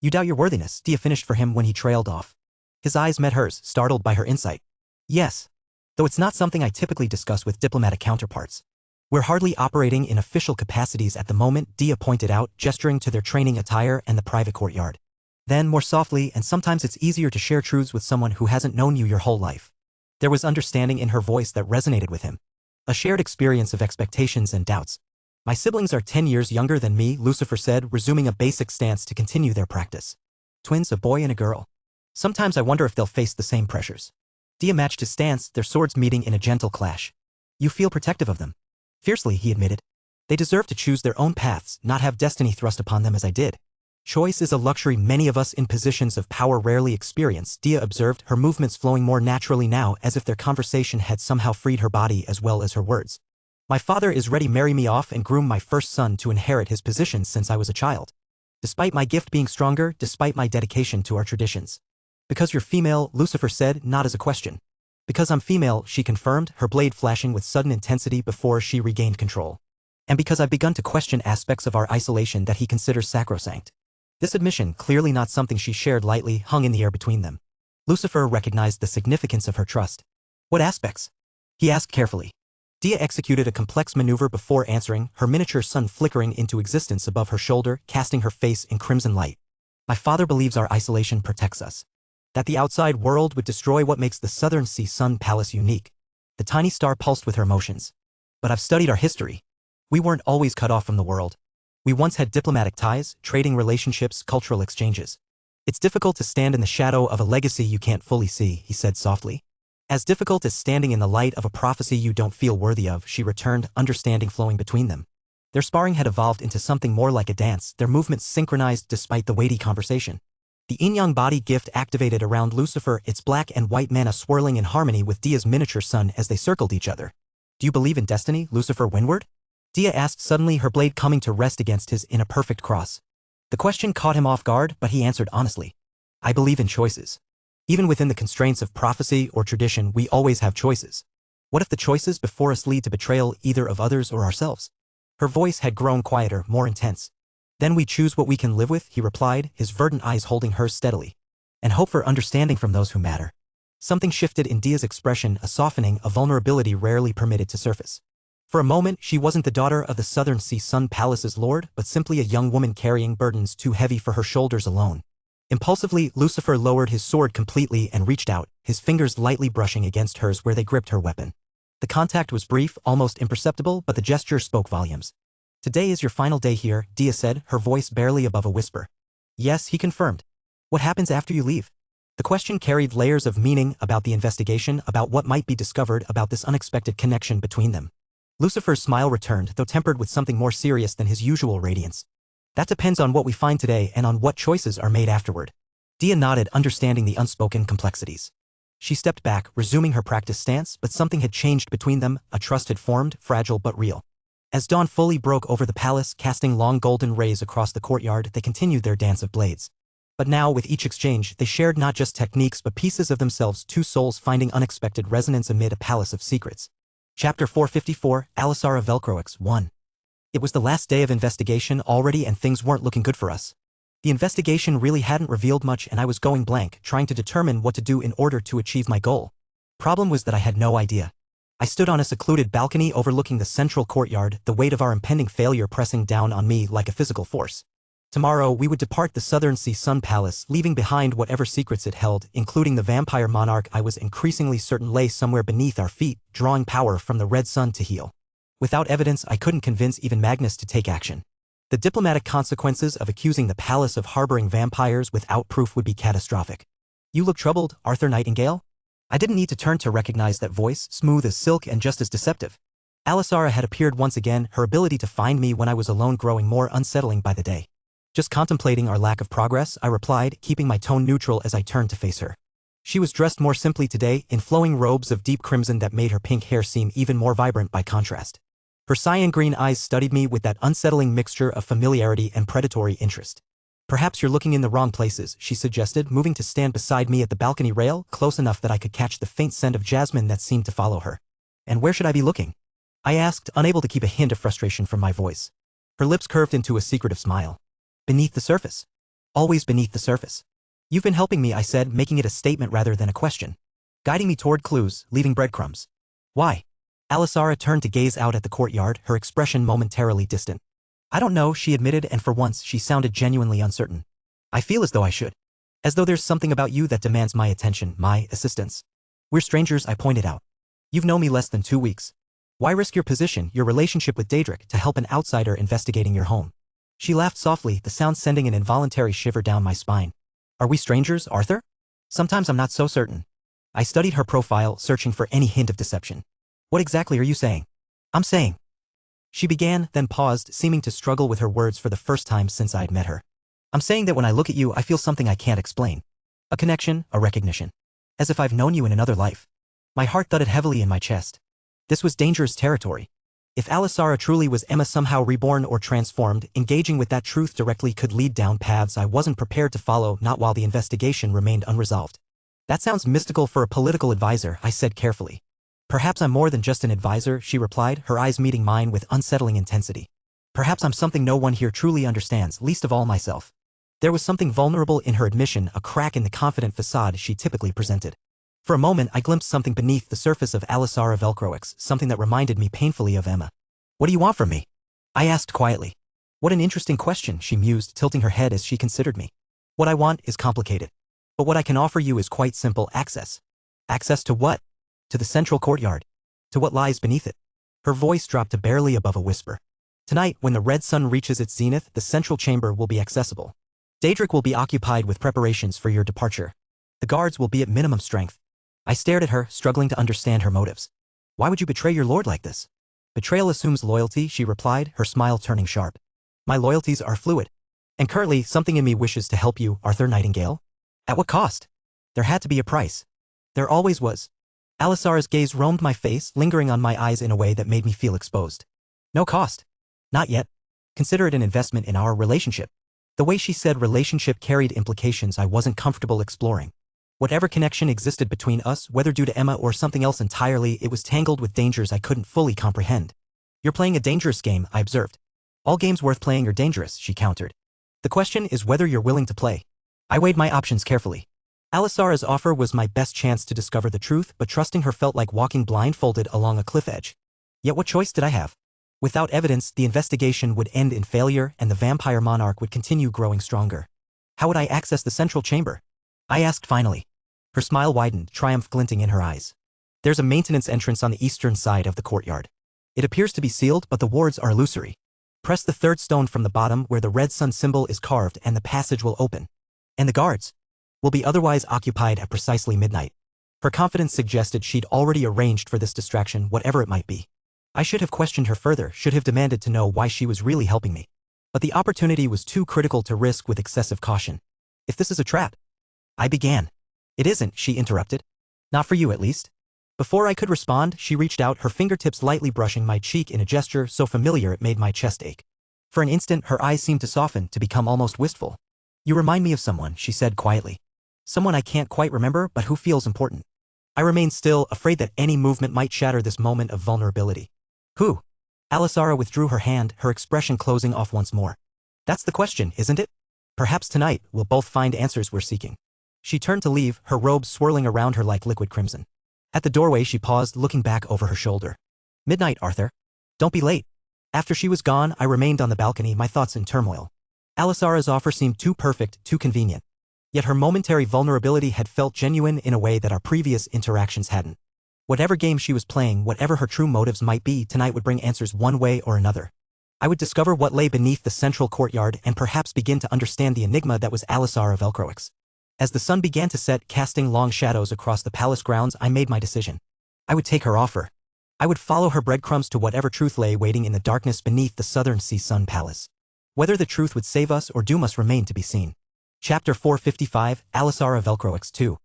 You doubt your worthiness, Dia finished for him when he trailed off. His eyes met hers, startled by her insight. Yes. Though it's not something I typically discuss with diplomatic counterparts. We're hardly operating in official capacities at the moment, Dia pointed out, gesturing to their training attire and the private courtyard. Then, more softly, and sometimes it's easier to share truths with someone who hasn't known you your whole life. There was understanding in her voice that resonated with him. A shared experience of expectations and doubts. My siblings are 10 years younger than me, Lucifer said, resuming a basic stance to continue their practice. Twins, a boy and a girl. Sometimes I wonder if they'll face the same pressures. Dia matched his stance, their swords meeting in a gentle clash. You feel protective of them. Fiercely, he admitted. They deserve to choose their own paths, not have destiny thrust upon them as I did. Choice is a luxury many of us in positions of power rarely experience, Dia observed, her movements flowing more naturally now as if their conversation had somehow freed her body as well as her words. My father is ready to marry me off and groom my first son to inherit his position since I was a child. Despite my gift being stronger, despite my dedication to our traditions. Because you're female, Lucifer said, not as a question. Because I'm female, she confirmed, her blade flashing with sudden intensity before she regained control. And because I've begun to question aspects of our isolation that he considers sacrosanct. This admission, clearly not something she shared lightly, hung in the air between them. Lucifer recognized the significance of her trust. What aspects? He asked carefully. Dia executed a complex maneuver before answering, her miniature sun flickering into existence above her shoulder, casting her face in crimson light. My father believes our isolation protects us. That the outside world would destroy what makes the Southern Sea Sun Palace unique. The tiny star pulsed with her emotions. But I've studied our history. We weren't always cut off from the world. We once had diplomatic ties, trading relationships, cultural exchanges. It's difficult to stand in the shadow of a legacy you can't fully see, he said softly. As difficult as standing in the light of a prophecy you don't feel worthy of, she returned, understanding flowing between them. Their sparring had evolved into something more like a dance, their movements synchronized despite the weighty conversation. The yin-yang body gift activated around Lucifer, its black and white mana swirling in harmony with Dia's miniature sun as they circled each other. Do you believe in destiny, Lucifer windward? Dia asked suddenly, her blade coming to rest against his in a perfect cross. The question caught him off guard, but he answered honestly. I believe in choices. Even within the constraints of prophecy or tradition, we always have choices. What if the choices before us lead to betrayal either of others or ourselves? Her voice had grown quieter, more intense. Then we choose what we can live with, he replied, his verdant eyes holding hers steadily. And hope for understanding from those who matter. Something shifted in Dia's expression, a softening, a vulnerability rarely permitted to surface. For a moment, she wasn't the daughter of the Southern Sea Sun Palace's lord, but simply a young woman carrying burdens too heavy for her shoulders alone. Impulsively, Lucifer lowered his sword completely and reached out, his fingers lightly brushing against hers where they gripped her weapon. The contact was brief, almost imperceptible, but the gesture spoke volumes. Today is your final day here, Dia said, her voice barely above a whisper. Yes, he confirmed. What happens after you leave? The question carried layers of meaning about the investigation, about what might be discovered, about this unexpected connection between them. Lucifer's smile returned, though tempered with something more serious than his usual radiance. That depends on what we find today and on what choices are made afterward. Dia nodded, understanding the unspoken complexities. She stepped back, resuming her practice stance, but something had changed between them, a trust had formed, fragile but real. As dawn fully broke over the palace, casting long golden rays across the courtyard, they continued their dance of blades. But now, with each exchange, they shared not just techniques but pieces of themselves, two souls finding unexpected resonance amid a palace of secrets. Chapter 454, Alisara Velcroix 1. It was the last day of investigation already and things weren't looking good for us. The investigation really hadn't revealed much and I was going blank, trying to determine what to do in order to achieve my goal. Problem was that I had no idea. I stood on a secluded balcony overlooking the central courtyard, the weight of our impending failure pressing down on me like a physical force. Tomorrow, we would depart the Southern Sea Sun Palace, leaving behind whatever secrets it held, including the vampire monarch I was increasingly certain lay somewhere beneath our feet, drawing power from the red sun to heal. Without evidence, I couldn't convince even Magnus to take action. The diplomatic consequences of accusing the palace of harboring vampires without proof would be catastrophic. You look troubled, Arthur Nightingale? I didn't need to turn to recognize that voice, smooth as silk and just as deceptive. Alisara had appeared once again, her ability to find me when I was alone growing more unsettling by the day. Just contemplating our lack of progress, I replied, keeping my tone neutral as I turned to face her. She was dressed more simply today, in flowing robes of deep crimson that made her pink hair seem even more vibrant by contrast. Her cyan green eyes studied me with that unsettling mixture of familiarity and predatory interest. Perhaps you're looking in the wrong places, she suggested, moving to stand beside me at the balcony rail, close enough that I could catch the faint scent of jasmine that seemed to follow her. And where should I be looking? I asked, unable to keep a hint of frustration from my voice. Her lips curved into a secretive smile. Beneath the surface. always beneath the surface. You've been helping me, I said, making it a statement rather than a question. Guiding me toward clues, leaving breadcrumbs. Why? Alisara turned to gaze out at the courtyard, her expression momentarily distant. I don't know, she admitted, and for once she sounded genuinely uncertain. I feel as though I should. As though there's something about you that demands my attention, my assistance. We're strangers, I pointed out. You've known me less than 2 weeks. Why risk your position, your relationship with Daedric, to help an outsider investigating your home? She laughed softly, the sound sending an involuntary shiver down my spine. Are we strangers, Arthur? Sometimes I'm not so certain. I studied her profile, searching for any hint of deception. What exactly are you saying? I'm saying. She began, then paused, seeming to struggle with her words for the first time since I'd met her. I'm saying that when I look at you, I feel something I can't explain. A connection, a recognition. As if I've known you in another life. My heart thudded heavily in my chest. This was dangerous territory. If Alisara truly was Emma somehow reborn or transformed, engaging with that truth directly could lead down paths I wasn't prepared to follow, not while the investigation remained unresolved. That sounds mystical for a political advisor, I said carefully. Perhaps I'm more than just an advisor, she replied, her eyes meeting mine with unsettling intensity. Perhaps I'm something no one here truly understands, least of all myself. There was something vulnerable in her admission, a crack in the confident facade she typically presented. For a moment I glimpsed something beneath the surface of Alisara Velcroix, something that reminded me painfully of Emma. What do you want from me? I asked quietly. What an interesting question, she mused, tilting her head as she considered me. What I want is complicated. But what I can offer you is quite simple: access. Access to what? To the central courtyard. To what lies beneath it. Her voice dropped to barely above a whisper. Tonight, when the red sun reaches its zenith, the central chamber will be accessible. Daedric will be occupied with preparations for your departure. The guards will be at minimum strength. I stared at her, struggling to understand her motives. Why would you betray your lord like this? Betrayal assumes loyalty, she replied, her smile turning sharp. My loyalties are fluid. And currently, something in me wishes to help you, Arthur Nightingale. At what cost? There had to be a price. There always was. Alisara's gaze roamed my face, lingering on my eyes in a way that made me feel exposed. No cost. Not yet. Consider it an investment in our relationship. The way she said relationship carried implications I wasn't comfortable exploring. Whatever connection existed between us, whether due to Emma or something else entirely, it was tangled with dangers I couldn't fully comprehend. You're playing a dangerous game, I observed. All games worth playing are dangerous, she countered. The question is whether you're willing to play. I weighed my options carefully. Alisara's offer was my best chance to discover the truth, but trusting her felt like walking blindfolded along a cliff edge. Yet what choice did I have? Without evidence, the investigation would end in failure and the vampire monarch would continue growing stronger. How would I access the central chamber? I asked finally. Her smile widened, triumph glinting in her eyes. There's a maintenance entrance on the eastern side of the courtyard. It appears to be sealed, but the wards are illusory. Press the third stone from the bottom where the red sun symbol is carved and the passage will open. And the guards will be otherwise occupied at precisely midnight. Her confidence suggested she'd already arranged for this distraction, whatever it might be. I should have questioned her further, should have demanded to know why she was really helping me. But the opportunity was too critical to risk with excessive caution. If this is a trap, I began. It isn't, she interrupted. Not for you, at least. Before I could respond, she reached out, her fingertips lightly brushing my cheek in a gesture so familiar it made my chest ache. For an instant, her eyes seemed to soften, to become almost wistful. You remind me of someone, she said quietly. Someone I can't quite remember, but who feels important. I remained still, afraid that any movement might shatter this moment of vulnerability. Who? Alisara withdrew her hand, her expression closing off once more. That's the question, isn't it? Perhaps tonight, we'll both find answers we're seeking. She turned to leave, her robe swirling around her like liquid crimson. At the doorway she paused, looking back over her shoulder. Midnight, Arthur. Don't be late. After she was gone, I remained on the balcony, my thoughts in turmoil. Alisara's offer seemed too perfect, too convenient. Yet her momentary vulnerability had felt genuine in a way that our previous interactions hadn't. Whatever game she was playing, whatever her true motives might be, tonight would bring answers one way or another. I would discover what lay beneath the central courtyard and perhaps begin to understand the enigma that was Alisara Velcroix. As the sun began to set, casting long shadows across the palace grounds, I made my decision. I would take her offer. I would follow her breadcrumbs to whatever truth lay waiting in the darkness beneath the southern sea sun palace. Whether the truth would save us or doom us remained to be seen. Chapter 455, Alisara Velcroix 2.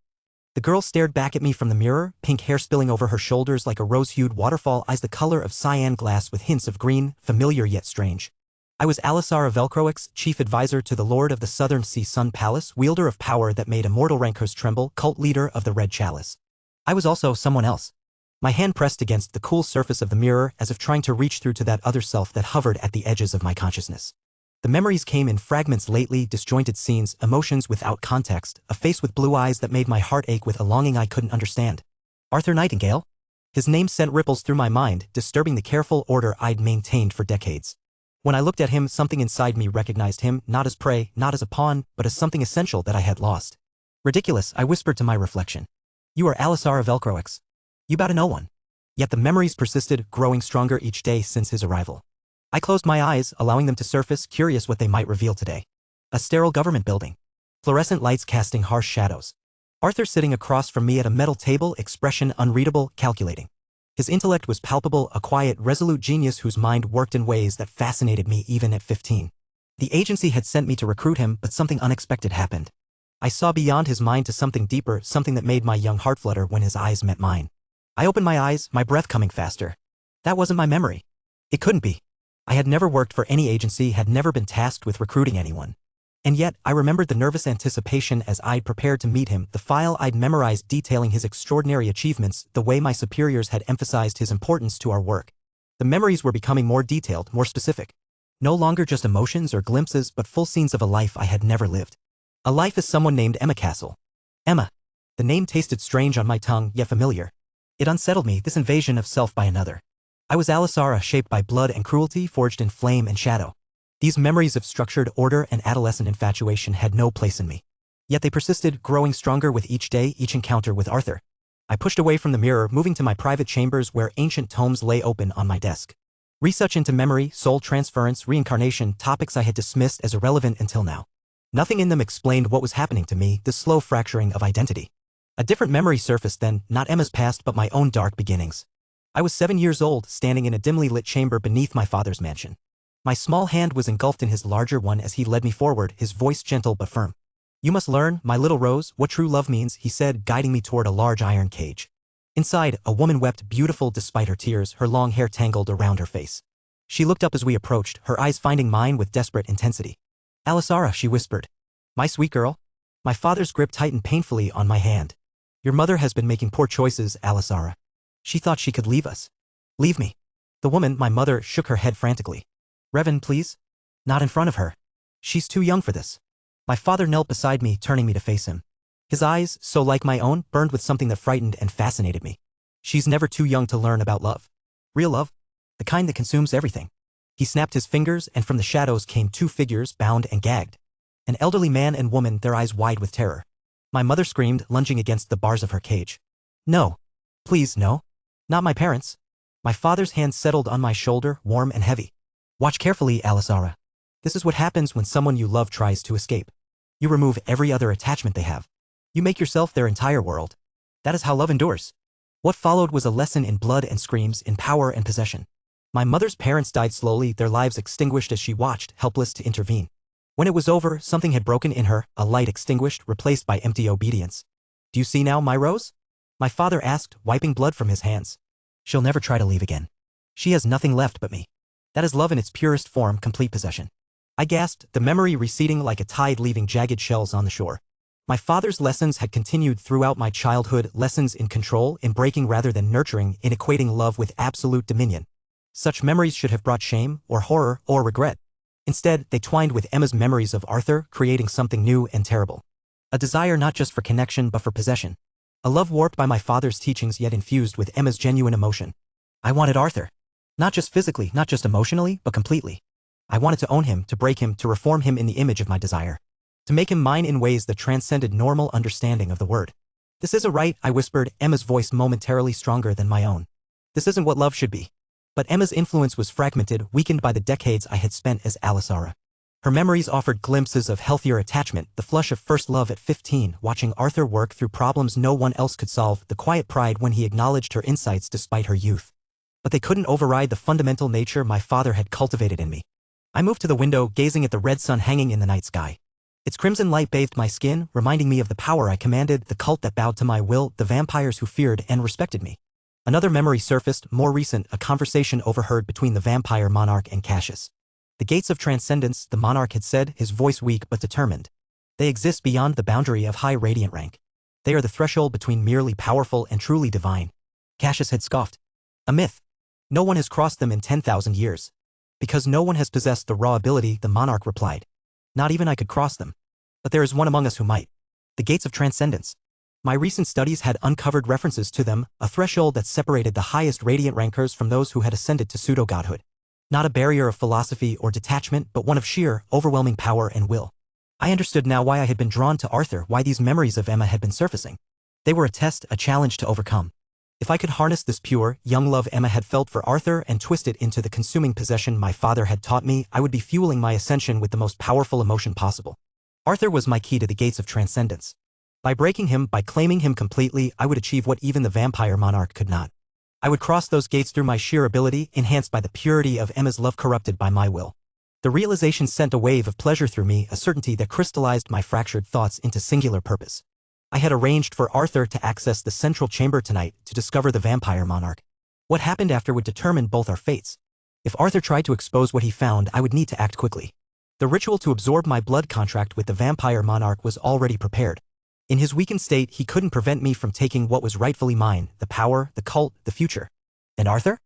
The girl stared back at me from the mirror, pink hair spilling over her shoulders like a rose-hued waterfall, eyes the color of cyan glass with hints of green, familiar yet strange. I was Alisara Velcroix, chief advisor to the Lord of the Southern Sea Sun Palace, wielder of power that made immortal rancors tremble, cult leader of the Red Chalice. I was also someone else. My hand pressed against the cool surface of the mirror as if trying to reach through to that other self that hovered at the edges of my consciousness. The memories came in fragments, lately disjointed scenes, emotions without context, a face with blue eyes that made my heart ache with a longing I couldn't understand. Arthur Nightingale? His name sent ripples through my mind, disturbing the careful order I'd maintained for decades. When I looked at him, something inside me recognized him, not as prey, not as a pawn, but as something essential that I had lost. Ridiculous, I whispered to my reflection. You are Alisara Velcroix. You bow to no one. Yet the memories persisted, growing stronger each day since his arrival. I closed my eyes, allowing them to surface, curious what they might reveal today. A sterile government building. Fluorescent lights casting harsh shadows. Arthur sitting across from me at a metal table, expression unreadable, calculating. His intellect was palpable, a quiet, resolute genius whose mind worked in ways that fascinated me even at 15. The agency had sent me to recruit him, but something unexpected happened. I saw beyond his mind to something deeper, something that made my young heart flutter when his eyes met mine. I opened my eyes, my breath coming faster. That wasn't my memory. It couldn't be. I had never worked for any agency, had never been tasked with recruiting anyone. And yet, I remembered the nervous anticipation as I'd prepared to meet him, the file I'd memorized detailing his extraordinary achievements, the way my superiors had emphasized his importance to our work. The memories were becoming more detailed, more specific. No longer just emotions or glimpses, but full scenes of a life I had never lived. A life as someone named Emma Castle. Emma. The name tasted strange on my tongue, yet familiar. It unsettled me, this invasion of self by another. I was Alisara, shaped by blood and cruelty, forged in flame and shadow. These memories of structured order and adolescent infatuation had no place in me. Yet they persisted, growing stronger with each day, each encounter with Arthur. I pushed away from the mirror, moving to my private chambers where ancient tomes lay open on my desk. Research into memory, soul transference, reincarnation, topics I had dismissed as irrelevant until now. Nothing in them explained what was happening to me, this slow fracturing of identity. A different memory surfaced then, not Emma's past but my own dark beginnings. I was 7 years old, standing in a dimly lit chamber beneath my father's mansion. My small hand was engulfed in his larger one as he led me forward, his voice gentle but firm. You must learn, my little rose, what true love means, he said, guiding me toward a large iron cage. Inside, a woman wept, beautiful despite her tears, her long hair tangled around her face. She looked up as we approached, her eyes finding mine with desperate intensity. Alisara, she whispered. My sweet girl? My father's grip tightened painfully on my hand. Your mother has been making poor choices, Alisara. She thought she could leave us. Leave me. The woman, my mother, shook her head frantically. Revan, please? Not in front of her. She's too young for this. My father knelt beside me, turning me to face him. His eyes, so like my own, burned with something that frightened and fascinated me. She's never too young to learn about love. Real love? The kind that consumes everything. He snapped his fingers, and from the shadows came 2 figures, bound and gagged. An elderly man and woman, their eyes wide with terror. My mother screamed, lunging against the bars of her cage. No. Please, no. Not my parents. My father's hand settled on my shoulder, warm and heavy. Watch carefully, Alisara. This is what happens when someone you love tries to escape. You remove every other attachment they have. You make yourself their entire world. That is how love endures. What followed was a lesson in blood and screams, in power and possession. My mother's parents died slowly, their lives extinguished as she watched, helpless to intervene. When it was over, something had broken in her, a light extinguished, replaced by empty obedience. Do you see now, my rose? My father asked, wiping blood from his hands. She'll never try to leave again. She has nothing left but me. That is love in its purest form, complete possession. I gasped, the memory receding like a tide leaving jagged shells on the shore. My father's lessons had continued throughout my childhood, lessons in control, in breaking rather than nurturing, in equating love with absolute dominion. Such memories should have brought shame, or horror, or regret. Instead, they twined with Emma's memories of Arthur, creating something new and terrible. A desire not just for connection but for possession. A love warped by my father's teachings yet infused with Emma's genuine emotion. I wanted Arthur. Not just physically, not just emotionally, but completely. I wanted to own him, to break him, to reform him in the image of my desire. To make him mine in ways that transcended normal understanding of the word. This isn't right, I whispered, Emma's voice momentarily stronger than my own. This isn't what love should be. But Emma's influence was fragmented, weakened by the decades I had spent as Alisara. Her memories offered glimpses of healthier attachment, the flush of first love at 15, watching Arthur work through problems no one else could solve, the quiet pride when he acknowledged her insights despite her youth. But they couldn't override the fundamental nature my father had cultivated in me. I moved to the window, gazing at the red sun hanging in the night sky. Its crimson light bathed my skin, reminding me of the power I commanded, the cult that bowed to my will, the vampires who feared and respected me. Another memory surfaced, more recent, a conversation overheard between the vampire monarch and Cassius. The gates of transcendence, the monarch had said, his voice weak but determined. They exist beyond the boundary of high radiant rank. They are the threshold between merely powerful and truly divine. Cassius had scoffed. A myth. No one has crossed them in 10,000 years. Because no one has possessed the raw ability, the monarch replied. Not even I could cross them. But there is one among us who might. The gates of transcendence. My recent studies had uncovered references to them, a threshold that separated the highest radiant rankers from those who had ascended to pseudo-godhood. Not a barrier of philosophy or detachment, but one of sheer, overwhelming power and will. I understood now why I had been drawn to Arthur, why these memories of Emma had been surfacing. They were a test, a challenge to overcome. If I could harness this pure, young love Emma had felt for Arthur and twist it into the consuming possession my father had taught me, I would be fueling my ascension with the most powerful emotion possible. Arthur was my key to the gates of transcendence. By breaking him, by claiming him completely, I would achieve what even the vampire monarch could not. I would cross those gates through my sheer ability, enhanced by the purity of Emma's love, corrupted by my will. The realization sent a wave of pleasure through me, a certainty that crystallized my fractured thoughts into singular purpose. I had arranged for Arthur to access the central chamber tonight to discover the vampire monarch. What happened after would determine both our fates. If Arthur tried to expose what he found, I would need to act quickly. The ritual to absorb my blood contract with the vampire monarch was already prepared. In his weakened state, he couldn't prevent me from taking what was rightfully mine, the power, the cult, the future. And Arthur?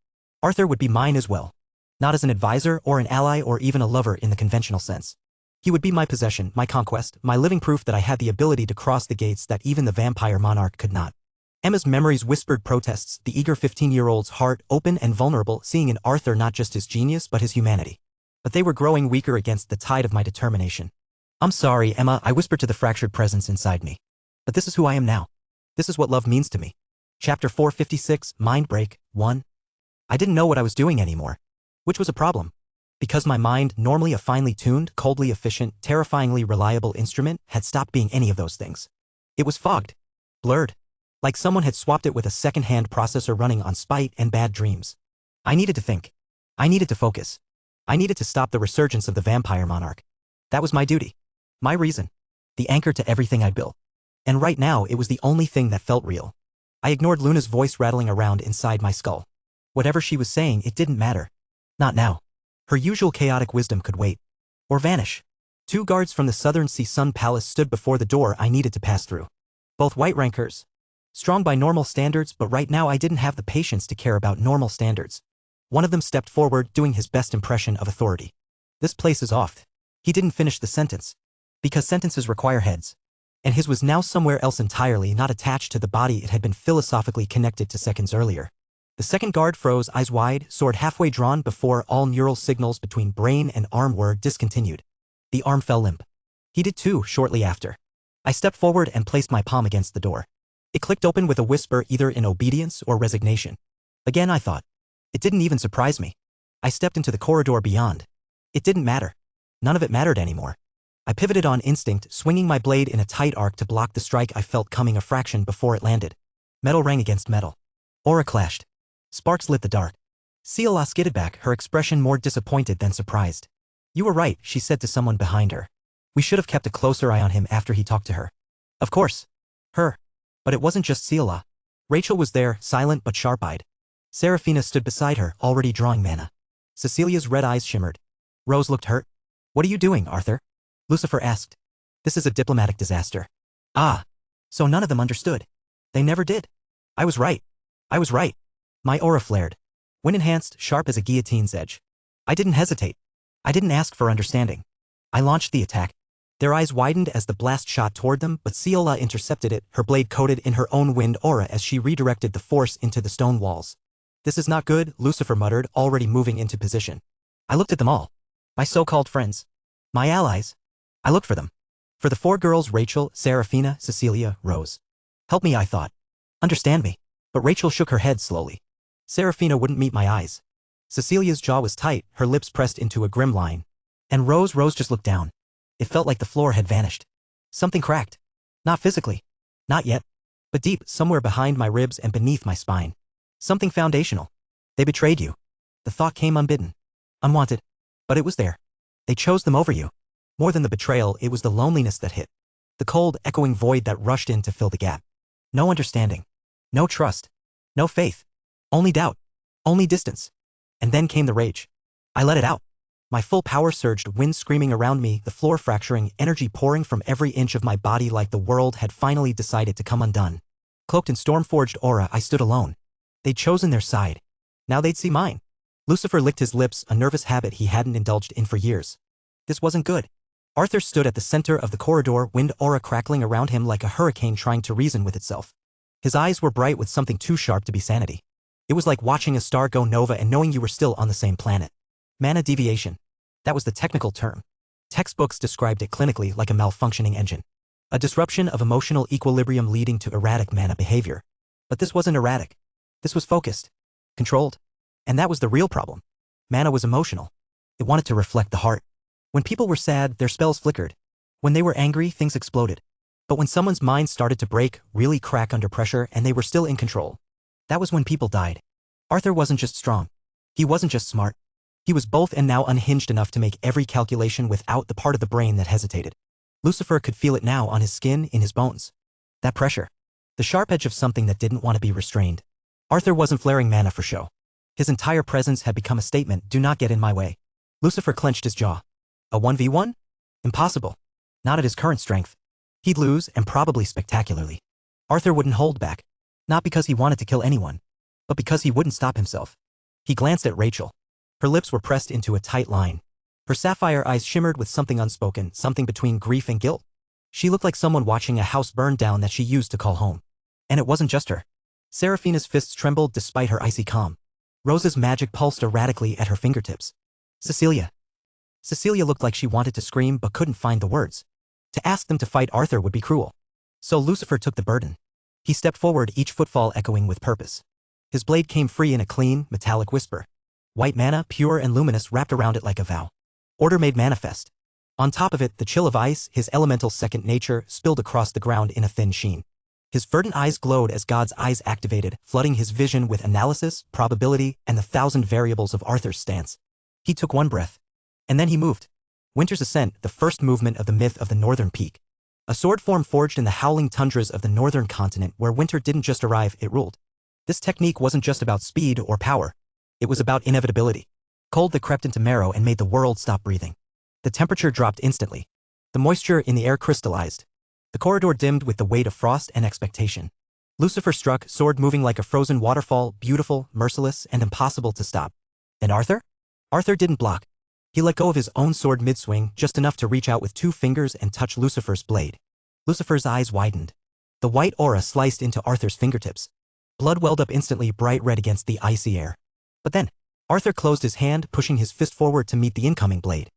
Arthur would be mine as well. Not as an advisor or an ally or even a lover in the conventional sense. He would be my possession, my conquest, my living proof that I had the ability to cross the gates that even the vampire monarch could not. Emma's memories whispered protests, the eager 15-year-old's heart open and vulnerable, seeing in Arthur not just his genius but his humanity. But they were growing weaker against the tide of my determination. I'm sorry, Emma, I whispered to the fractured presence inside me. But this is who I am now. This is what love means to me. Chapter 456, Mind Break, 1. I didn't know what I was doing anymore. Which was a problem. Because my mind, normally a finely tuned, coldly efficient, terrifyingly reliable instrument, had stopped being any of those things. It was fogged. Blurred. Like someone had swapped it with a second-hand processor running on spite and bad dreams. I needed to think. I needed to focus. I needed to stop the resurgence of the vampire monarch. That was my duty. My reason. The anchor to everything I'd built. And right now, it was the only thing that felt real. I ignored Luna's voice rattling around inside my skull. Whatever she was saying, it didn't matter. Not now. Her usual chaotic wisdom could wait. Or vanish. 2 guards from the Southern Sea Sun Palace stood before the door I needed to pass through. Both white rankers. Strong by normal standards, but right now I didn't have the patience to care about normal standards. One of them stepped forward, doing his best impression of authority. This place is off. He didn't finish the sentence. Because sentences require heads. And his was now somewhere else entirely, not attached to the body it had been philosophically connected to seconds earlier. The second guard froze, eyes wide, sword halfway drawn before all neural signals between brain and arm were discontinued. The arm fell limp. He did too, shortly after. I stepped forward and placed my palm against the door. It clicked open with a whisper, either in obedience or resignation. Again, I thought. It didn't even surprise me. I stepped into the corridor beyond. It didn't matter. None of it mattered anymore. I pivoted on instinct, swinging my blade in a tight arc to block the strike I felt coming a fraction before it landed. Metal rang against metal. Aura clashed. Sparks lit the dark. Ciela skidded back, her expression more disappointed than surprised. You were right, she said to someone behind her. We should have kept a closer eye on him after he talked to her. Of course. Her. But it wasn't just Ciela. Rachel was there, silent but sharp-eyed. Serafina stood beside her, already drawing mana. Cecilia's red eyes shimmered. Rose looked hurt. What are you doing, Arthur? Lucifer asked. This is a diplomatic disaster. Ah. So none of them understood. They never did. I was right. I was right. My aura flared. When enhanced, sharp as a guillotine's edge. I didn't hesitate. I didn't ask for understanding. I launched the attack. Their eyes widened as the blast shot toward them, but Ciela intercepted it, her blade coated in her own wind aura as she redirected the force into the stone walls. This is not good, Lucifer muttered, already moving into position. I looked at them all. My so-called friends. My allies. I looked for them. For the 4 girls, Rachel, Serafina, Cecilia, Rose. Help me, I thought. Understand me. But Rachel shook her head slowly. Serafina wouldn't meet my eyes. Cecilia's jaw was tight, her lips pressed into a grim line. And Rose just looked down. It felt like the floor had vanished. Something cracked. Not physically. Not yet. But deep, somewhere behind my ribs and beneath my spine. Something foundational. They betrayed you. The thought came unbidden. Unwanted. But it was there. They chose them over you. More than the betrayal, it was the loneliness that hit. The cold, echoing void that rushed in to fill the gap. No understanding. No trust. No faith. Only doubt. Only distance. And then came the rage. I let it out. My full power surged, wind screaming around me, the floor fracturing, energy pouring from every inch of my body like the world had finally decided to come undone. Cloaked in storm-forged aura, I stood alone. They'd chosen their side. Now they'd see mine. Lucifer licked his lips, a nervous habit he hadn't indulged in for years. This wasn't good. Arthur stood at the center of the corridor, wind aura crackling around him like a hurricane trying to reason with itself. His eyes were bright with something too sharp to be sanity. It was like watching a star go nova and knowing you were still on the same planet. Mana deviation. That was the technical term. Textbooks described it clinically like a malfunctioning engine. A disruption of emotional equilibrium leading to erratic mana behavior. But this wasn't erratic. This was focused. Controlled. And that was the real problem. Mana was emotional. It wanted to reflect the heart. When people were sad, their spells flickered. When they were angry, things exploded. But when someone's mind started to break, really crack under pressure, and they were still in control, that was when people died. Arthur wasn't just strong. He wasn't just smart. He was both and now unhinged enough to make every calculation without the part of the brain that hesitated. Lucifer could feel it now on his skin, in his bones. That pressure. The sharp edge of something that didn't want to be restrained. Arthur wasn't flaring mana for show. His entire presence had become a statement, do not get in my way. Lucifer clenched his jaw. A 1v1? Impossible. Not at his current strength. He'd lose, and probably spectacularly. Arthur wouldn't hold back. Not because he wanted to kill anyone, but because he wouldn't stop himself. He glanced at Rachel. Her lips were pressed into a tight line. Her sapphire eyes shimmered with something unspoken, something between grief and guilt. She looked like someone watching a house burn down that she used to call home. And it wasn't just her. Seraphina's fists trembled despite her icy calm. Rosa's magic pulsed erratically at her fingertips. Cecilia. Cecilia looked like she wanted to scream but couldn't find the words. To ask them to fight Arthur would be cruel. So Lucifer took the burden. He stepped forward, each footfall echoing with purpose. His blade came free in a clean, metallic whisper. White mana, pure and luminous, wrapped around it like a vow. Order made manifest. On top of it, the chill of ice, his elemental second nature, spilled across the ground in a thin sheen. His verdant eyes glowed as God's eyes activated, flooding his vision with analysis, probability, and the 1,000 variables of Arthur's stance. He took one breath. And then he moved. Winter's Ascent, the first movement of the myth of the Northern Peak. A sword form forged in the howling tundras of the northern continent where winter didn't just arrive, it ruled. This technique wasn't just about speed or power. It was about inevitability. Cold that crept into marrow and made the world stop breathing. The temperature dropped instantly. The moisture in the air crystallized. The corridor dimmed with the weight of frost and expectation. Lucifer struck, sword moving like a frozen waterfall, beautiful, merciless, and impossible to stop. And Arthur? Arthur didn't block. He let go of his own sword mid-swing, just enough to reach out with 2 fingers and touch Lucifer's blade. Lucifer's eyes widened. The white aura sliced into Arthur's fingertips. Blood welled up instantly, bright red against the icy air. But then, Arthur closed his hand, pushing his fist forward to meet the incoming blade.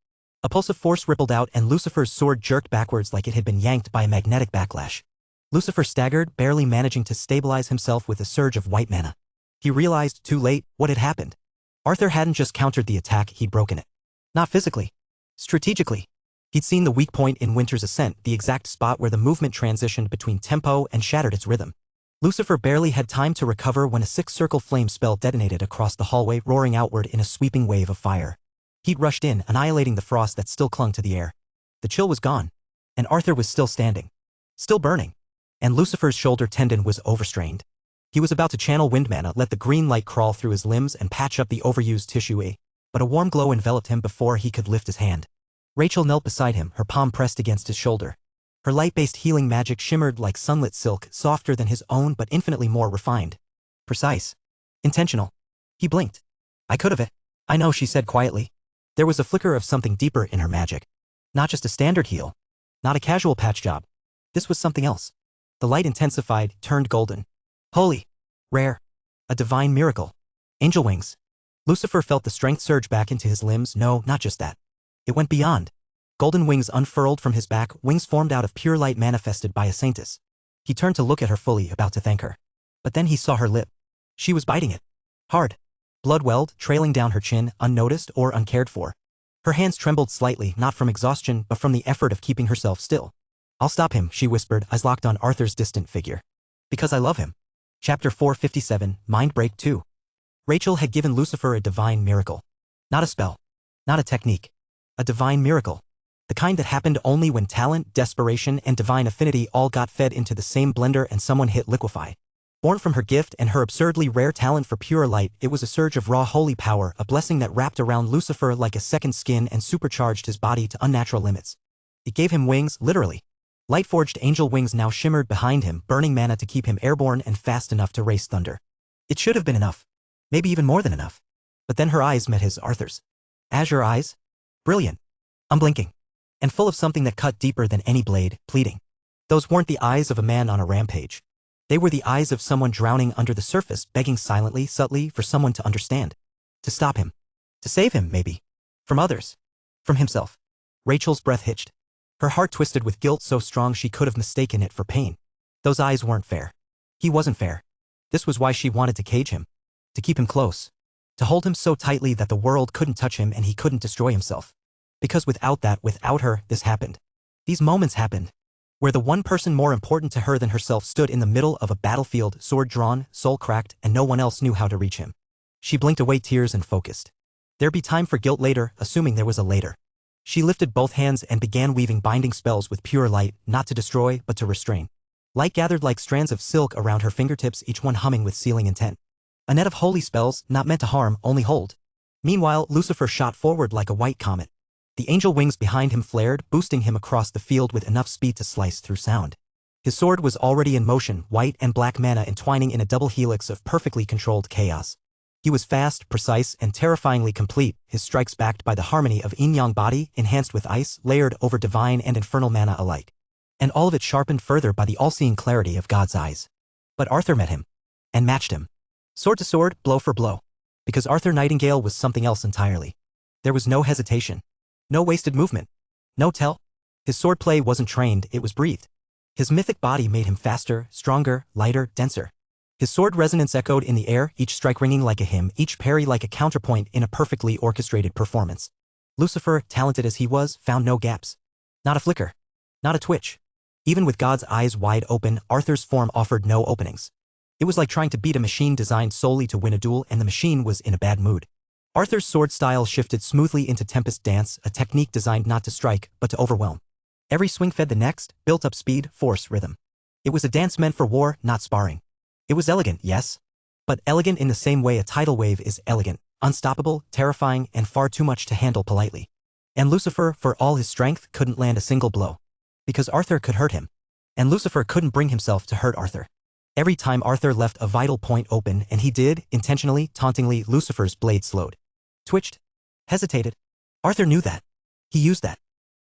A pulse of force rippled out and Lucifer's sword jerked backwards like it had been yanked by a magnetic backlash. Lucifer staggered, barely managing to stabilize himself with a surge of white mana. He realized, too late, what had happened. Arthur hadn't just countered the attack, he'd broken it. Not physically. Strategically. He'd seen the weak point in Winter's Ascent, the exact spot where the movement transitioned between tempo and shattered its rhythm. Lucifer barely had time to recover when a 6-circle flame spell detonated across the hallway, roaring outward in a sweeping wave of fire. He'd rushed in, annihilating the frost that still clung to the air. The chill was gone. And Arthur was still standing. Still burning. And Lucifer's shoulder tendon was overstrained. He was about to channel wind mana, let the green light crawl through his limbs and patch up the overused tissue, but a warm glow enveloped him before he could lift his hand. Rachel knelt beside him, her palm pressed against his shoulder. Her light-based healing magic shimmered like sunlit silk, softer than his own but infinitely more refined. Precise. Intentional. He blinked. I could have it. I know, she said quietly. There was a flicker of something deeper in her magic. Not just a standard heal. Not a casual patch job. This was something else. The light intensified, turned golden. Holy. Rare. A divine miracle. Angel wings. Lucifer felt the strength surge back into his limbs. No, not just that. It went beyond. Golden wings unfurled from his back, wings formed out of pure light manifested by a saintess. He turned to look at her fully, about to thank her. But then he saw her lip. She was biting it. Hard. Blood welled, trailing down her chin, unnoticed or uncared for. Her hands trembled slightly, not from exhaustion, but from the effort of keeping herself still. I'll stop him, she whispered, eyes locked on Arthur's distant figure. Because I love him. Chapter 457, Mind Break 2. Rachel had given Lucifer a divine miracle. Not a spell. Not a technique. A divine miracle. The kind that happened only when talent, desperation, and divine affinity all got fed into the same blender and someone hit liquefy. Born from her gift and her absurdly rare talent for pure light, it was a surge of raw holy power, a blessing that wrapped around Lucifer like a second skin and supercharged his body to unnatural limits. It gave him wings, literally. Light-forged angel wings now shimmered behind him, burning mana to keep him airborne and fast enough to race thunder. It should have been enough. Maybe even more than enough. But then her eyes met his, Arthur's. Azure eyes? Brilliant. Unblinking. And full of something that cut deeper than any blade, pleading. Those weren't the eyes of a man on a rampage. They were the eyes of someone drowning under the surface, begging silently, subtly, for someone to understand. To stop him. To save him, maybe. From others. From himself. Rachel's breath hitched. Her heart twisted with guilt so strong she could have mistaken it for pain. Those eyes weren't fair. He wasn't fair. This was why she wanted to cage him. To keep him close. To hold him so tightly that the world couldn't touch him and he couldn't destroy himself. Because without her, this happened. These moments happened. Where the one person more important to her than herself stood in the middle of a battlefield, sword drawn, soul cracked, and no one else knew how to reach him. She blinked away tears and focused. There'd be time for guilt later, assuming there was a later. She lifted both hands and began weaving binding spells with pure light, not to destroy, but to restrain. Light gathered like strands of silk around her fingertips, each one humming with sealing intent. A net of holy spells, not meant to harm, only hold. Meanwhile, Lucifer shot forward like a white comet. The angel wings behind him flared, boosting him across the field with enough speed to slice through sound. His sword was already in motion, white and black mana entwining in a double helix of perfectly controlled chaos. He was fast, precise, and terrifyingly complete, his strikes backed by the harmony of yin-yang body, enhanced with ice, layered over divine and infernal mana alike. And all of it sharpened further by the all-seeing clarity of God's eyes. But Arthur met him. And matched him. Sword to sword, blow for blow. Because Arthur Nightingale was something else entirely. There was no hesitation. No wasted movement. No tell. His swordplay wasn't trained, it was breathed. His mythic body made him faster, stronger, lighter, denser. His sword resonance echoed in the air, each strike ringing like a hymn, each parry like a counterpoint in a perfectly orchestrated performance. Lucifer, talented as he was, found no gaps. Not a flicker. Not a twitch. Even with God's eyes wide open, Arthur's form offered no openings. It was like trying to beat a machine designed solely to win a duel, and the machine was in a bad mood. Arthur's sword style shifted smoothly into Tempest Dance, a technique designed not to strike, but to overwhelm. Every swing fed the next, built up speed, force, rhythm. It was a dance meant for war, not sparring. It was elegant, yes. But elegant in the same way a tidal wave is elegant, unstoppable, terrifying, and far too much to handle politely. And Lucifer, for all his strength, couldn't land a single blow. Because Arthur could hurt him. And Lucifer couldn't bring himself to hurt Arthur. Every time Arthur left a vital point open, and he did, intentionally, tauntingly, Lucifer's blade slowed. Twitched. Hesitated. Arthur knew that. He used that.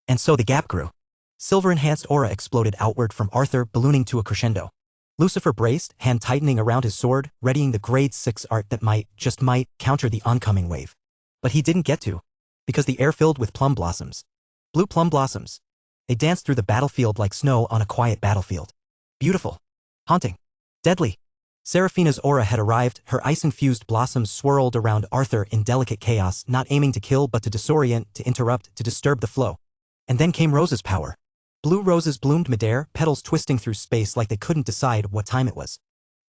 And so the gap grew. Silver-enhanced aura exploded outward from Arthur, ballooning to a crescendo. Lucifer braced, hand tightening around his sword, readying the grade 6 art that might, just might, counter the oncoming wave. But he didn't get to. Because the air filled with plum blossoms. Blue plum blossoms. They danced through the battlefield like snow on a quiet battlefield. Beautiful. Haunting. Deadly. Seraphina's aura had arrived, her ice-infused blossoms swirled around Arthur in delicate chaos, not aiming to kill but to disorient, to interrupt, to disturb the flow. And then came Rose's power. Blue roses bloomed midair, petals twisting through space like they couldn't decide what time it was.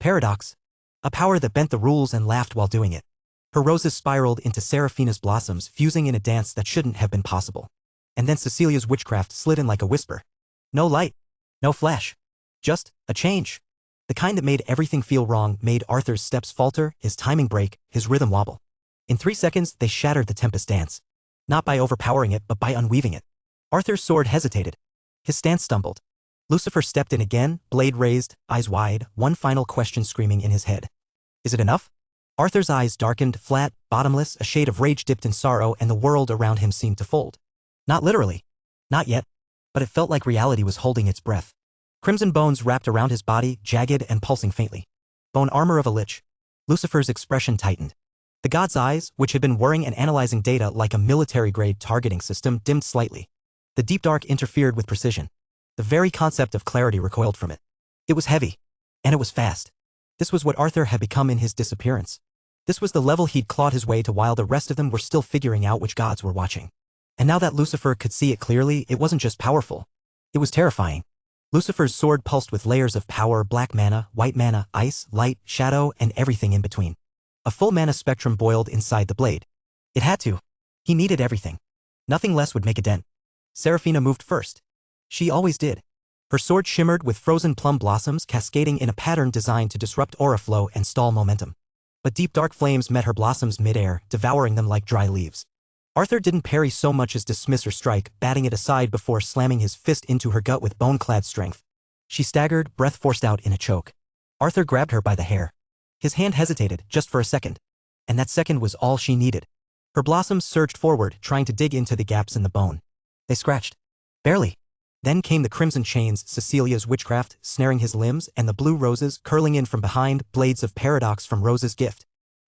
Paradox. A power that bent the rules and laughed while doing it. Her roses spiraled into Seraphina's blossoms, fusing in a dance that shouldn't have been possible. And then Cecilia's witchcraft slid in like a whisper. No light. No flash. Just a change. The kind that made everything feel wrong, made Arthur's steps falter, his timing break, his rhythm wobble. In 3 seconds, they shattered the Tempest Dance. Not by overpowering it, but by unweaving it. Arthur's sword hesitated. His stance stumbled. Lucifer stepped in again, blade raised, eyes wide, one final question screaming in his head. Is it enough? Arthur's eyes darkened, flat, bottomless, a shade of rage dipped in sorrow, and the world around him seemed to fold. Not literally. Not yet. But it felt like reality was holding its breath. Crimson bones wrapped around his body, jagged and pulsing faintly. Bone armor of a lich. Lucifer's expression tightened. The god's eyes, which had been whirring and analyzing data like a military-grade targeting system, dimmed slightly. The deep dark interfered with precision. The very concept of clarity recoiled from it. It was heavy. And it was fast. This was what Arthur had become in his disappearance. This was the level he'd clawed his way to while the rest of them were still figuring out which gods were watching. And now that Lucifer could see it clearly, it wasn't just powerful. It was terrifying. Lucifer's sword pulsed with layers of power, black mana, white mana, ice, light, shadow, and everything in between. A full mana spectrum boiled inside the blade. It had to. He needed everything. Nothing less would make a dent. Seraphina moved first. She always did. Her sword shimmered with frozen plum blossoms cascading in a pattern designed to disrupt aura flow and stall momentum. But deep dark flames met her blossoms midair, devouring them like dry leaves. Arthur didn't parry so much as dismiss her strike, batting it aside before slamming his fist into her gut with bone-clad strength. She staggered, breath forced out in a choke. Arthur grabbed her by the hair. His hand hesitated, just for a second. And that second was all she needed. Her blossoms surged forward, trying to dig into the gaps in the bone. They scratched. Barely. Then came the crimson chains, Cecilia's witchcraft, snaring his limbs, and the blue roses curling in from behind, blades of paradox from Rose's gift.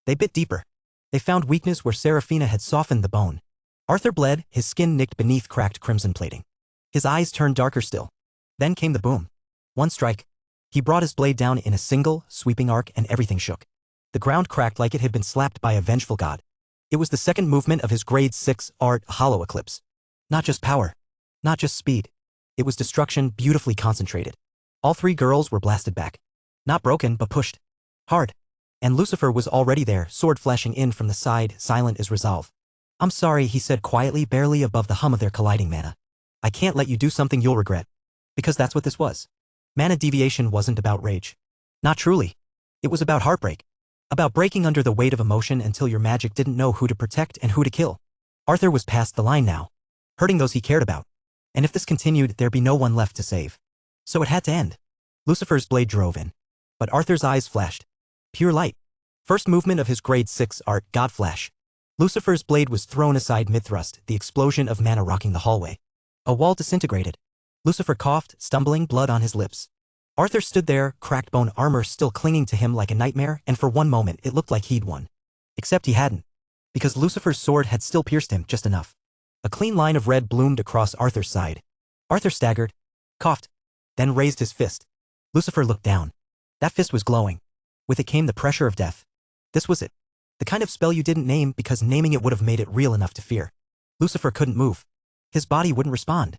They bit deeper. They found weakness where Seraphina had softened the bone. Arthur bled, his skin nicked beneath cracked crimson plating. His eyes turned darker still. Then came the boom. One strike. He brought his blade down in a single, sweeping arc, and everything shook. The ground cracked like it had been slapped by a vengeful god. It was the second movement of his grade 6 art, Hollow Eclipse. Not just power. Not just speed. It was destruction beautifully concentrated. All three girls were blasted back. Not broken, but pushed. Hard. And Lucifer was already there, sword flashing in from the side, silent as resolve. "I'm sorry," he said quietly, barely above the hum of their colliding mana. "I can't let you do something you'll regret." Because that's what this was. Mana deviation wasn't about rage. Not truly. It was about heartbreak. About breaking under the weight of emotion until your magic didn't know who to protect and who to kill. Arthur was past the line now. Hurting those he cared about. And if this continued, there'd be no one left to save. So it had to end. Lucifer's blade drove in. But Arthur's eyes flashed. Pure light. First movement of his grade 6 art, God Flash. Lucifer's blade was thrown aside mid-thrust, the explosion of mana rocking the hallway. A wall disintegrated. Lucifer coughed, stumbling, blood on his lips. Arthur stood there, cracked bone armor still clinging to him like a nightmare, and for one moment it looked like he'd won. Except he hadn't. Because Lucifer's sword had still pierced him just enough. A clean line of red bloomed across Arthur's side. Arthur staggered, coughed, then raised his fist. Lucifer looked down. That fist was glowing. With it came the pressure of death. This was it. The kind of spell you didn't name because naming it would have made it real enough to fear. Lucifer couldn't move. His body wouldn't respond.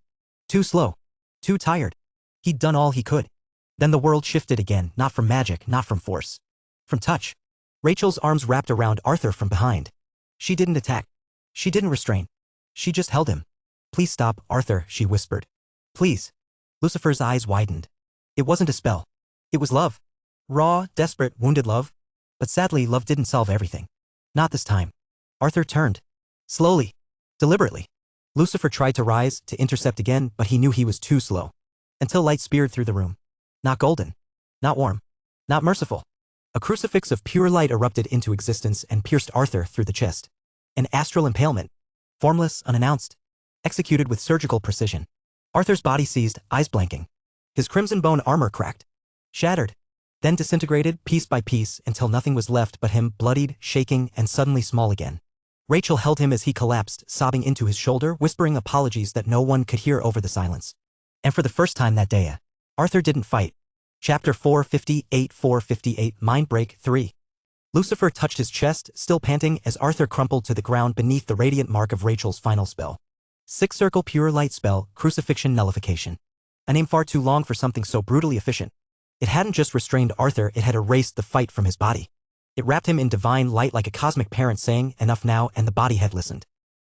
Too slow. Too tired. He'd done all he could. Then the world shifted again, not from magic, not from force. From touch. Rachel's arms wrapped around Arthur from behind. She didn't attack. She didn't restrain. She just held him. "Please stop, Arthur," she whispered. "Please." Lucifer's eyes widened. It wasn't a spell. It was love. Raw, desperate, wounded love. But sadly, love didn't solve everything. Not this time. Arthur turned. Slowly. Deliberately. Lucifer tried to rise, to intercept again, but he knew he was too slow. Until light speared through the room. Not golden. Not warm. Not merciful. A crucifix of pure light erupted into existence and pierced Arthur through the chest. An astral impalement. Formless, unannounced. Executed with surgical precision. Arthur's body seized, eyes blanking. His crimson bone armor cracked. Shattered. Then disintegrated, piece by piece, until nothing was left but him, bloodied, shaking, and suddenly small again. Rachel held him as he collapsed, sobbing into his shoulder, whispering apologies that no one could hear over the silence. And for the first time that day, Arthur didn't fight. Chapter 458 Mind Break 3. Lucifer touched his chest, still panting, as Arthur crumpled to the ground beneath the radiant mark of Rachel's final spell. Six-circle pure light spell, crucifixion nullification. A name far too long for something so brutally efficient. It hadn't just restrained Arthur, it had erased the fight from his body. It wrapped him in divine light like a cosmic parent saying, "Enough now," and the body had listened.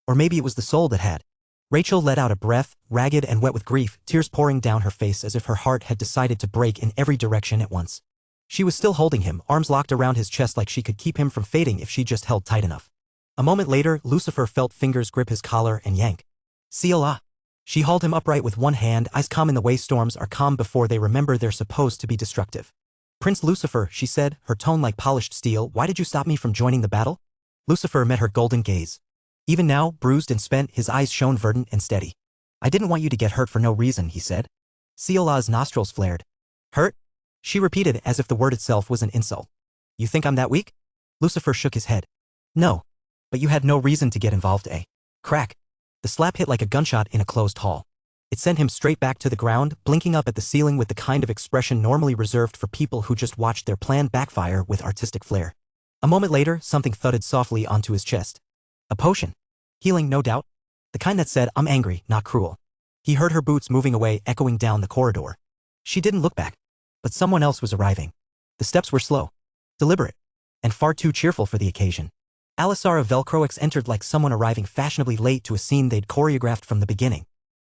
Or maybe it was the soul that had. Rachel let out a breath, ragged and wet with grief, tears pouring down her face as if her heart had decided to break in every direction at once. She was still holding him, arms locked around his chest like she could keep him from fading if she just held tight enough. A moment later, Lucifer felt fingers grip his collar and yank. "Selah." She hauled him upright with one hand, eyes calm in the way storms are calm before they remember they're supposed to be destructive. "Prince Lucifer," she said, her tone like polished steel, "why did you stop me from joining the battle?" Lucifer met her golden gaze. Even now, bruised and spent, his eyes shone verdant and steady. "I didn't want you to get hurt for no reason," he said. Seolah's nostrils flared. "Hurt?" She repeated as if the word itself was an insult. "You think I'm that weak?" Lucifer shook his head. "No. But you had no reason to get involved, eh?" Crack. The slap hit like a gunshot in a closed hall. It sent him straight back to the ground, blinking up at the ceiling with the kind of expression normally reserved for people who just watched their plan backfire with artistic flair. A moment later, something thudded softly onto his chest. A potion. Healing, no doubt. The kind that said, "I'm angry, not cruel." He heard her boots moving away, echoing down the corridor. She didn't look back. But someone else was arriving. The steps were slow, deliberate, and far too cheerful for the occasion. Alisara Velcroix entered like someone arriving fashionably late to a scene they'd choreographed from the beginning.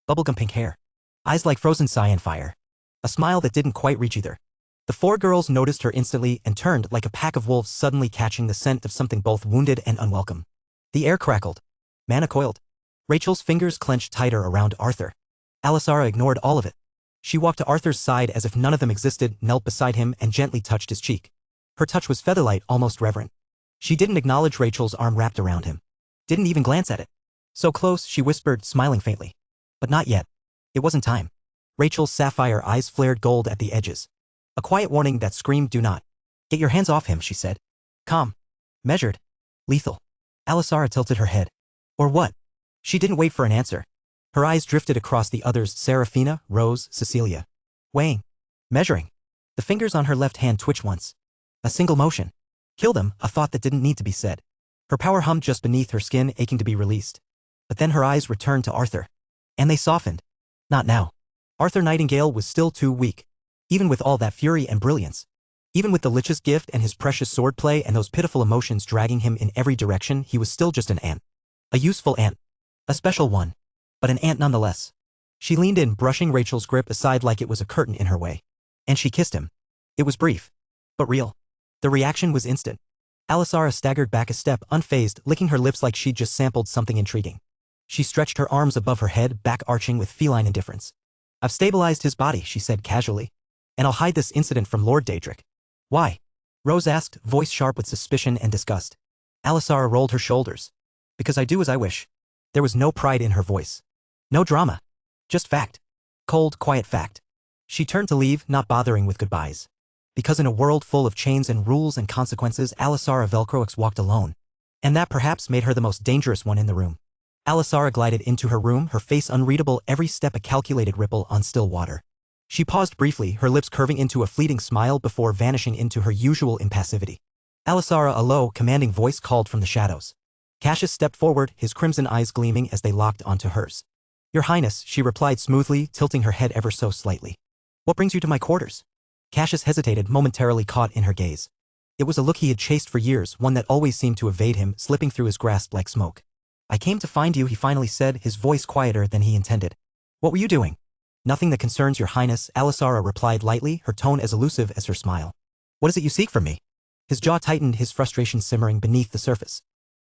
Bubblegum pink hair. Eyes like frozen cyan fire. A smile that didn't quite reach either. The four girls noticed her instantly and turned like a pack of wolves suddenly catching the scent of something both wounded and unwelcome. The air crackled. Mana coiled. Rachel's fingers clenched tighter around Arthur. Alisara ignored all of it. She walked to Arthur's side as if none of them existed, knelt beside him, and gently touched his cheek. Her touch was featherlight, almost reverent. She didn't acknowledge Rachel's arm wrapped around him. Didn't even glance at it. So close, she whispered, smiling faintly. But not yet. It wasn't time. Rachel's sapphire eyes flared gold at the edges. A quiet warning that screamed, do not. Get your hands off him, she said. Calm. Measured. Lethal. Alisara tilted her head. Or what? She didn't wait for an answer. Her eyes drifted across the others, Serafina, Rose, Cecilia. Weighing. Measuring. The fingers on her left hand twitched once. A single motion. Kill them, a thought that didn't need to be said. Her power hummed just beneath her skin, aching to be released. But then her eyes returned to Arthur. And they softened. Not now. Arthur Nightingale was still too weak. Even with all that fury and brilliance. Even with the Lich's gift and his precious swordplay and those pitiful emotions dragging him in every direction, he was still just an ant. A useful ant. A special one. But an ant nonetheless. She leaned in, brushing Rachel's grip aside like it was a curtain in her way. And she kissed him. It was brief. But real. The reaction was instant. Alisara staggered back a step, unfazed, licking her lips like she'd just sampled something intriguing. She stretched her arms above her head, back arching with feline indifference. I've stabilized his body, she said casually. And I'll hide this incident from Lord Daedric. Why? Rose asked, voice sharp with suspicion and disgust. Alisara rolled her shoulders. Because I do as I wish. There was no pride in her voice. No drama. Just fact. Cold, quiet fact. She turned to leave, not bothering with goodbyes. Because in a world full of chains and rules and consequences, Alisara Velcroix walked alone. And that perhaps made her the most dangerous one in the room. Alisara glided into her room, her face unreadable, every step a calculated ripple on still water. She paused briefly, her lips curving into a fleeting smile before vanishing into her usual impassivity. Alisara, a low, commanding voice called from the shadows. Cassius stepped forward, his crimson eyes gleaming as they locked onto hers. Your Highness, she replied smoothly, tilting her head ever so slightly. What brings you to my quarters? Cassius hesitated, momentarily caught in her gaze. It was a look he had chased for years, one that always seemed to evade him, slipping through his grasp like smoke. I came to find you, he finally said, his voice quieter than he intended. What were you doing? Nothing that concerns your Highness, Alisara replied lightly, her tone as elusive as her smile. What is it you seek from me? His jaw tightened, his frustration simmering beneath the surface.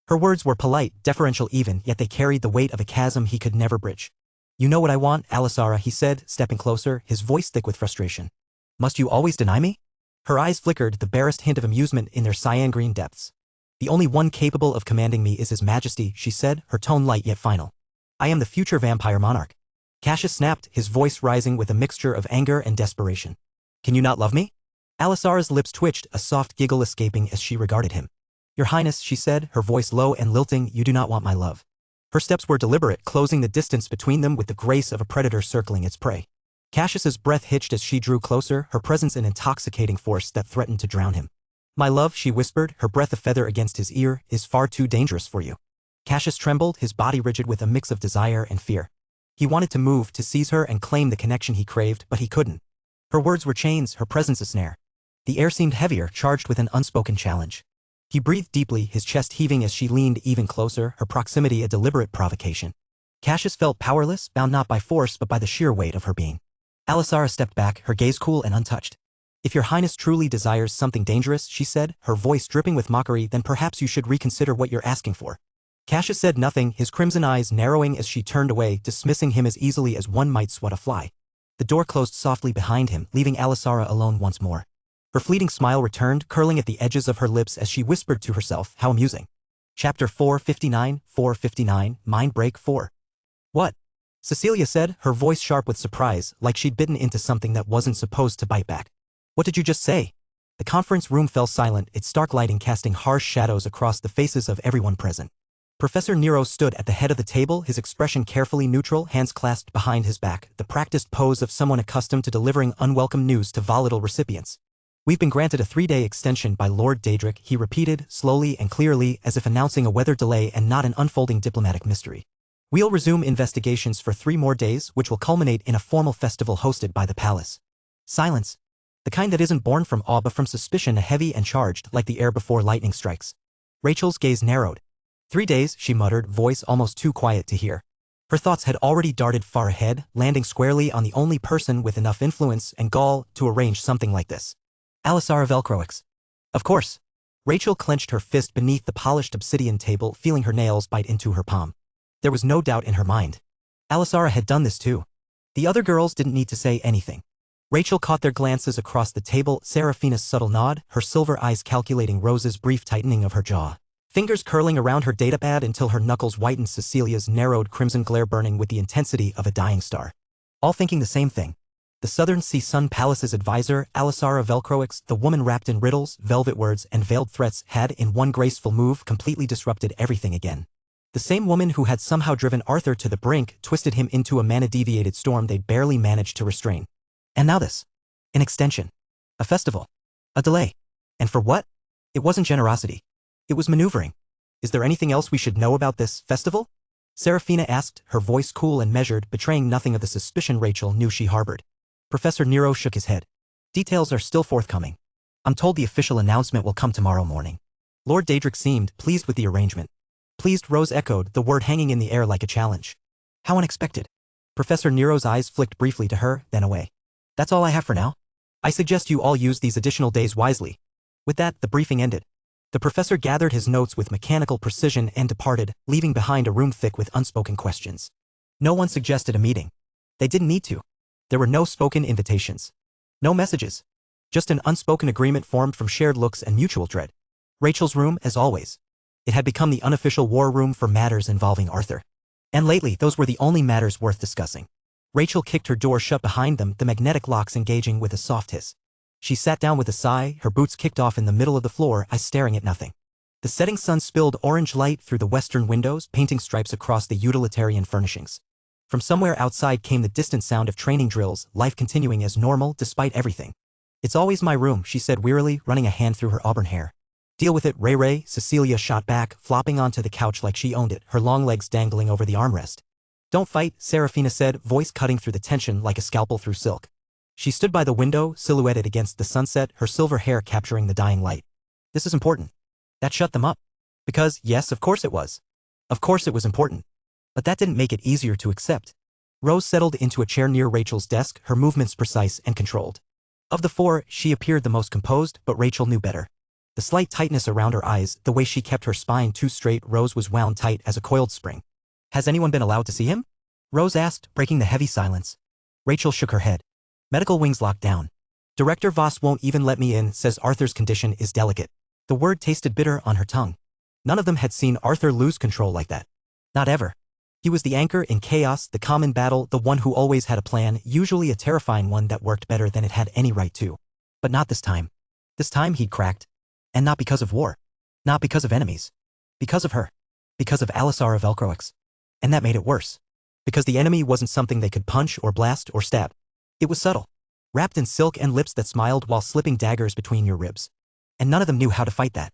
Her words were polite, deferential even, yet they carried the weight of a chasm he could never bridge. You know what I want, Alisara, he said, stepping closer, his voice thick with frustration. Must you always deny me? Her eyes flickered, the barest hint of amusement in their cyan-green depths. The only one capable of commanding me is His Majesty, she said, her tone light yet final. I am the future vampire monarch. Cassius snapped, his voice rising with a mixture of anger and desperation. Can you not love me? Alisara's lips twitched, a soft giggle escaping as she regarded him. Your Highness, she said, her voice low and lilting, you do not want my love. Her steps were deliberate, closing the distance between them with the grace of a predator circling its prey. Cassius's breath hitched as she drew closer, her presence an intoxicating force that threatened to drown him. My love, she whispered, her breath a feather against his ear, is far too dangerous for you. Cassius trembled, his body rigid with a mix of desire and fear. He wanted to move, to seize her and claim the connection he craved, but he couldn't. Her words were chains, her presence a snare. The air seemed heavier, charged with an unspoken challenge. He breathed deeply, his chest heaving as she leaned even closer, her proximity a deliberate provocation. Cassius felt powerless, bound not by force but by the sheer weight of her being. Alisara stepped back, her gaze cool and untouched. If your Highness truly desires something dangerous, she said, her voice dripping with mockery, then perhaps you should reconsider what you're asking for. Cassius said nothing, his crimson eyes narrowing as she turned away, dismissing him as easily as one might swat a fly. The door closed softly behind him, leaving Alisara alone once more. Her fleeting smile returned, curling at the edges of her lips as she whispered to herself, how amusing. Chapter 459, Mind Break 4. What? Cecilia said, her voice sharp with surprise, like she'd bitten into something that wasn't supposed to bite back. What did you just say? The conference room fell silent, its stark lighting casting harsh shadows across the faces of everyone present. Professor Nero stood at the head of the table, his expression carefully neutral, hands clasped behind his back, the practiced pose of someone accustomed to delivering unwelcome news to volatile recipients. We've been granted a 3-day extension by Lord Daedric, he repeated, slowly and clearly, as if announcing a weather delay and not an unfolding diplomatic mystery. We'll resume investigations for 3 more days, which will culminate in a formal festival hosted by the palace. Silence. The kind that isn't born from awe but from suspicion, heavy and charged, like the air before lightning strikes. Rachel's gaze narrowed. 3 days, she muttered, voice almost too quiet to hear. Her thoughts had already darted far ahead, landing squarely on the only person with enough influence and gall to arrange something like this. Alisara Velcroix. Of course. Rachel clenched her fist beneath the polished obsidian table, feeling her nails bite into her palm. There was no doubt in her mind. Alisara had done this too. The other girls didn't need to say anything. Rachel caught their glances across the table, Serafina's subtle nod, her silver eyes calculating Rose's brief tightening of her jaw. Fingers curling around her datapad until her knuckles whitened, Cecilia's narrowed crimson glare burning with the intensity of a dying star. All thinking the same thing. The Southern Sea Sun Palace's advisor, Alisara Velcroix, the woman wrapped in riddles, velvet words, and veiled threats, had, in one graceful move, completely disrupted everything again. The same woman who had somehow driven Arthur to the brink, twisted him into a mana-deviated storm they'd barely managed to restrain. And now this. An extension. A festival. A delay. And for what? It wasn't generosity. It was maneuvering. Is there anything else we should know about this festival? Serafina asked, her voice cool and measured, betraying nothing of the suspicion Rachel knew she harbored. Professor Nero shook his head. Details are still forthcoming. I'm told the official announcement will come tomorrow morning. Lord Daedric seemed pleased with the arrangement. Pleased, Rose echoed, the word hanging in the air like a challenge. How unexpected. Professor Nero's eyes flicked briefly to her, then away. That's all I have for now. I suggest you all use these additional days wisely. With that, the briefing ended. The professor gathered his notes with mechanical precision and departed, leaving behind a room thick with unspoken questions. No one suggested a meeting. They didn't need to. There were no spoken invitations. No messages. Just an unspoken agreement formed from shared looks and mutual dread. Rachel's room, as always. It had become the unofficial war room for matters involving Arthur. And lately, those were the only matters worth discussing. Rachel kicked her door shut behind them, the magnetic locks engaging with a soft hiss. She sat down with a sigh, her boots kicked off in the middle of the floor, eyes staring at nothing. The setting sun spilled orange light through the western windows, painting stripes across the utilitarian furnishings. From somewhere outside came the distant sound of training drills, life continuing as normal despite everything. It's always my room, she said wearily, running a hand through her auburn hair. Deal with it, Ray, Cecilia shot back, flopping onto the couch like she owned it, her long legs dangling over the armrest. Don't fight, Serafina said, voice cutting through the tension like a scalpel through silk. She stood by the window, silhouetted against the sunset, her silver hair capturing the dying light. This is important. That shut them up. Because, yes, of course it was. Of course it was important. But that didn't make it easier to accept. Rose settled into a chair near Rachel's desk, her movements precise and controlled. Of the four, she appeared the most composed, but Rachel knew better. The slight tightness around her eyes, the way she kept her spine too straight, Rose was wound tight as a coiled spring. Has anyone been allowed to see him? Rose asked, breaking the heavy silence. Rachel shook her head. Medical wings locked down. Director Voss won't even let me in, says Arthur's condition is delicate. The word tasted bitter on her tongue. None of them had seen Arthur lose control like that. Not ever. He was the anchor in chaos, the common battle, the one who always had a plan, usually a terrifying one that worked better than it had any right to. But not this time. This time he'd cracked. And not because of war. Not because of enemies. Because of her. Because of Alisara Velcroix. And that made it worse. Because the enemy wasn't something they could punch or blast or stab. It was subtle. Wrapped in silk and lips that smiled while slipping daggers between your ribs. And none of them knew how to fight that.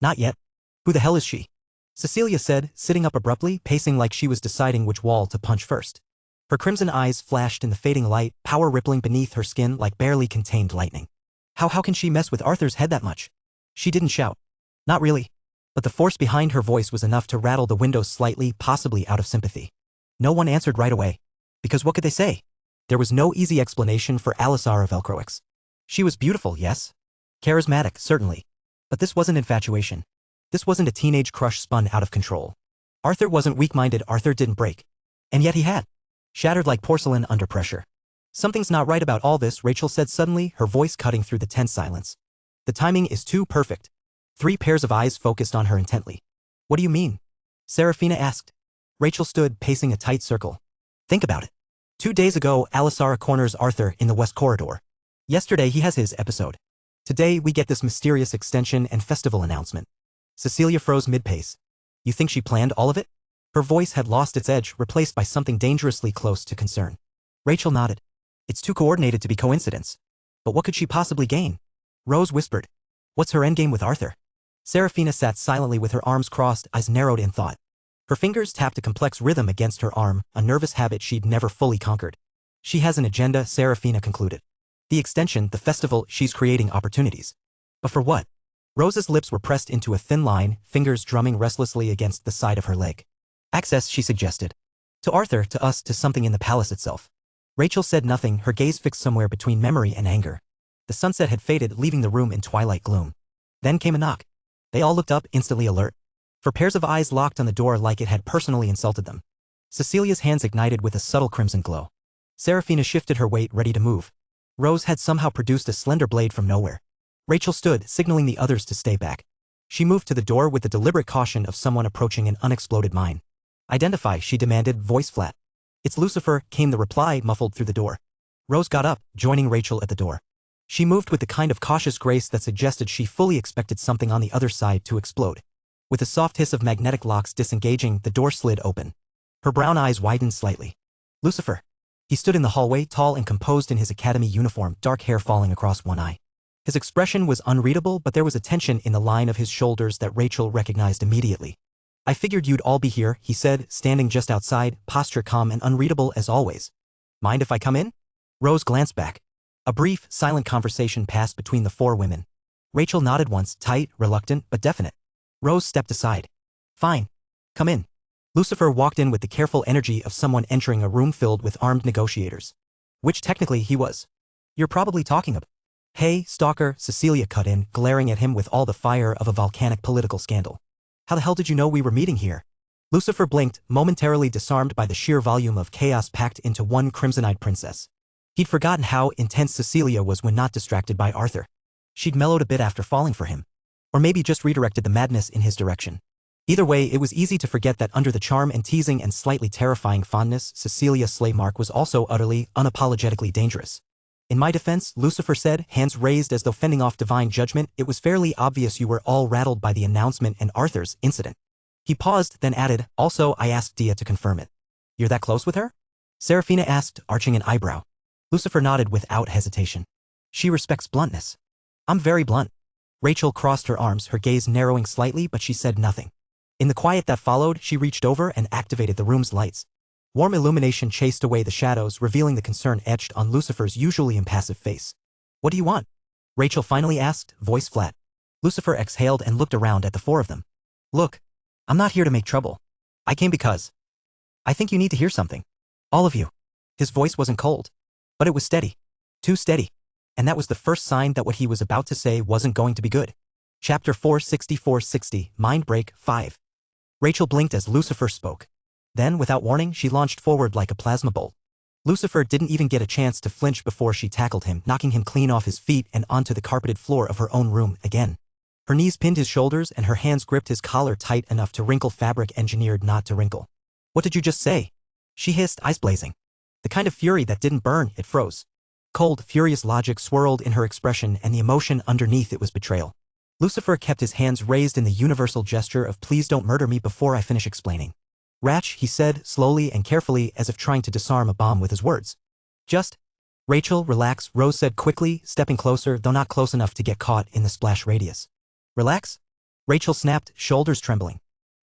Not yet. Who the hell is she? Cecilia said, sitting up abruptly, pacing like she was deciding which wall to punch first. Her crimson eyes flashed in the fading light, power rippling beneath her skin like barely contained lightning. How can she mess with Arthur's head that much? She didn't shout. Not really. But the force behind her voice was enough to rattle the windows slightly, possibly out of sympathy. No one answered right away. Because what could they say? There was no easy explanation for Alisara Velcroix. She was beautiful, yes. Charismatic, certainly. But this wasn't infatuation. This wasn't a teenage crush spun out of control. Arthur wasn't weak-minded, Arthur didn't break. And yet he had. Shattered like porcelain under pressure. Something's not right about all this, Rachel said suddenly, her voice cutting through the tense silence. The timing is too perfect. 3 pairs of eyes focused on her intently. What do you mean? Serafina asked. Rachel stood, pacing a tight circle. Think about it. 2 days ago, Alisara corners Arthur in the West Corridor. Yesterday he has his episode. Today we get this mysterious extension and festival announcement. Cecilia froze mid-pace. You think she planned all of it? Her voice had lost its edge, replaced by something dangerously close to concern. Rachel nodded. It's too coordinated to be coincidence. But what could she possibly gain? Rose whispered. What's her endgame with Arthur? Serafina sat silently with her arms crossed, eyes narrowed in thought. Her fingers tapped a complex rhythm against her arm, a nervous habit she'd never fully conquered. She has an agenda, Serafina concluded. The extension, the festival, she's creating opportunities. But for what? Rose's lips were pressed into a thin line, fingers drumming restlessly against the side of her leg. Access, she suggested. To Arthur, to us, to something in the palace itself. Rachel said nothing, her gaze fixed somewhere between memory and anger. The sunset had faded, leaving the room in twilight gloom. Then came a knock. They all looked up, instantly alert. For pairs of eyes locked on the door like it had personally insulted them. Cecilia's hands ignited with a subtle crimson glow. Serafina shifted her weight, ready to move. Rose had somehow produced a slender blade from nowhere. Rachel stood, signaling the others to stay back. She moved to the door with the deliberate caution of someone approaching an unexploded mine. "Identify," she demanded, voice flat. "It's Lucifer," came the reply, muffled through the door. Rose got up, joining Rachel at the door. She moved with the kind of cautious grace that suggested she fully expected something on the other side to explode. With a soft hiss of magnetic locks disengaging, the door slid open. Her brown eyes widened slightly. "Lucifer." He stood in the hallway, tall and composed in his academy uniform, dark hair falling across one eye. His expression was unreadable, but there was a tension in the line of his shoulders that Rachel recognized immediately. "I figured you'd all be here," he said, standing just outside, posture calm and unreadable as always. "Mind if I come in?" Rose glanced back. A brief, silent conversation passed between the four women. Rachel nodded once, tight, reluctant, but definite. Rose stepped aside. "Fine. Come in." Lucifer walked in with the careful energy of someone entering a room filled with armed negotiators. Which technically he was. "You're probably talking about." "Hey, stalker," Cecilia cut in, glaring at him with all the fire of a volcanic political scandal. "How the hell did you know we were meeting here?" Lucifer blinked, momentarily disarmed by the sheer volume of chaos packed into one crimson-eyed princess. He'd forgotten how intense Cecilia was when not distracted by Arthur. She'd mellowed a bit after falling for him. Or maybe just redirected the madness in his direction. Either way, it was easy to forget that under the charm and teasing and slightly terrifying fondness, Cecilia Slaymark was also utterly, unapologetically dangerous. "In my defense," Lucifer said, hands raised as though fending off divine judgment, "it was fairly obvious you were all rattled by the announcement and Arthur's incident." He paused, then added, "Also, I asked Dia to confirm it." "You're that close with her?" Serafina asked, arching an eyebrow. Lucifer nodded without hesitation. "She respects bluntness." "I'm very blunt." Rachel crossed her arms, her gaze narrowing slightly, but she said nothing. In the quiet that followed, she reached over and activated the room's lights. Warm illumination chased away the shadows, revealing the concern etched on Lucifer's usually impassive face. "What do you want?" Rachel finally asked, voice flat. Lucifer exhaled and looked around at the four of them. "Look, I'm not here to make trouble. I came because I think you need to hear something. All of you." His voice wasn't cold, but it was steady. Too steady. And that was the first sign that what he was about to say wasn't going to be good. Chapter 46460, Mind Break 5. Rachel blinked as Lucifer spoke. Then, without warning, she launched forward like a plasma bolt. Lucifer didn't even get a chance to flinch before she tackled him, knocking him clean off his feet and onto the carpeted floor of her own room again. Her knees pinned his shoulders and her hands gripped his collar tight enough to wrinkle fabric engineered not to wrinkle. "What did you just say?" she hissed, eyes blazing. The kind of fury that didn't burn, it froze. Cold, furious logic swirled in her expression, and the emotion underneath it was betrayal. Lucifer kept his hands raised in the universal gesture of "please don't murder me before I finish explaining." "Ratch," he said, slowly and carefully, as if trying to disarm a bomb with his words. "Just..." "Rachel, relax," Rose said quickly, stepping closer, though not close enough to get caught in the splash radius. "Relax?" Rachel snapped, shoulders trembling.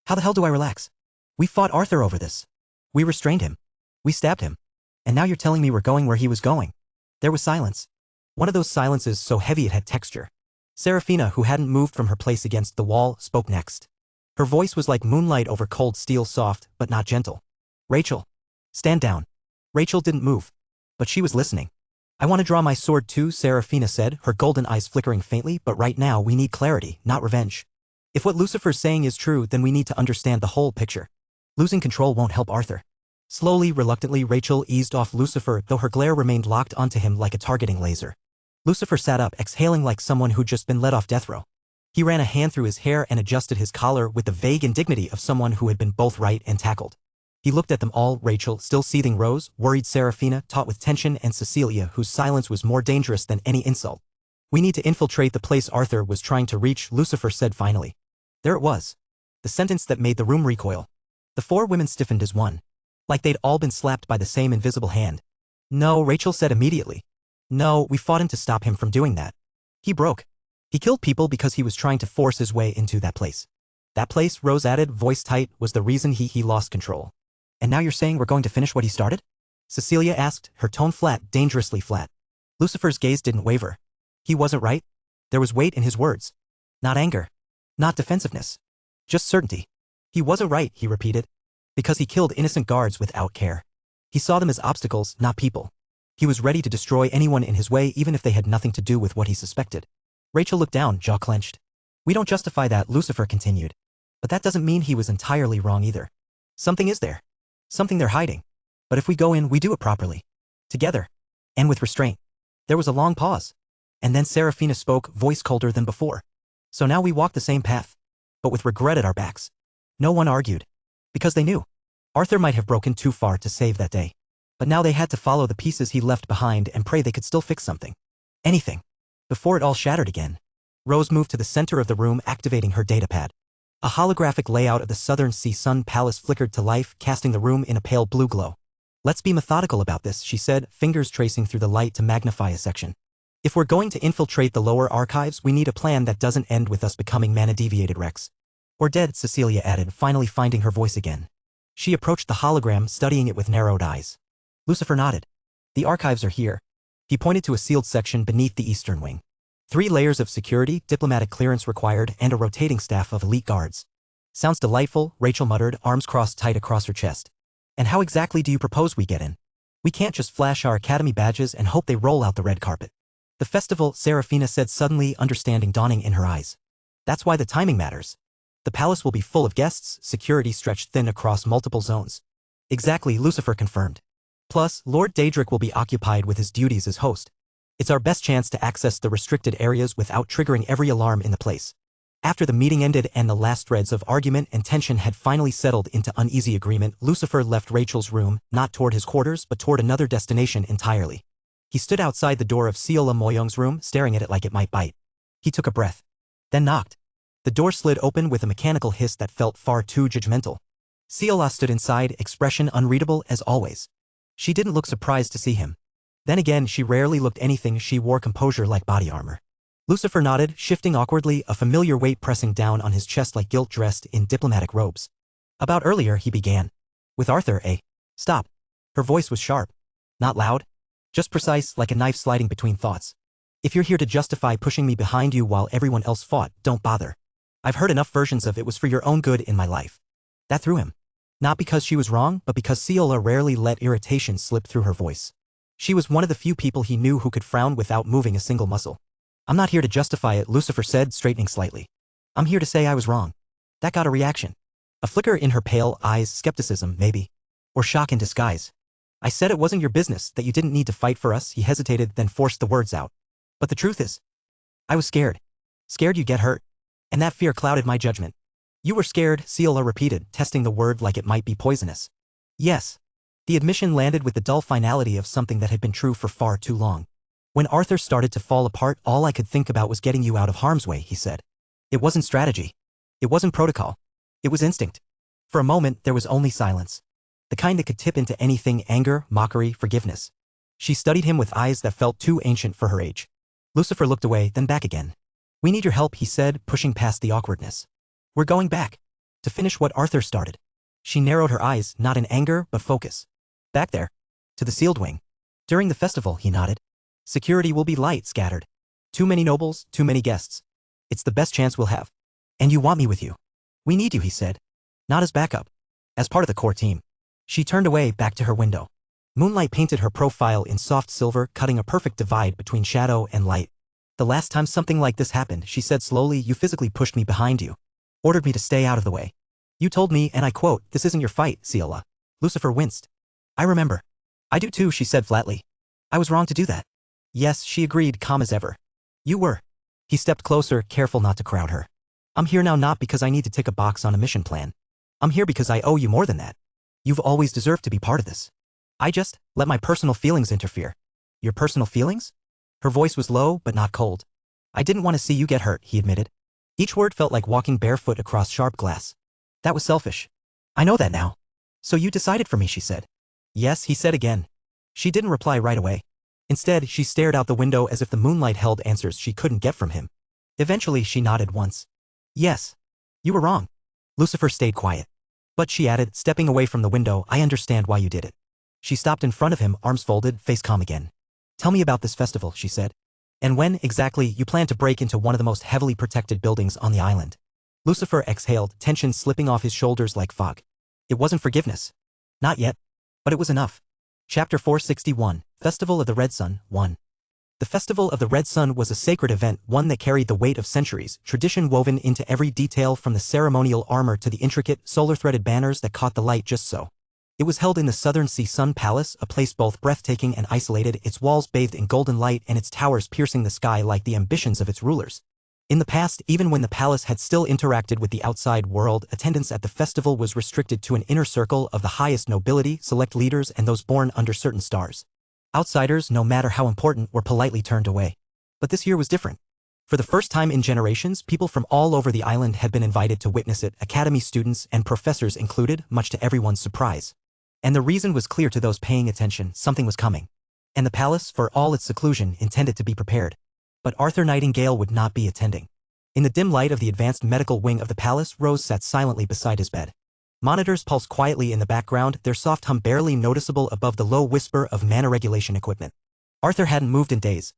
"How the hell do I relax? We fought Arthur over this. We restrained him. We stabbed him. And now you're telling me we're going where he was going." There was silence. One of those silences so heavy it had texture. Serafina, who hadn't moved from her place against the wall, spoke next. Her voice was like moonlight over cold steel, soft, but not gentle. "Rachel. Stand down." Rachel didn't move. But she was listening. "I want to draw my sword too," Serafina said, her golden eyes flickering faintly, "but right now we need clarity, not revenge. If what Lucifer's saying is true, then we need to understand the whole picture. Losing control won't help Arthur." Slowly, reluctantly, Rachel eased off Lucifer, though her glare remained locked onto him like a targeting laser. Lucifer sat up, exhaling like someone who'd just been let off death row. He ran a hand through his hair and adjusted his collar with the vague indignity of someone who had been both right and tackled. He looked at them all, Rachel, still seething, Rose, worried, Serafina, taut with tension, and Cecilia, whose silence was more dangerous than any insult. "We need to infiltrate the place Arthur was trying to reach," Lucifer said finally. There it was. The sentence that made the room recoil. The four women stiffened as one. Like they'd all been slapped by the same invisible hand. "No," Rachel said immediately. "No, we fought him to stop him from doing that. He broke. He killed people because he was trying to force his way into that place." "That place," Rose added, voice tight, "was the reason he lost control." "And now you're saying we're going to finish what he started?" Cecilia asked, her tone flat, dangerously flat. Lucifer's gaze didn't waver. He wasn't right. There was weight in his words. Not anger. Not defensiveness. Just certainty. "He wasn't right," he repeated. "Because he killed innocent guards without care. He saw them as obstacles, not people. He was ready to destroy anyone in his way, even if they had nothing to do with what he suspected." Rachel looked down, jaw clenched. "We don't justify that," Lucifer continued. "But that doesn't mean he was entirely wrong either. Something is there. Something they're hiding. But if we go in, we do it properly. Together. And with restraint." There was a long pause. And then Serafina spoke, voice colder than before. So now we walk the same path. But with regret at our backs. No one argued. Because they knew. Arthur might have broken too far to save that day. But now they had to follow the pieces he left behind and pray they could still fix something. Anything. Before it all shattered again. Rose moved to the center of the room, activating her datapad. A holographic layout of the Southern Sea Sun Palace flickered to life, casting the room in a pale blue glow. Let's be methodical about this, she said, fingers tracing through the light to magnify a section. If we're going to infiltrate the lower archives, we need a plan that doesn't end with us becoming mana-deviated wrecks. Or dead, Cecilia added, finally finding her voice again. She approached the hologram, studying it with narrowed eyes. Lucifer nodded. The archives are here. He pointed to a sealed section beneath the eastern wing. 3 layers of security, diplomatic clearance required, and a rotating staff of elite guards. Sounds delightful, Rachel muttered, arms crossed tight across her chest. And how exactly do you propose we get in? We can't just flash our academy badges and hope they roll out the red carpet. The festival, Serafina said suddenly, understanding dawning in her eyes. That's why the timing matters. The palace will be full of guests, security stretched thin across multiple zones. Exactly, Lucifer confirmed. Plus, Lord Daedric will be occupied with his duties as host. It's our best chance to access the restricted areas without triggering every alarm in the place. After the meeting ended and the last threads of argument and tension had finally settled into uneasy agreement, Lucifer left Rachel's room, not toward his quarters but toward another destination entirely. He stood outside the door of Ciola Moyong's room, staring at it like it might bite. He took a breath. Then knocked. The door slid open with a mechanical hiss that felt far too judgmental. Ciola stood inside, expression unreadable as always. She didn't look surprised to see him. Then again, she rarely looked anything. She wore composure like body armor. Lucifer nodded, shifting awkwardly, a familiar weight pressing down on his chest like guilt dressed in diplomatic robes. About earlier, he began. With Arthur, eh? Stop. Her voice was sharp. Not loud. Just precise, like a knife sliding between thoughts. If you're here to justify pushing me behind you while everyone else fought, don't bother. I've heard enough versions of it was for your own good in my life. That threw him. Not because she was wrong, but because Ciola rarely let irritation slip through her voice. She was one of the few people he knew who could frown without moving a single muscle. I'm not here to justify it, Lucifer said, straightening slightly. I'm here to say I was wrong. That got a reaction. A flicker in her pale eyes, skepticism, maybe. Or shock in disguise. I said it wasn't your business, that you didn't need to fight for us. He hesitated, then forced the words out. But the truth is, I was scared. Scared you'd get hurt. And that fear clouded my judgment. You were scared, Ciola repeated, testing the word like it might be poisonous. Yes. The admission landed with the dull finality of something that had been true for far too long. When Arthur started to fall apart, all I could think about was getting you out of harm's way, he said. It wasn't strategy. It wasn't protocol. It was instinct. For a moment, there was only silence. The kind that could tip into anything: anger, mockery, forgiveness. She studied him with eyes that felt too ancient for her age. Lucifer looked away, then back again. We need your help, he said, pushing past the awkwardness. We're going back. To finish what Arthur started. She narrowed her eyes, not in anger, but focus. Back there. To the sealed wing. During the festival, he nodded. Security will be light, scattered. Too many nobles, too many guests. It's the best chance we'll have. And you want me with you. We need you, he said. Not as backup. As part of the core team. She turned away, back to her window. Moonlight painted her profile in soft silver, cutting a perfect divide between shadow and light. The last time something like this happened, she said slowly, you physically pushed me behind you. Ordered me to stay out of the way. You told me, and I quote, this isn't your fight, Ciola. Lucifer winced. I remember. I do too, she said flatly. I was wrong to do that. Yes, she agreed, calm as ever. You were. He stepped closer, careful not to crowd her. I'm here now not because I need to tick a box on a mission plan. I'm here because I owe you more than that. You've always deserved to be part of this. I just let my personal feelings interfere. Your personal feelings? Her voice was low, but not cold. I didn't want to see you get hurt, he admitted. Each word felt like walking barefoot across sharp glass. That was selfish. I know that now. So you decided for me, she said. Yes, he said again. She didn't reply right away. Instead, she stared out the window as if the moonlight held answers she couldn't get from him. Eventually, she nodded once. Yes. You were wrong. Lucifer stayed quiet. But she added, stepping away from the window, I understand why you did it. She stopped in front of him, arms folded, face calm again. Tell me about this festival, she said. And when, exactly, you plan to break into one of the most heavily protected buildings on the island. Lucifer exhaled, tension slipping off his shoulders like fog. It wasn't forgiveness. Not yet. But it was enough. Chapter 461, Festival of the Red Sun, 1. The Festival of the Red Sun was a sacred event, one that carried the weight of centuries, tradition woven into every detail from the ceremonial armor to the intricate, solar-threaded banners that caught the light just so. It was held in the Southern Sea Sun Palace, a place both breathtaking and isolated, its walls bathed in golden light and its towers piercing the sky like the ambitions of its rulers. In the past, even when the palace had still interacted with the outside world, attendance at the festival was restricted to an inner circle of the highest nobility, select leaders, and those born under certain stars. Outsiders, no matter how important, were politely turned away. But this year was different. For the first time in generations, people from all over the island had been invited to witness it, academy students and professors included, much to everyone's surprise. And the reason was clear to those paying attention: something was coming. And the palace, for all its seclusion, intended to be prepared. But Arthur Nightingale would not be attending. In the dim light of the advanced medical wing of the palace, Rose sat silently beside his bed. Monitors pulsed quietly in the background, their soft hum barely noticeable above the low whisper of mana regulation equipment. Arthur hadn't moved in days.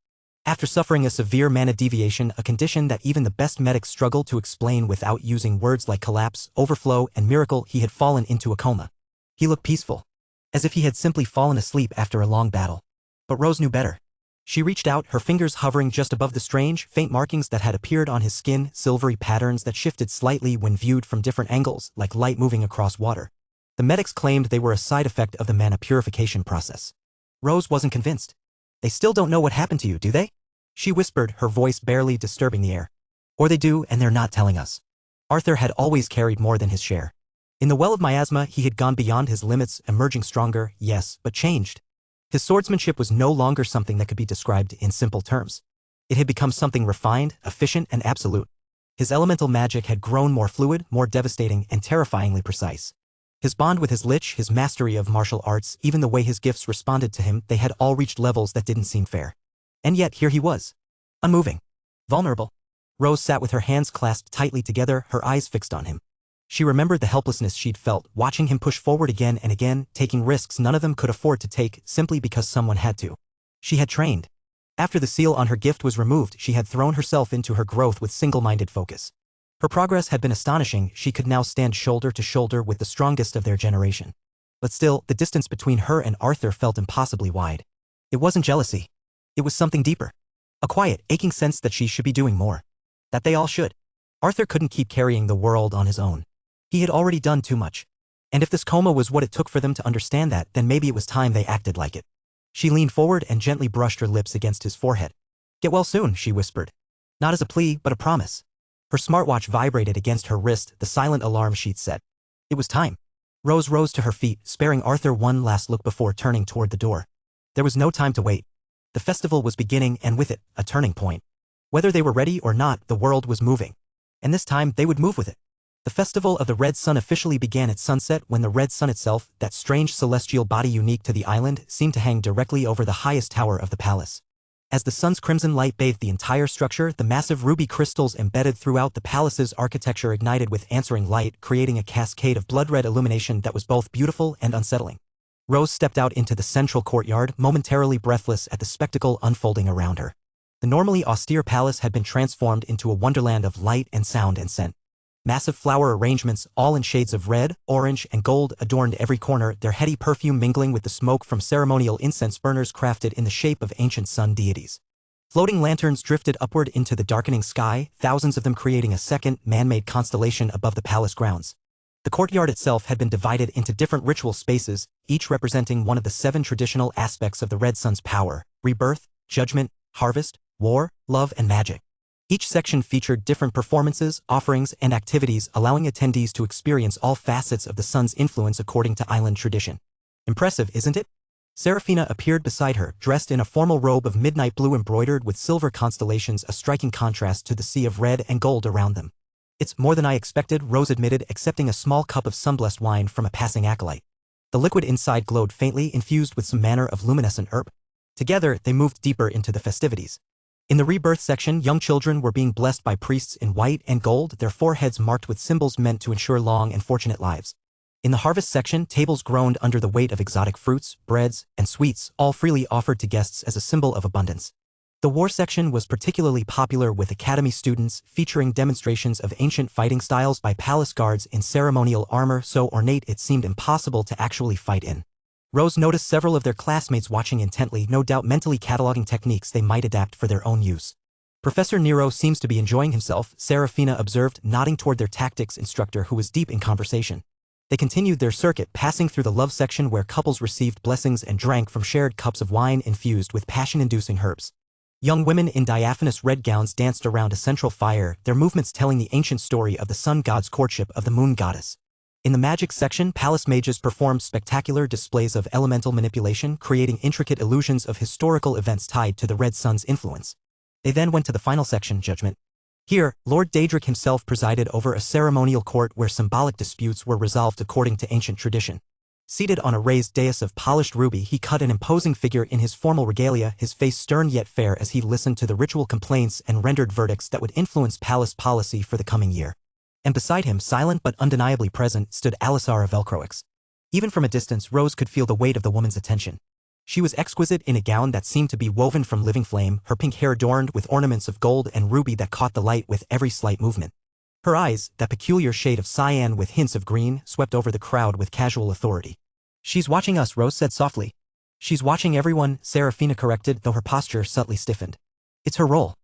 After suffering a severe mana deviation, a condition that even the best medics struggle to explain without using words like collapse, overflow, and miracle, he had fallen into a coma. He looked peaceful, as if he had simply fallen asleep after a long battle. But Rose knew better. She reached out, her fingers hovering just above the strange, faint markings that had appeared on his skin, silvery patterns that shifted slightly when viewed from different angles, like light moving across water. The medics claimed they were a side effect of the mana purification process. Rose wasn't convinced. "They still don't know what happened to you, do they?" She whispered, her voice barely disturbing the air. "Or they do, and they're not telling us." Arthur had always carried more than his share. In the well of miasma, he had gone beyond his limits, emerging stronger, yes, but changed. His swordsmanship was no longer something that could be described in simple terms. It had become something refined, efficient, and absolute. His elemental magic had grown more fluid, more devastating, and terrifyingly precise. His bond with his lich, his mastery of martial arts, even the way his gifts responded to him, they had all reached levels that didn't seem fair. And yet here he was. Unmoving. Vulnerable. Rose sat with her hands clasped tightly together, her eyes fixed on him. She remembered the helplessness she'd felt, watching him push forward again and again, taking risks none of them could afford to take, simply because someone had to. She had trained. After the seal on her gift was removed, she had thrown herself into her growth with single-minded focus. Her progress had been astonishing, she could now stand shoulder to shoulder with the strongest of their generation. But still, the distance between her and Arthur felt impossibly wide. It wasn't jealousy. It was something deeper. A quiet, aching sense that she should be doing more. That they all should. Arthur couldn't keep carrying the world on his own. He had already done too much. And if this coma was what it took for them to understand that, then maybe it was time they acted like it. She leaned forward and gently brushed her lips against his forehead. "Get well soon," she whispered. Not as a plea, but a promise. Her smartwatch vibrated against her wrist, the silent alarm she'd set. It was time. Rose rose to her feet, sparing Arthur one last look before turning toward the door. There was no time to wait. The festival was beginning, and with it, a turning point. Whether they were ready or not, the world was moving. And this time, they would move with it. The Festival of the Red Sun officially began at sunset, when the Red Sun itself, that strange celestial body unique to the island, seemed to hang directly over the highest tower of the palace. As the sun's crimson light bathed the entire structure, the massive ruby crystals embedded throughout the palace's architecture ignited with answering light, creating a cascade of blood-red illumination that was both beautiful and unsettling. Rose stepped out into the central courtyard, momentarily breathless at the spectacle unfolding around her. The normally austere palace had been transformed into a wonderland of light and sound and scent. Massive flower arrangements, all in shades of red, orange, and gold, adorned every corner, their heady perfume mingling with the smoke from ceremonial incense burners crafted in the shape of ancient sun deities. Floating lanterns drifted upward into the darkening sky, thousands of them creating a second, man-made constellation above the palace grounds. The courtyard itself had been divided into different ritual spaces, each representing one of the 7 traditional aspects of the Red Sun's power: rebirth, judgment, harvest, war, love, and magic. Each section featured different performances, offerings, and activities, allowing attendees to experience all facets of the sun's influence according to island tradition. Impressive, isn't it? Serafina appeared beside her, dressed in a formal robe of midnight blue embroidered with silver constellations, a striking contrast to the sea of red and gold around them. "It's more than I expected," Rose admitted, accepting a small cup of sunblessed wine from a passing acolyte. The liquid inside glowed faintly, infused with some manner of luminescent herb. Together, they moved deeper into the festivities. In the rebirth section, young children were being blessed by priests in white and gold, their foreheads marked with symbols meant to ensure long and fortunate lives. In the harvest section, tables groaned under the weight of exotic fruits, breads, and sweets, all freely offered to guests as a symbol of abundance. The war section was particularly popular with academy students, featuring demonstrations of ancient fighting styles by palace guards in ceremonial armor so ornate it seemed impossible to actually fight in. Rose noticed several of their classmates watching intently, no doubt mentally cataloging techniques they might adapt for their own use. "Professor Nero seems to be enjoying himself," Serafina observed, nodding toward their tactics instructor who was deep in conversation. They continued their circuit, passing through the love section where couples received blessings and drank from shared cups of wine infused with passion-inducing herbs. Young women in diaphanous red gowns danced around a central fire, their movements telling the ancient story of the sun god's courtship of the moon goddess. In the magic section, palace mages performed spectacular displays of elemental manipulation, creating intricate illusions of historical events tied to the red sun's influence. They then went to the final section, judgment. Here, Lord Daedric himself presided over a ceremonial court where symbolic disputes were resolved according to ancient tradition. Seated on a raised dais of polished ruby, he cut an imposing figure in his formal regalia, his face stern yet fair as he listened to the ritual complaints and rendered verdicts that would influence palace policy for the coming year. And beside him, silent but undeniably present, stood Alisara Velcroix. Even from a distance, Rose could feel the weight of the woman's attention. She was exquisite in a gown that seemed to be woven from living flame, her pink hair adorned with ornaments of gold and ruby that caught the light with every slight movement. Her eyes, that peculiar shade of cyan with hints of green, swept over the crowd with casual authority. "She's watching us," Rose said softly. "She's watching everyone," Seraphina corrected, though her posture subtly stiffened. "It's her role.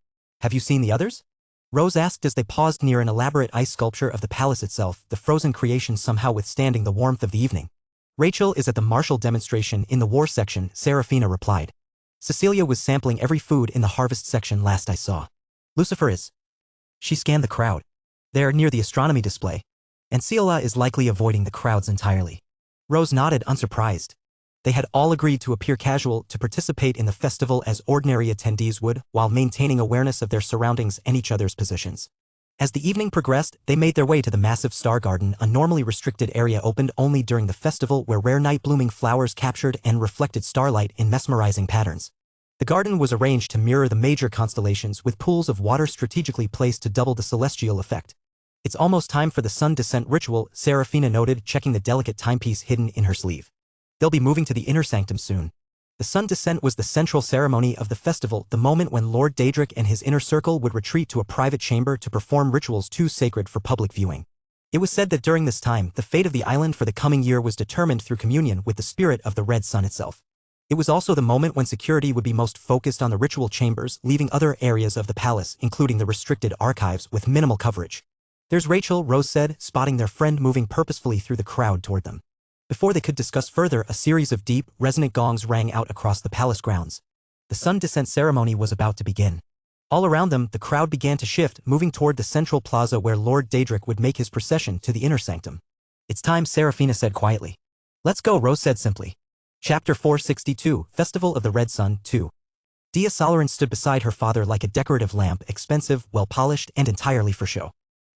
Have you seen the others?" Rose asked as they paused near an elaborate ice sculpture of the palace itself, the frozen creation somehow withstanding the warmth of the evening. "Rachel is at the martial demonstration in the war section," Seraphina replied. "Cecilia was sampling every food in the harvest section last I saw. Lucifer is." She scanned the crowd. "They're near the astronomy display. And Ciola is likely avoiding the crowds entirely." Rose nodded, unsurprised. They had all agreed to appear casual, to participate in the festival as ordinary attendees would, while maintaining awareness of their surroundings and each other's positions. As the evening progressed, they made their way to the massive Star Garden, a normally restricted area opened only during the festival where rare night-blooming flowers captured and reflected starlight in mesmerizing patterns. The garden was arranged to mirror the major constellations, with pools of water strategically placed to double the celestial effect. "It's almost time for the sun descent ritual," Seraphina noted, checking the delicate timepiece hidden in her sleeve. "They'll be moving to the inner sanctum soon." The sun descent was the central ceremony of the festival, the moment when Lord Daedric and his inner circle would retreat to a private chamber to perform rituals too sacred for public viewing. It was said that during this time, the fate of the island for the coming year was determined through communion with the spirit of the red sun itself. It was also the moment when security would be most focused on the ritual chambers, leaving other areas of the palace, including the restricted archives, with minimal coverage. "There's Rachel," Rose said, spotting their friend moving purposefully through the crowd toward them. Before they could discuss further, a series of deep, resonant gongs rang out across the palace grounds. The sun descent ceremony was about to begin. All around them, the crowd began to shift, moving toward the central plaza where Lord Daedric would make his procession to the inner sanctum. "It's time," Seraphina said quietly. "Let's go," Rose said simply. Chapter 462, Festival of the Red Sun, 2. Dia Solaran stood beside her father like a decorative lamp, expensive, well-polished, and entirely for show.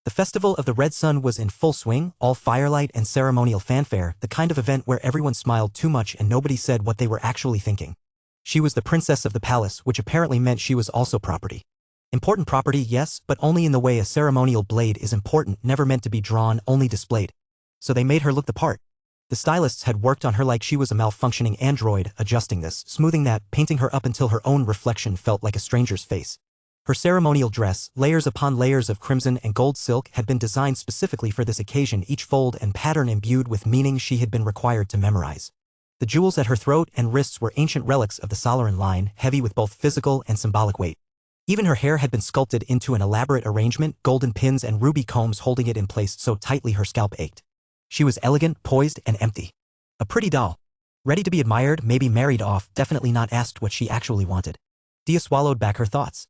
The Festival of the Red Sun was in full swing, all firelight and ceremonial fanfare, the kind of event where everyone smiled too much and nobody said what they were actually thinking. She was the princess of the palace, which apparently meant she was also property. Important property, yes, but only in the way a ceremonial blade is important, never meant to be drawn, only displayed. So they made her look the part. The stylists had worked on her like she was a malfunctioning android, adjusting this, smoothing that, painting her up until her own reflection felt like a stranger's face. Her ceremonial dress, layers upon layers of crimson and gold silk, had been designed specifically for this occasion, each fold and pattern imbued with meaning she had been required to memorize. The jewels at her throat and wrists were ancient relics of the Solaran line, heavy with both physical and symbolic weight. Even her hair had been sculpted into an elaborate arrangement, golden pins and ruby combs holding it in place so tightly her scalp ached. She was elegant, poised, and empty. A pretty doll. Ready to be admired, maybe married off, definitely not asked what she actually wanted. Dia swallowed back her thoughts.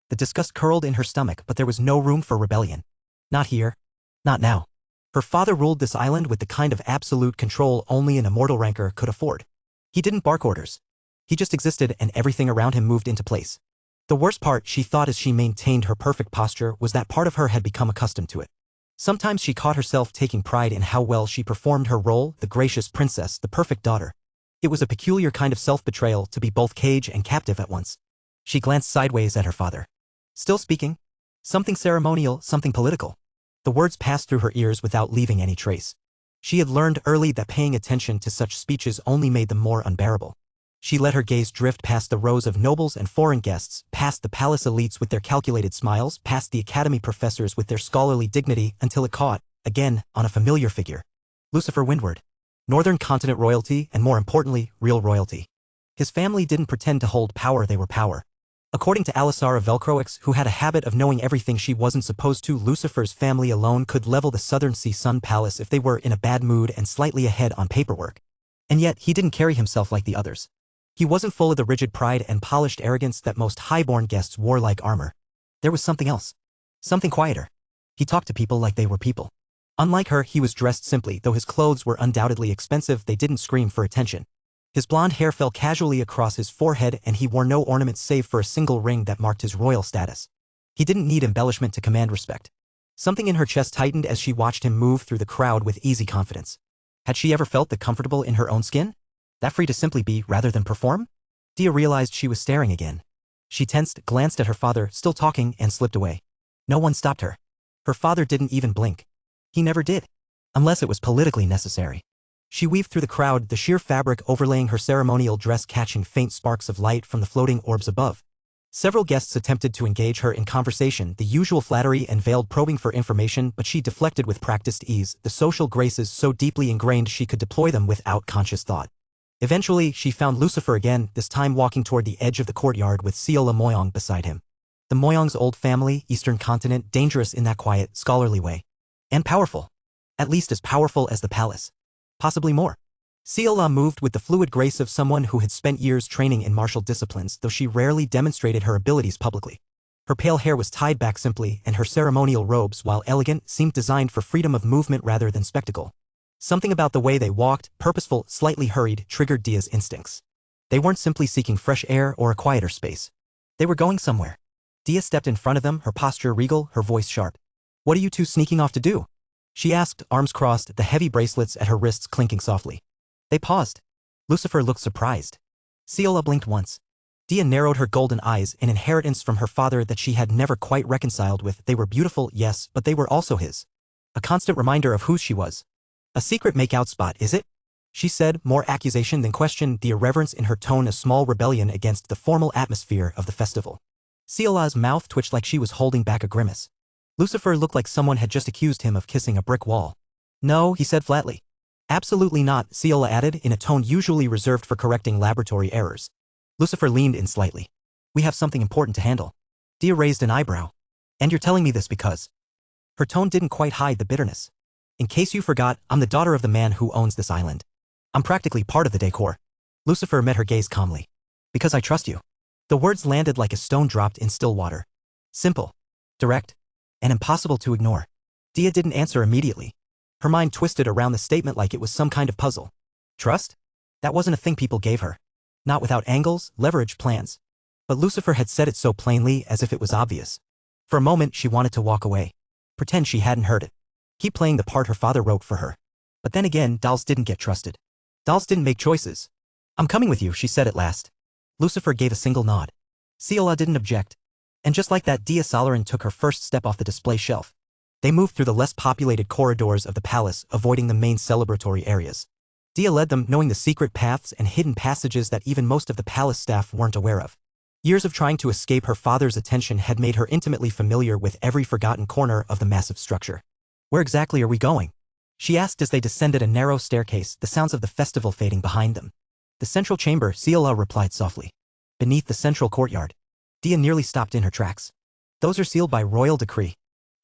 The disgust curled in her stomach, but there was no room for rebellion. Not here. Not now. Her father ruled this island with the kind of absolute control only an immortal ranker could afford. He didn't bark orders. He just existed and everything around him moved into place. The worst part, she thought as she maintained her perfect posture, was that part of her had become accustomed to it. Sometimes she caught herself taking pride in how well she performed her role, the gracious princess, the perfect daughter. It was a peculiar kind of self-betrayal to be both cage and captive at once. She glanced sideways at her father. Still speaking? Something ceremonial, something political. The words passed through her ears without leaving any trace. She had learned early that paying attention to such speeches only made them more unbearable. She let her gaze drift past the rows of nobles and foreign guests, past the palace elites with their calculated smiles, past the academy professors with their scholarly dignity, until it caught, again, on a familiar figure. Lucifer Windward. Northern continent royalty, and more importantly, real royalty. His family didn't pretend to hold power, they were power. According to Alisara Velcroix, who had a habit of knowing everything she wasn't supposed to, Lucifer's family alone could level the Southern Sea Sun Palace if they were in a bad mood and slightly ahead on paperwork. And yet, he didn't carry himself like the others. He wasn't full of the rigid pride and polished arrogance that most highborn guests wore like armor. There was something else. Something quieter. He talked to people like they were people. Unlike her, he was dressed simply. Though his clothes were undoubtedly expensive, they didn't scream for attention. His blonde hair fell casually across his forehead, and he wore no ornaments save for a single ring that marked his royal status. He didn't need embellishment to command respect. Something in her chest tightened as she watched him move through the crowd with easy confidence. Had she ever felt that comfortable in her own skin? That free to simply be rather than perform? Dia realized she was staring again. She tensed, glanced at her father, still talking, and slipped away. No one stopped her. Her father didn't even blink. He never did. Unless it was politically necessary. She weaved through the crowd, the sheer fabric overlaying her ceremonial dress catching faint sparks of light from the floating orbs above. Several guests attempted to engage her in conversation, the usual flattery and veiled probing for information, but she deflected with practiced ease, the social graces so deeply ingrained she could deploy them without conscious thought. Eventually, she found Lucifer again, this time walking toward the edge of the courtyard with Seola Moyong beside him. The Moyong's old family, Eastern continent, dangerous in that quiet, scholarly way. And powerful. At least as powerful as the palace. Possibly more. Seola moved with the fluid grace of someone who had spent years training in martial disciplines, though she rarely demonstrated her abilities publicly. Her pale hair was tied back simply, and her ceremonial robes, while elegant, seemed designed for freedom of movement rather than spectacle. Something about the way they walked, purposeful, slightly hurried, triggered Dia's instincts. They weren't simply seeking fresh air or a quieter space. They were going somewhere. Dia stepped in front of them, her posture regal, her voice sharp. "What are you two sneaking off to do?" she asked, arms crossed, the heavy bracelets at her wrists clinking softly. They paused. Lucifer looked surprised. Seola blinked once. Dia narrowed her golden eyes, an inheritance from her father that she had never quite reconciled with. They were beautiful, yes, but they were also his. A constant reminder of who she was. "A secret make-out spot, is it?" she said, more accusation than question, the irreverence in her tone a small rebellion against the formal atmosphere of the festival. Seola's mouth twitched like she was holding back a grimace. Lucifer looked like someone had just accused him of kissing a brick wall. "No," he said flatly. "Absolutely not," Seola added, in a tone usually reserved for correcting laboratory errors. Lucifer leaned in slightly. "We have something important to handle." Dia raised an eyebrow. "And you're telling me this because..." Her tone didn't quite hide the bitterness. "In case you forgot, I'm the daughter of the man who owns this island. I'm practically part of the decor." Lucifer met her gaze calmly. "Because I trust you." The words landed like a stone dropped in still water. Simple. Direct. And impossible to ignore. Dia didn't answer immediately. Her mind twisted around the statement like it was some kind of puzzle. Trust? That wasn't a thing people gave her. Not without angles, leverage, plans. But Lucifer had said it so plainly, as if it was obvious. For a moment, she wanted to walk away. Pretend she hadn't heard it. Keep playing the part her father wrote for her. But then again, dolls didn't get trusted. Dolls didn't make choices. "I'm coming with you," she said at last. Lucifer gave a single nod. Seola didn't object. And just like that, Dia Solarin took her first step off the display shelf. They moved through the less populated corridors of the palace, avoiding the main celebratory areas. Dia led them, knowing the secret paths and hidden passages that even most of the palace staff weren't aware of. Years of trying to escape her father's attention had made her intimately familiar with every forgotten corner of the massive structure. "Where exactly are we going?" she asked as they descended a narrow staircase, the sounds of the festival fading behind them. "The central chamber," Seola replied softly. "Beneath the central courtyard." Dia nearly stopped in her tracks. "Those are sealed by royal decree.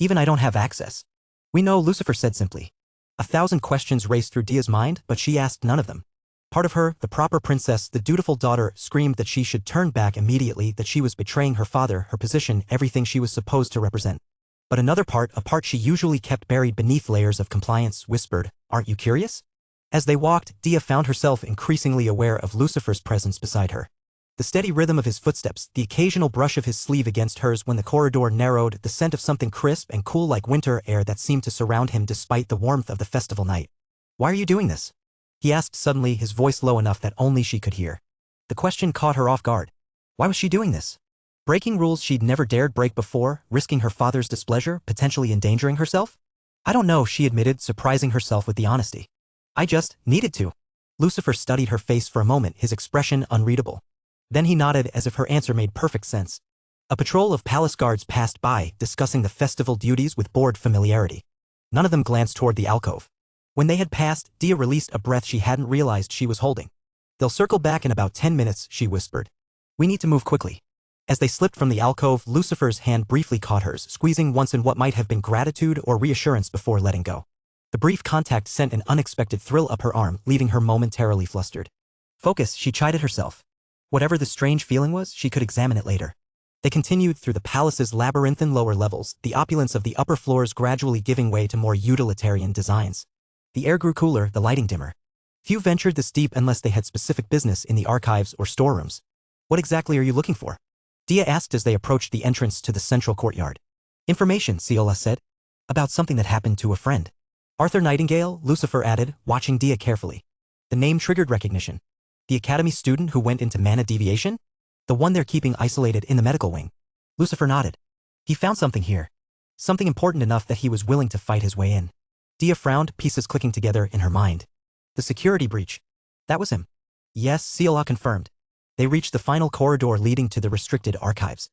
Even I don't have access." "We know," Lucifer said simply. 1,000 questions raced through Dia's mind, but she asked none of them. Part of her, the proper princess, the dutiful daughter, screamed that she should turn back immediately, that she was betraying her father, her position, everything she was supposed to represent. But another part, a part she usually kept buried beneath layers of compliance, whispered, "Aren't you curious?" As they walked, Dia found herself increasingly aware of Lucifer's presence beside her. The steady rhythm of his footsteps, the occasional brush of his sleeve against hers when the corridor narrowed, the scent of something crisp and cool like winter air that seemed to surround him despite the warmth of the festival night. "Why are you doing this?" he asked suddenly, his voice low enough that only she could hear. The question caught her off guard. Why was she doing this? Breaking rules she'd never dared break before, risking her father's displeasure, potentially endangering herself? "I don't know," she admitted, surprising herself with the honesty. "I just needed to." Lucifer studied her face for a moment, his expression unreadable. Then he nodded as if her answer made perfect sense. A patrol of palace guards passed by, discussing the festival duties with bored familiarity. None of them glanced toward the alcove. When they had passed, Dia released a breath she hadn't realized she was holding. "They'll circle back in about 10 minutes, she whispered. "We need to move quickly." As they slipped from the alcove, Lucifer's hand briefly caught hers, squeezing once in what might have been gratitude or reassurance before letting go. The brief contact sent an unexpected thrill up her arm, leaving her momentarily flustered. Focus, she chided herself. Whatever the strange feeling was, she could examine it later. They continued through the palace's labyrinthine lower levels, the opulence of the upper floors gradually giving way to more utilitarian designs. The air grew cooler, the lighting dimmer. Few ventured this deep unless they had specific business in the archives or storerooms. What exactly are you looking for? Dia asked as they approached the entrance to the central courtyard. Information, Ciola said. About something that happened to a friend. Arthur Nightingale, Lucifer added, watching Dia carefully. The name triggered recognition. The academy student who went into mana deviation? The one they're keeping isolated in the medical wing. Lucifer nodded. He found something here. Something important enough that he was willing to fight his way in. Dia frowned, pieces clicking together in her mind. The security breach. That was him. Yes, Ciola confirmed. They reached the final corridor leading to the restricted archives.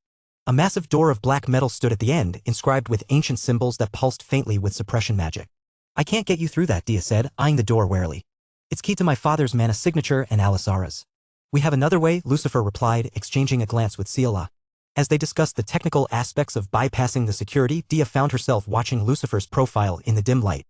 A massive door of black metal stood at the end, inscribed with ancient symbols that pulsed faintly with suppression magic. I can't get you through that, Dia said, eyeing the door warily. It's key to my father's mana signature and Alisara's. We have another way, Lucifer replied, exchanging a glance with Ciola. As they discussed the technical aspects of bypassing the security, Dia found herself watching Lucifer's profile in the dim light.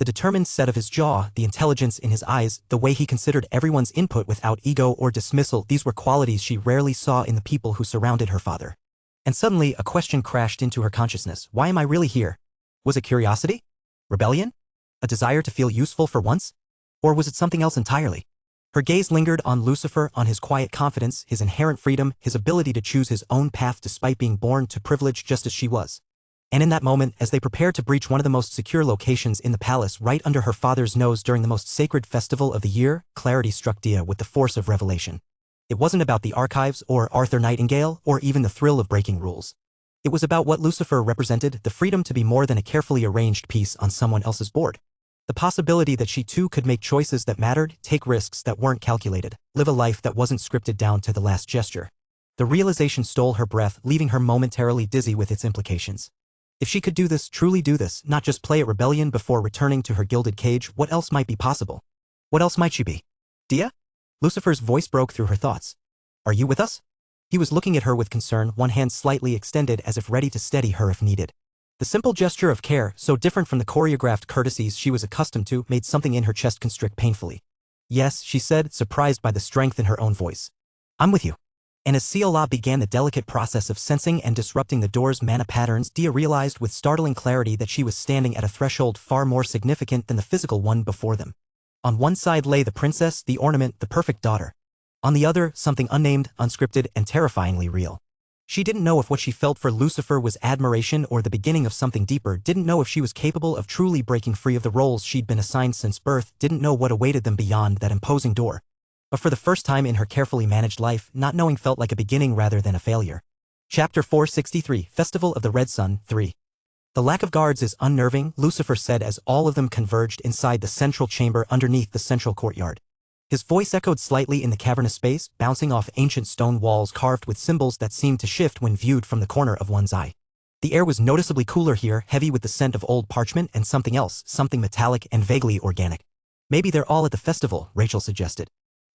The determined set of his jaw, the intelligence in his eyes, the way he considered everyone's input without ego or dismissal, these were qualities she rarely saw in the people who surrounded her father. And suddenly, a question crashed into her consciousness. Why am I really here? Was it curiosity? Rebellion? A desire to feel useful for once? Or was it something else entirely? Her gaze lingered on Lucifer, on his quiet confidence, his inherent freedom, his ability to choose his own path despite being born to privilege just as she was. And in that moment, as they prepared to breach one of the most secure locations in the palace right under her father's nose during the most sacred festival of the year, clarity struck Dia with the force of revelation. It wasn't about the archives or Arthur Nightingale or even the thrill of breaking rules. It was about what Lucifer represented, the freedom to be more than a carefully arranged piece on someone else's board. The possibility that she too could make choices that mattered, take risks that weren't calculated, live a life that wasn't scripted down to the last gesture. The realization stole her breath, leaving her momentarily dizzy with its implications. If she could do this, truly do this, not just play at rebellion before returning to her gilded cage, what else might be possible? What else might she be? Dia? Lucifer's voice broke through her thoughts. Are you with us? He was looking at her with concern, one hand slightly extended as if ready to steady her if needed. The simple gesture of care, so different from the choreographed courtesies she was accustomed to, made something in her chest constrict painfully. Yes, she said, surprised by the strength in her own voice. I'm with you. And as Ciola began the delicate process of sensing and disrupting the door's mana patterns, Dia realized with startling clarity that she was standing at a threshold far more significant than the physical one before them. On one side lay the princess, the ornament, the perfect daughter. On the other, something unnamed, unscripted, and terrifyingly real. She didn't know if what she felt for Lucifer was admiration or the beginning of something deeper, didn't know if she was capable of truly breaking free of the roles she'd been assigned since birth, didn't know what awaited them beyond that imposing door. But for the first time in her carefully managed life, not knowing felt like a beginning rather than a failure. Chapter 463, Festival of the Red Sun, 3. The lack of guards is unnerving, Lucifer said as all of them converged inside the central chamber underneath the central courtyard. His voice echoed slightly in the cavernous space, bouncing off ancient stone walls carved with symbols that seemed to shift when viewed from the corner of one's eye. The air was noticeably cooler here, heavy with the scent of old parchment and something else, something metallic and vaguely organic. Maybe they're all at the festival, Rachel suggested.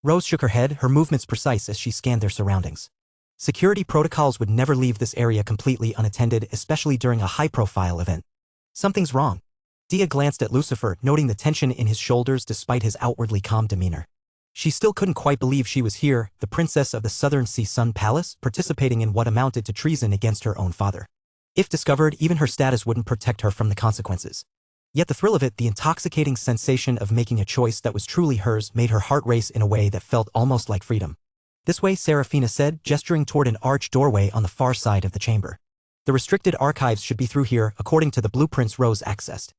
Rose shook her head, her movements precise as she scanned their surroundings. Security protocols would never leave this area completely unattended, especially during a high-profile event. Something's wrong. Dia glanced at Lucifer, noting the tension in his shoulders despite his outwardly calm demeanor. She still couldn't quite believe she was here, the princess of the Southern Sea Sun Palace, participating in what amounted to treason against her own father. If discovered, even her status wouldn't protect her from the consequences. Yet the thrill of it, the intoxicating sensation of making a choice that was truly hers, made her heart race in a way that felt almost like freedom. This way, Serafina said, gesturing toward an arched doorway on the far side of the chamber. The restricted archives should be through here, according to the blueprints Rose accessed.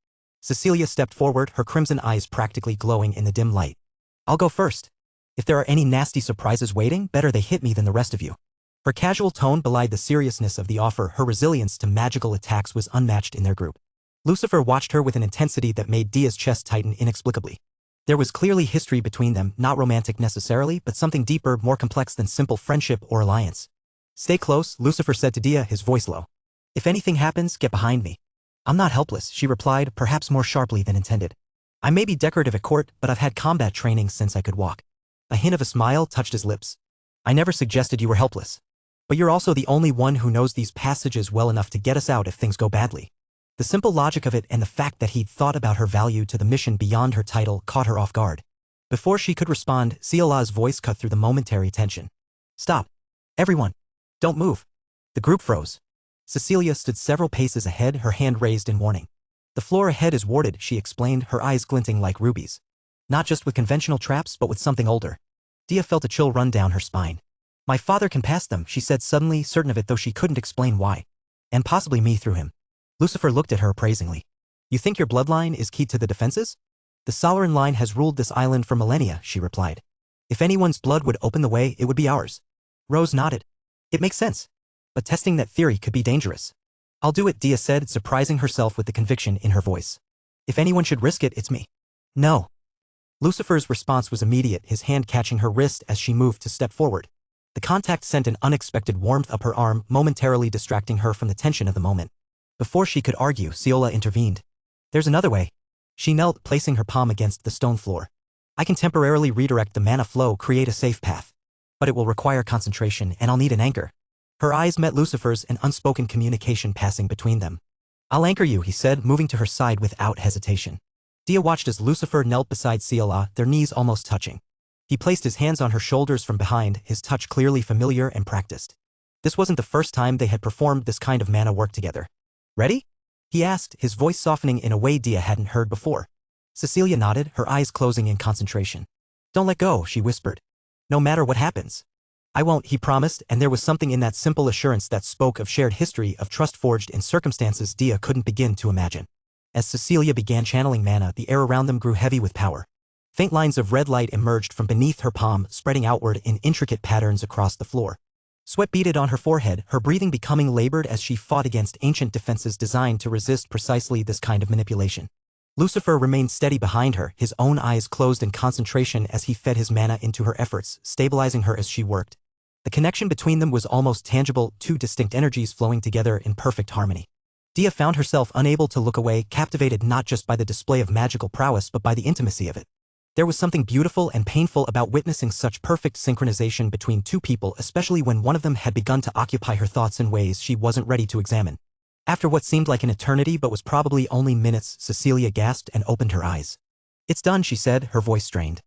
Cecilia stepped forward, her crimson eyes practically glowing in the dim light. I'll go first. If there are any nasty surprises waiting, better they hit me than the rest of you. Her casual tone belied the seriousness of the offer, her resilience to magical attacks was unmatched in their group. Lucifer watched her with an intensity that made Dia's chest tighten inexplicably. There was clearly history between them, not romantic necessarily, but something deeper, more complex than simple friendship or alliance. Stay close, Lucifer said to Dia, his voice low. If anything happens, get behind me. I'm not helpless, she replied, perhaps more sharply than intended. I may be decorative at court, but I've had combat training since I could walk. A hint of a smile touched his lips. I never suggested you were helpless. But you're also the only one who knows these passages well enough to get us out if things go badly. The simple logic of it and the fact that he'd thought about her value to the mission beyond her title caught her off guard. Before she could respond, Siola's voice cut through the momentary tension. Stop. Everyone. Don't move. The group froze. Cecilia stood several paces ahead, her hand raised in warning. The floor ahead is warded, she explained, her eyes glinting like rubies. Not just with conventional traps, but with something older. Dia felt a chill run down her spine. My father can pass them, she said suddenly, certain of it though she couldn't explain why. And possibly me through him. Lucifer looked at her appraisingly. You think your bloodline is key to the defenses? The Solaran line has ruled this island for millennia, she replied. If anyone's blood would open the way, it would be ours. Rose nodded. It makes sense. But testing that theory could be dangerous. I'll do it, Dia said, surprising herself with the conviction in her voice. If anyone should risk it, it's me. No. Lucifer's response was immediate, his hand catching her wrist as she moved to step forward. The contact sent an unexpected warmth up her arm, momentarily distracting her from the tension of the moment. Before she could argue, Siola intervened. There's another way. She knelt, placing her palm against the stone floor. I can temporarily redirect the mana flow, create a safe path. But it will require concentration, and I'll need an anchor. Her eyes met Lucifer's, an unspoken communication passing between them. I'll anchor you, he said, moving to her side without hesitation. Dia watched as Lucifer knelt beside Siola, their knees almost touching. He placed his hands on her shoulders from behind, his touch clearly familiar and practiced. This wasn't the first time they had performed this kind of mana work together. Ready? He asked, his voice softening in a way Dia hadn't heard before. Cecilia nodded, her eyes closing in concentration. Don't let go, she whispered. No matter what happens. I won't, he promised, and there was something in that simple assurance that spoke of shared history, of trust forged in circumstances Dia couldn't begin to imagine. As Cecilia began channeling mana, the air around them grew heavy with power. Faint lines of red light emerged from beneath her palm, spreading outward in intricate patterns across the floor. Sweat beaded on her forehead, her breathing becoming labored as she fought against ancient defenses designed to resist precisely this kind of manipulation. Lucifer remained steady behind her, his own eyes closed in concentration as he fed his mana into her efforts, stabilizing her as she worked. The connection between them was almost tangible, two distinct energies flowing together in perfect harmony. Dia found herself unable to look away, captivated not just by the display of magical prowess but by the intimacy of it. There was something beautiful and painful about witnessing such perfect synchronization between two people, especially when one of them had begun to occupy her thoughts in ways she wasn't ready to examine. After what seemed like an eternity but was probably only minutes, Cecilia gasped and opened her eyes. It's done, she said, her voice strained.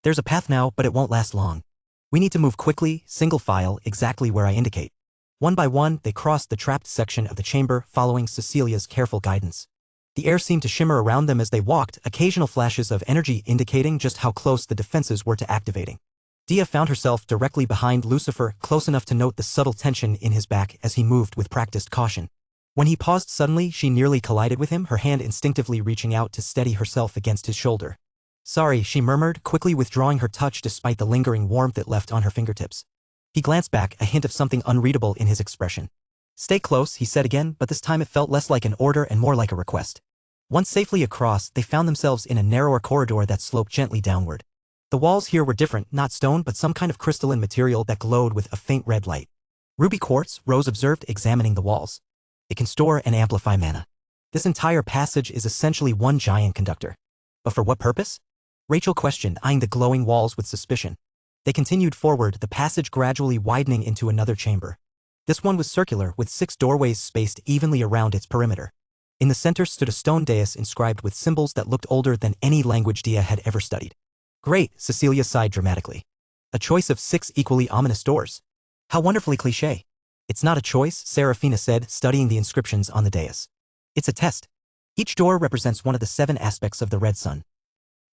There's a path now, but it won't last long. We need to move quickly, single file, exactly where I indicate. One by one, they crossed the trapped section of the chamber, following Cecilia's careful guidance. The air seemed to shimmer around them as they walked, occasional flashes of energy indicating just how close the defenses were to activating. Dia found herself directly behind Lucifer, close enough to note the subtle tension in his back as he moved with practiced caution. When he paused suddenly, she nearly collided with him, her hand instinctively reaching out to steady herself against his shoulder. Sorry, she murmured, quickly withdrawing her touch despite the lingering warmth it left on her fingertips. He glanced back, a hint of something unreadable in his expression. Stay close, he said again, but this time it felt less like an order and more like a request. Once safely across, they found themselves in a narrower corridor that sloped gently downward. The walls here were different, not stone but some kind of crystalline material that glowed with a faint red light. Ruby quartz, Rose observed, examining the walls. It can store and amplify mana. This entire passage is essentially one giant conductor. But for what purpose? Rachel questioned, eyeing the glowing walls with suspicion. They continued forward, the passage gradually widening into another chamber. This one was circular, with 6 doorways spaced evenly around its perimeter. In the center stood a stone dais inscribed with symbols that looked older than any language Dia had ever studied. Great, Cecilia sighed dramatically. A choice of 6 equally ominous doors. How wonderfully cliché. It's not a choice, Serafina said, studying the inscriptions on the dais. It's a test. Each door represents one of the 7 aspects of the red sun.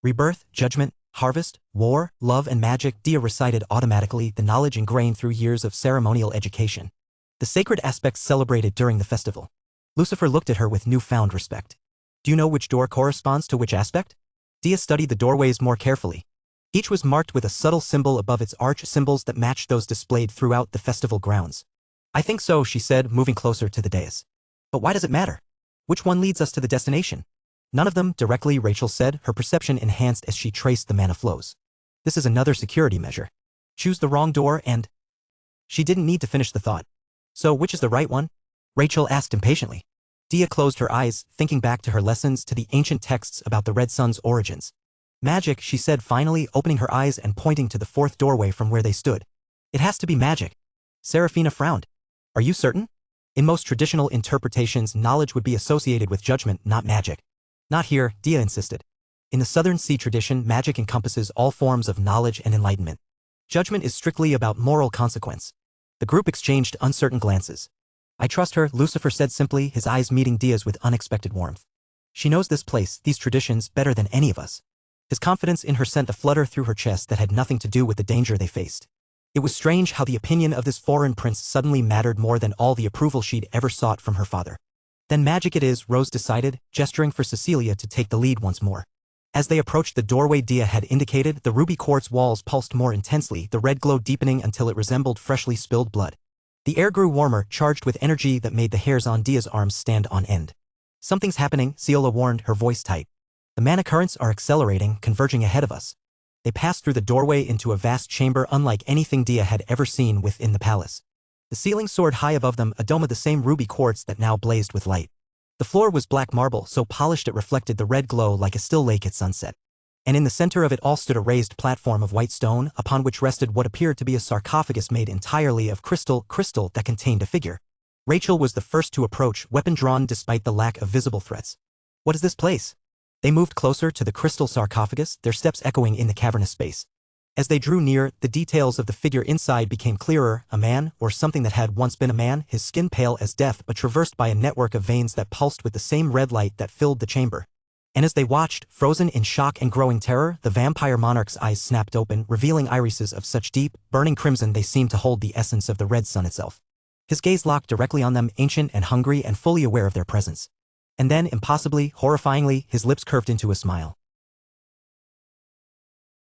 Rebirth, judgment, harvest, war, love and magic, Dia recited automatically, the knowledge ingrained through years of ceremonial education. The sacred aspects celebrated during the festival. Lucifer looked at her with newfound respect. Do you know which door corresponds to which aspect? Dia studied the doorways more carefully. Each was marked with a subtle symbol above its arch, symbols that matched those displayed throughout the festival grounds. I think so, she said, moving closer to the dais. But why does it matter? Which one leads us to the destination? None of them, directly, Rachel said, her perception enhanced as she traced the mana flows. This is another security measure. Choose the wrong door and... She didn't need to finish the thought. So which is the right one? Rachel asked impatiently. Dia closed her eyes, thinking back to her lessons, to the ancient texts about the red sun's origins. Magic, she said finally, opening her eyes and pointing to the 4th doorway from where they stood. It has to be magic. Serafina frowned. Are you certain? In most traditional interpretations, knowledge would be associated with judgment, not magic. Not here, Dia insisted. In the Southern Sea tradition, magic encompasses all forms of knowledge and enlightenment. Judgment is strictly about moral consequence. The group exchanged uncertain glances. I trust her, Lucifer said simply, his eyes meeting Dia's with unexpected warmth. She knows this place, these traditions, better than any of us. His confidence in her sent a flutter through her chest that had nothing to do with the danger they faced. It was strange how the opinion of this foreign prince suddenly mattered more than all the approval she'd ever sought from her father. Then magic it is, Rose decided, gesturing for Cecilia to take the lead once more. As they approached the doorway Dia had indicated, the ruby quartz walls pulsed more intensely, the red glow deepening until it resembled freshly spilled blood. The air grew warmer, charged with energy that made the hairs on Dia's arms stand on end. Something's happening, Ciola warned, her voice tight. The mana currents are accelerating, converging ahead of us. They passed through the doorway into a vast chamber unlike anything Dia had ever seen within the palace. The ceiling soared high above them, a dome of the same ruby quartz that now blazed with light. The floor was black marble, so polished it reflected the red glow like a still lake at sunset. And in the center of it all stood a raised platform of white stone, upon which rested what appeared to be a sarcophagus made entirely of crystal that contained a figure. Rachel was the first to approach, weapon drawn despite the lack of visible threats. What is this place? They moved closer to the crystal sarcophagus, their steps echoing in the cavernous space. As they drew near, the details of the figure inside became clearer, a man, or something that had once been a man, his skin pale as death but traversed by a network of veins that pulsed with the same red light that filled the chamber. And as they watched, frozen in shock and growing terror, the vampire monarch's eyes snapped open, revealing irises of such deep, burning crimson they seemed to hold the essence of the red sun itself. His gaze locked directly on them, ancient and hungry and fully aware of their presence. And then, impossibly, horrifyingly, his lips curved into a smile.